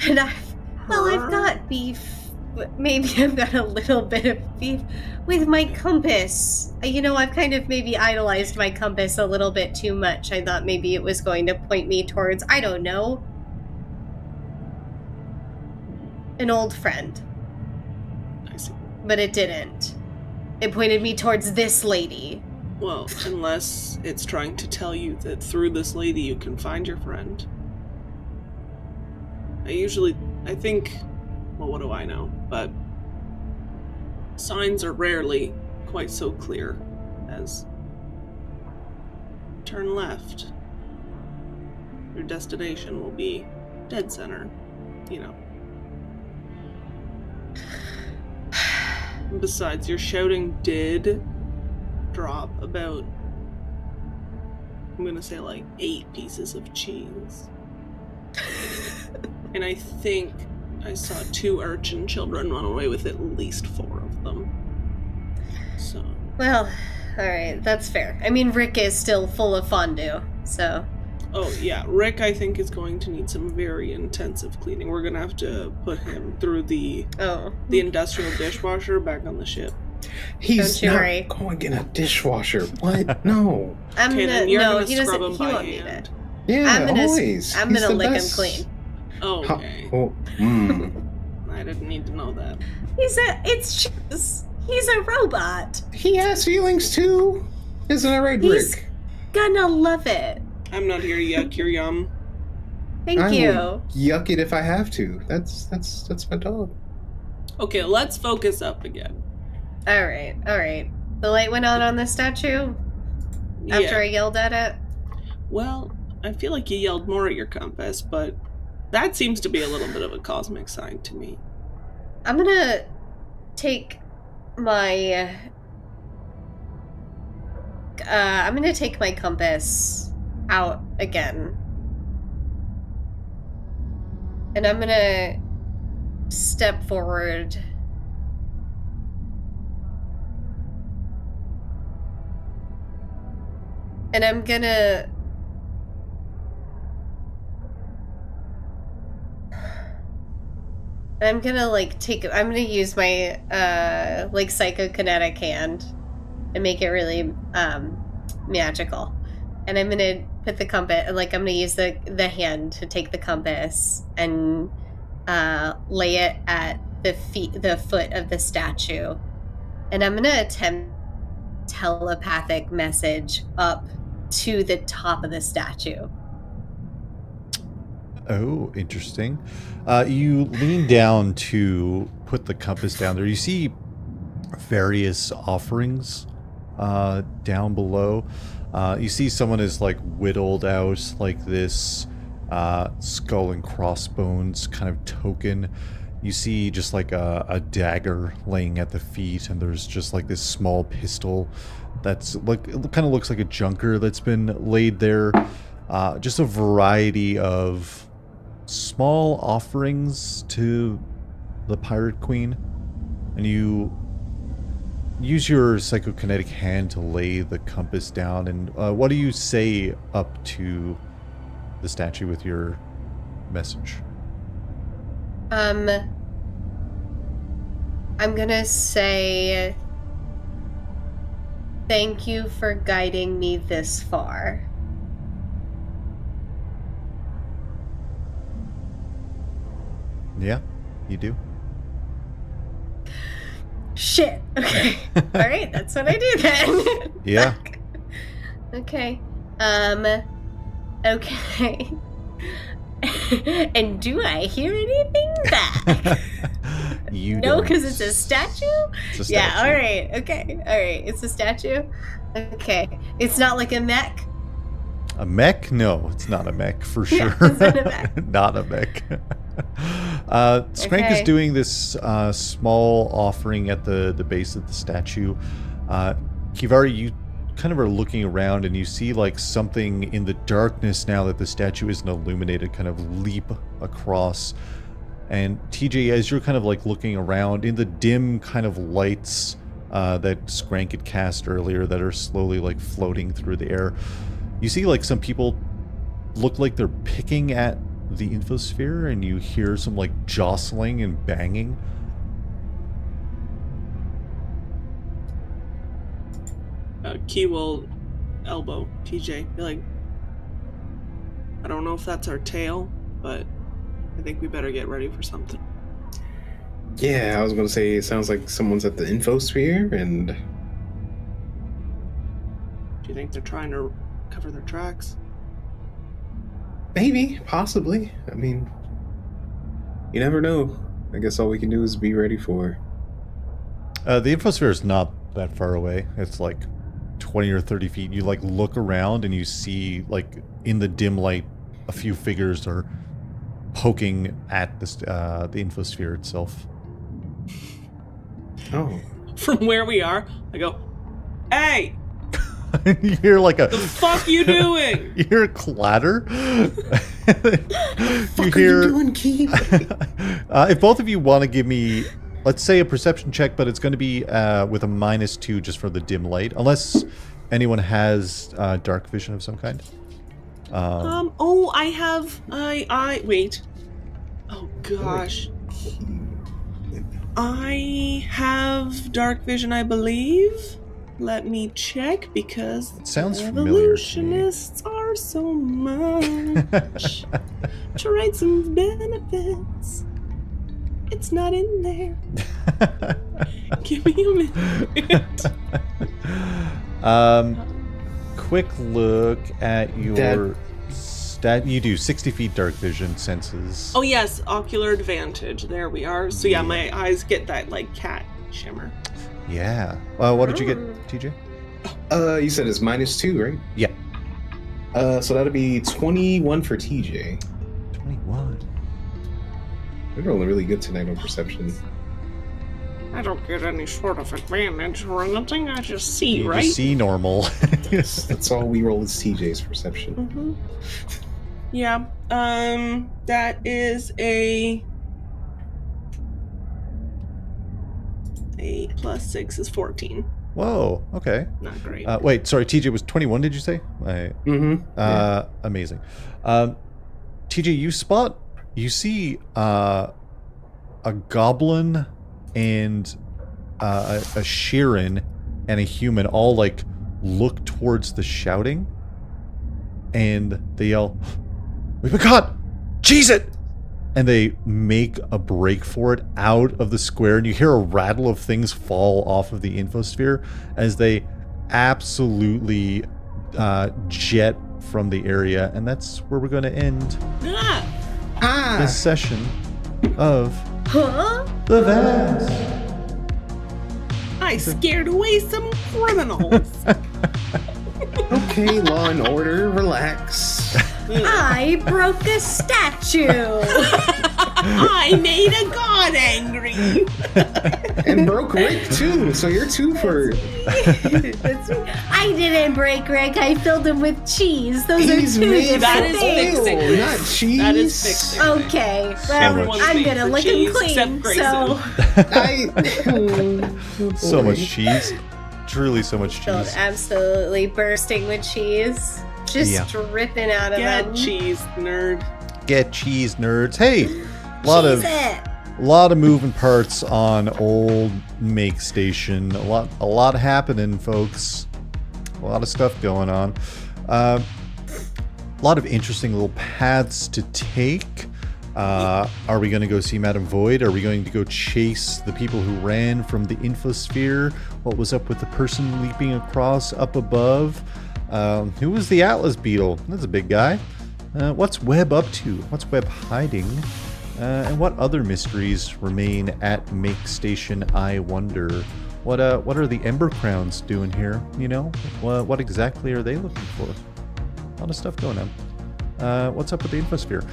And I've got beef maybe I've got a little bit of beef with my compass. I've kind of maybe idolized my compass a little bit too much. I thought maybe it was going to point me towards, I don't know, an old friend. I see. But it didn't. It pointed me towards this lady. Well, unless it's trying to tell you that through this lady you can find your friend. I think, well, what do I know? But signs are rarely quite so clear as turn left. Your destination will be dead center, And besides, your shouting did drop about, I'm gonna say like 8 pieces of cheese. And I think I saw 2 urchin children run away with at least 4 of them. So. Well, alright, that's fair. I mean, Rick is still full of fondue, so. Oh, yeah. Rick, I think, is going to need some very intensive cleaning. We're gonna have to put him through the industrial dishwasher back on the ship. He's not going in a dishwasher. What? No. He won't need it. Yeah, always. I'm gonna lick him clean. Okay. I didn't need to know that. He's a robot. He has feelings too. Isn't that right, Rick? He's gonna love it. I'm not here to yuck your yum. Thank you. Will yuck it if I have to. That's my dog. Okay, let's focus up again. All right. The light went on the statue after I yelled at it. Well, I feel like you yelled more at your compass, but that seems to be a little bit of a cosmic sign to me. I'm gonna take my compass out again. And I'm gonna step forward. And I'm gonna use my psychokinetic hand and make it really magical. And I'm gonna put the compass, I'm gonna use the hand to take the compass and lay it at the foot of the statue. And I'm gonna attempt telepathic message up to the top of the statue. Oh, interesting. You lean down to put the compass down there. You see various offerings down below. You see someone has whittled out this skull and crossbones kind of token. You see just a dagger laying at the feet, and there's just this small pistol that's it kind of looks like a junker that's been laid there. Just a variety of small offerings to the Pirate Queen, and you use your psychokinetic hand to lay the compass down. And what do you say up to the statue with your message? I'm gonna say thank you for guiding me this far. Yeah, you do. Shit. Okay. All right, that's what I do then. Yeah. Okay. Okay. And do I hear anything back? You no, don't. because it's a statue? It's a statue. Yeah, all right. Okay. All right. It's a statue? Okay. It's not like a mech? A mech? No, it's not a mech for sure. Yeah, it's not a mech. Not a mech. Skrank is doing this small offering at the base of the statue. Kivari, you kind of are looking around, and you see something in the darkness now that the statue isn't illuminated kind of leap across. And TJ, as you're kind of looking around in the dim kind of lights that Skrank had cast earlier that are slowly floating through the air, you see some people look like they're picking at the infosphere, and you hear some jostling and banging. Key will elbow TJ. Be like, I don't know if that's our tail, but I think we better get ready for something. Yeah, I was going to say, it sounds like someone's at the infosphere, and... Do you think they're trying to cover their tracks? Maybe, possibly. I mean, you never know. I guess all we can do is be ready for... The infosphere is not that far away. It's like 20 or 30 feet. You like look around and you see like in the dim light a few figures are poking at this, the infosphere itself. Oh. From where we are, I go, hey! You hear like a... The fuck you doing? You hear a clatter. What are you doing, Keith? If both of you want to give me, let's say, a perception check, but it's going to be with a -2 just for the dim light, unless anyone has dark vision of some kind. Oh, I have, wait. Oh, gosh. I have dark vision, I believe. Let me check, because it sounds familiar to me. Evolutionists are so much traits and benefits. It's not in there. Give me a minute. Quick look at your stat. You do 60 feet dark vision senses. Oh yes, ocular advantage. There we are. So yeah, my eyes get that like cat shimmer. Yeah. What did you get, TJ? You said it's -2, right? Yeah. So that'll be 21 for TJ. 21. We're rolling really good tonight on perception. I don't get any sort of advantage or anything. I just see, You right? just see normal. Yes, that's all we roll is TJ's perception. Mm-hmm. Yeah. That is a 8 + 6 is 14. Whoa. Okay. Not great. Wait. Sorry. TJ was 21. Did you say? Yeah. Amazing. TJ, you see a goblin and a Sheeran and a human all like look towards the shouting, and they yell, "We've been caught! Cheese it!" And they make a break for it out of the square, and you hear a rattle of things fall off of the infosphere as they absolutely jet from the area, and that's where we're going to end this session of The Vast. I scared away some criminals. Okay, Law and Order, relax. I broke a statue. I made a god angry. And broke Rick too, so you're 2 for... I didn't break Rick. I filled him with cheese. Those He's are two made different That is things. fixing. Not cheese. That is fixing. Okay, well, much I'm made gonna for lick him cheese, clean. except Grayson. So much cheese. Truly so much Filled cheese. absolutely bursting with cheese. Just dripping out of Get him. cheese, nerd. Get cheese, nerds. Hey, a lot Cheese of it. moving parts on old Makestation. A lot happening, folks. A lot of stuff going on. A lot of interesting little paths to take. Are we going to go see Madame Void? Are we going to go chase the people who ran from the infosphere? What was up with the person leaping across up above? Who was the Atlas Beetle? That's a big guy. What's Webb up to? What's Webb hiding? And what other mysteries remain at Makestation, I wonder? What are the Ember Crowns doing here? You know? What exactly are they looking for? A lot of stuff going on. What's up with the infosphere?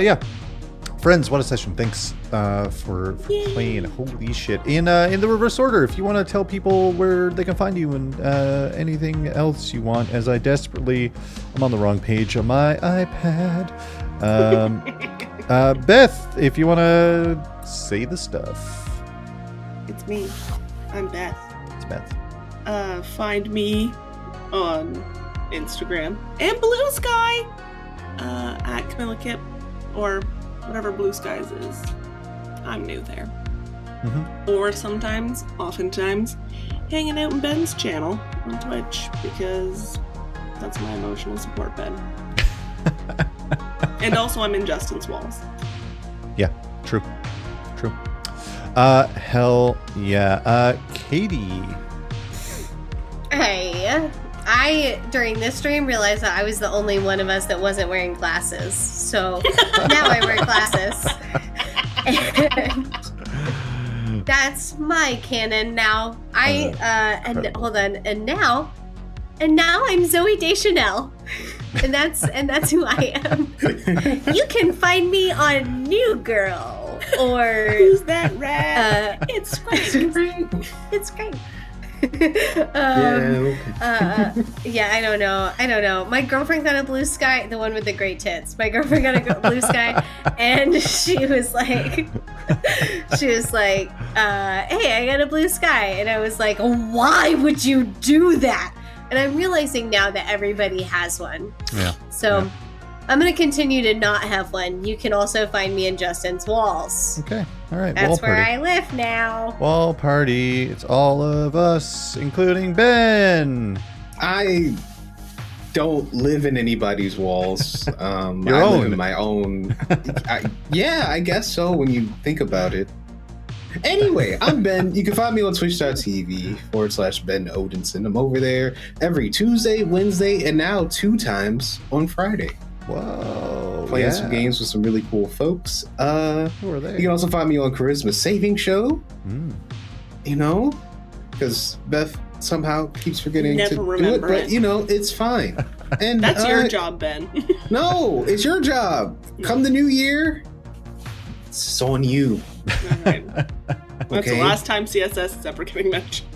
Yeah. Friends, what a session. Thanks for playing. Holy shit. In the reverse order, if you want to tell people where they can find you and anything else you want, as I desperately... I'm on the wrong page on my iPad. Beth, if you want to say the stuff. It's me. I'm Beth. It's Beth. Find me on Instagram and Blue Sky at Camilla Kip, or whatever Blue Skies is. I'm new there. Mm-hmm. Or oftentimes, hanging out in Ben's channel on Twitch because that's my emotional support, Ben. And also I'm in Justin's walls. Yeah, true. Hell yeah. Katie. Hey, I, during this stream, realized that I was the only one of us that wasn't wearing glasses. So now I wear glasses. And that's my canon now. Hold on. And now I'm Zoe Deschanel. And that's who I am. You can find me on New Girl or Who's that rat? It's Skrank. It's great. Yeah, I don't know. My girlfriend got a blue sky, the one with the great tits. My girlfriend got a blue sky, and she was like, hey, I got a blue sky. And I was like, why would you do that? And I'm realizing now that everybody has one. Yeah. So yeah. I'm going to continue to not have one. You can also find me in Justin's walls. Okay. All right. That's wall where party. I live now. Wall party. It's all of us, including Ben. I don't live in anybody's walls. Your I own. live in my own. I guess so when you think about it. Anyway, I'm Ben. You can find me on twitch.tv/Ben Odinson. I'm over there every Tuesday, Wednesday, and now 2 times on Friday. Whoa. Playing some games with some really cool folks. Who are they? You can also find me on Charisma Saving Show. You know, because Beth somehow keeps forgetting Never to do it, remember but it. you know, it's fine. And That's your job, Ben. No, it's your job. Come the new year, it's on you. Alright. That's the last time CSS is ever getting mentioned.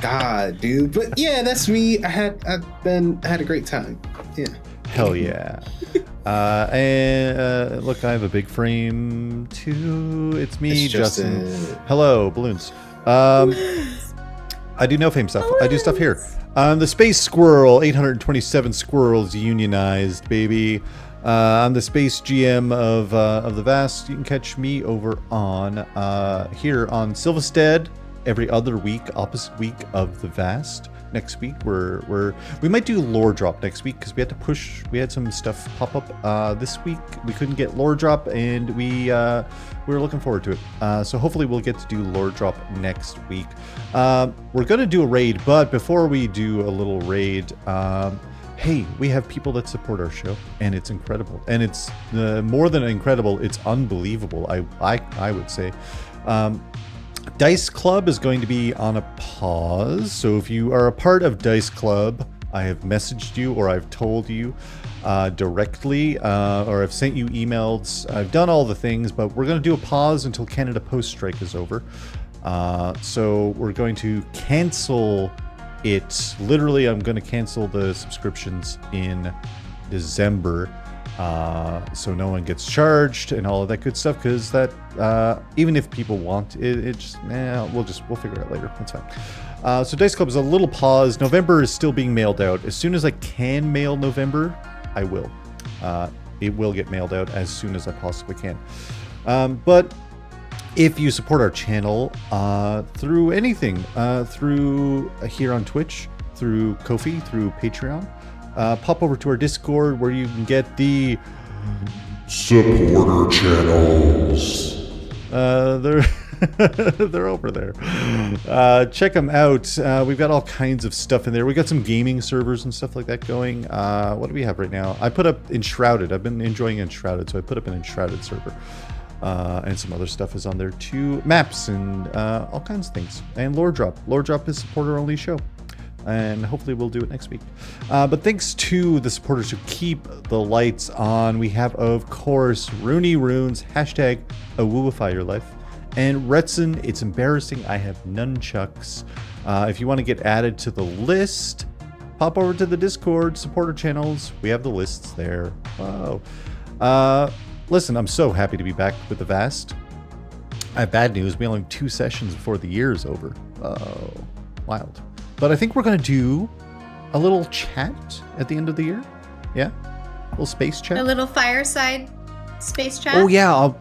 God, dude. But yeah, that's me. I had a great time. Yeah. Hell yeah. And look, I have a big frame too. It's me, It's Justin. Justin. Hello, balloons. I do nofame stuff. I do stuff here. The Space Squirrel, 827 squirrels unionized, baby. I'm the Space GM of the Vast. You can catch me over on here on Silvistead every other week, opposite week of the Vast. Next week we might do lore drop next week because we had to push. We had some stuff pop up this week. We couldn't get lore drop, and we were looking forward to it. So hopefully we'll get to do lore drop next week. We're gonna do a raid, but before we do a little raid, hey, we have people that support our show, and it's incredible. And it's more than incredible; it's unbelievable. I would say. Dice Club is going to be on a pause, so if you are a part of Dice Club, I have messaged you or I've told you directly, or I've sent you emails. I've done all the things, but we're going to do a pause until Canada Post Strike is over. So we're going to cancel it. Literally, I'm going to cancel the subscriptions in December. So no one gets charged and all of that good stuff, because that even if people want it, we'll figure it out later. That's fine. So Dice Club is a little pause. November is still being mailed out. As soon as I can mail November, I will. It will get mailed out as soon as I possibly can. But if you support our channel through anything, through here on Twitch, through Ko-fi, through Patreon, pop over to our Discord where you can get the supporter channels. They're over there. Check them out. We've got all kinds of stuff in there. We got some gaming servers and stuff like that going. What do we have right now? I put up Enshrouded. I've been enjoying Enshrouded, so I put up an Enshrouded server. And some other stuff is on there too. Maps and all kinds of things. And Lore Drop. Lore Drop is supporter only show. And hopefully we'll do it next week. But thanks to the supporters who keep the lights on. We have, of course, Rooney Runes, hashtag Awooify Your Life, and Retson, It's Embarrassing I Have Nunchucks. If you want to get added to the list, pop over to the Discord supporter channels. We have the lists there. Wow. Listen, I'm so happy to be back with the Vast. I have bad news. We only have 2 sessions before the year is over. Oh, wild. But I think we're going to do a little chat at the end of the year. Yeah? A little space chat. A little fireside Space trap. Oh yeah, I'll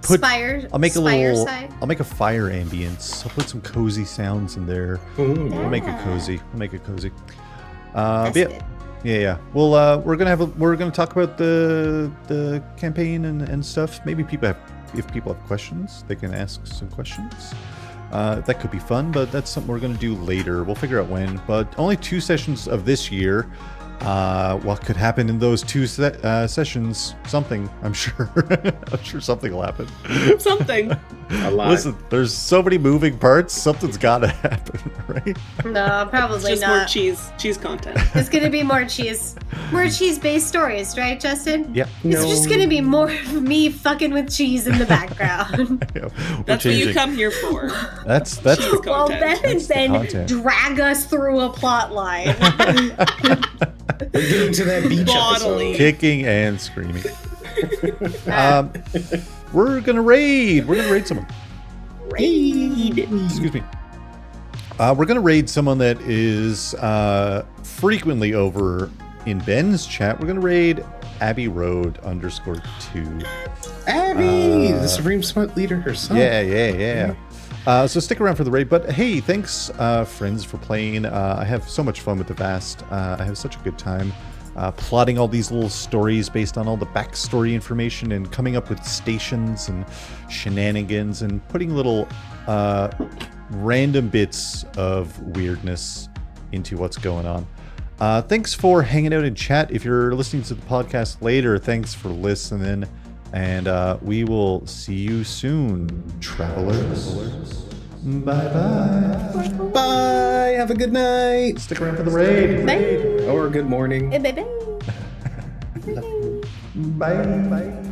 make Spire side. I'll make a fire ambience. I'll put some cozy sounds in there. We'll make it cozy. That's Yeah. good. Yeah. Well, we're gonna talk about the campaign and stuff. Maybe if people have questions, they can ask some questions. That could be fun, but that's something we're gonna do later. We'll figure out when. But only 2 sessions of this year. What could happen in those 2 sessions? Something, I'm sure. I'm sure something will happen. Something. A lot. Listen, there's so many moving parts. Something's gotta happen, right? No, probably It's just not. more cheese content. It's gonna be more cheese-based stories, right, Justin? Yeah. It's just gonna be more of me fucking with cheese in the background. That's what you come here for. That's Cheese Well, content. Beth and That's the Ben content. drag us through a plot line. We're getting to that beach Bodily. episode. kicking and screaming. We're gonna raid. We're gonna raid someone. Excuse me. We're gonna raid someone that is frequently over in Ben's chat. We're gonna raid Abbey Road _2. Abby, the Supreme Smut Leader herself. Yeah. So stick around for the raid. But hey, thanks, friends, for playing. I have so much fun with the Vast. I have such a good time plotting all these little stories based on all the backstory information and coming up with stations and shenanigans and putting little random bits of weirdness into what's going on. Thanks for hanging out in chat. If you're listening to the podcast later, thanks for listening. And we will see you soon, travelers. Bye-bye. Bye. Have a good night. Stick around for the raid. Bye. Or good morning. Bye. Bye.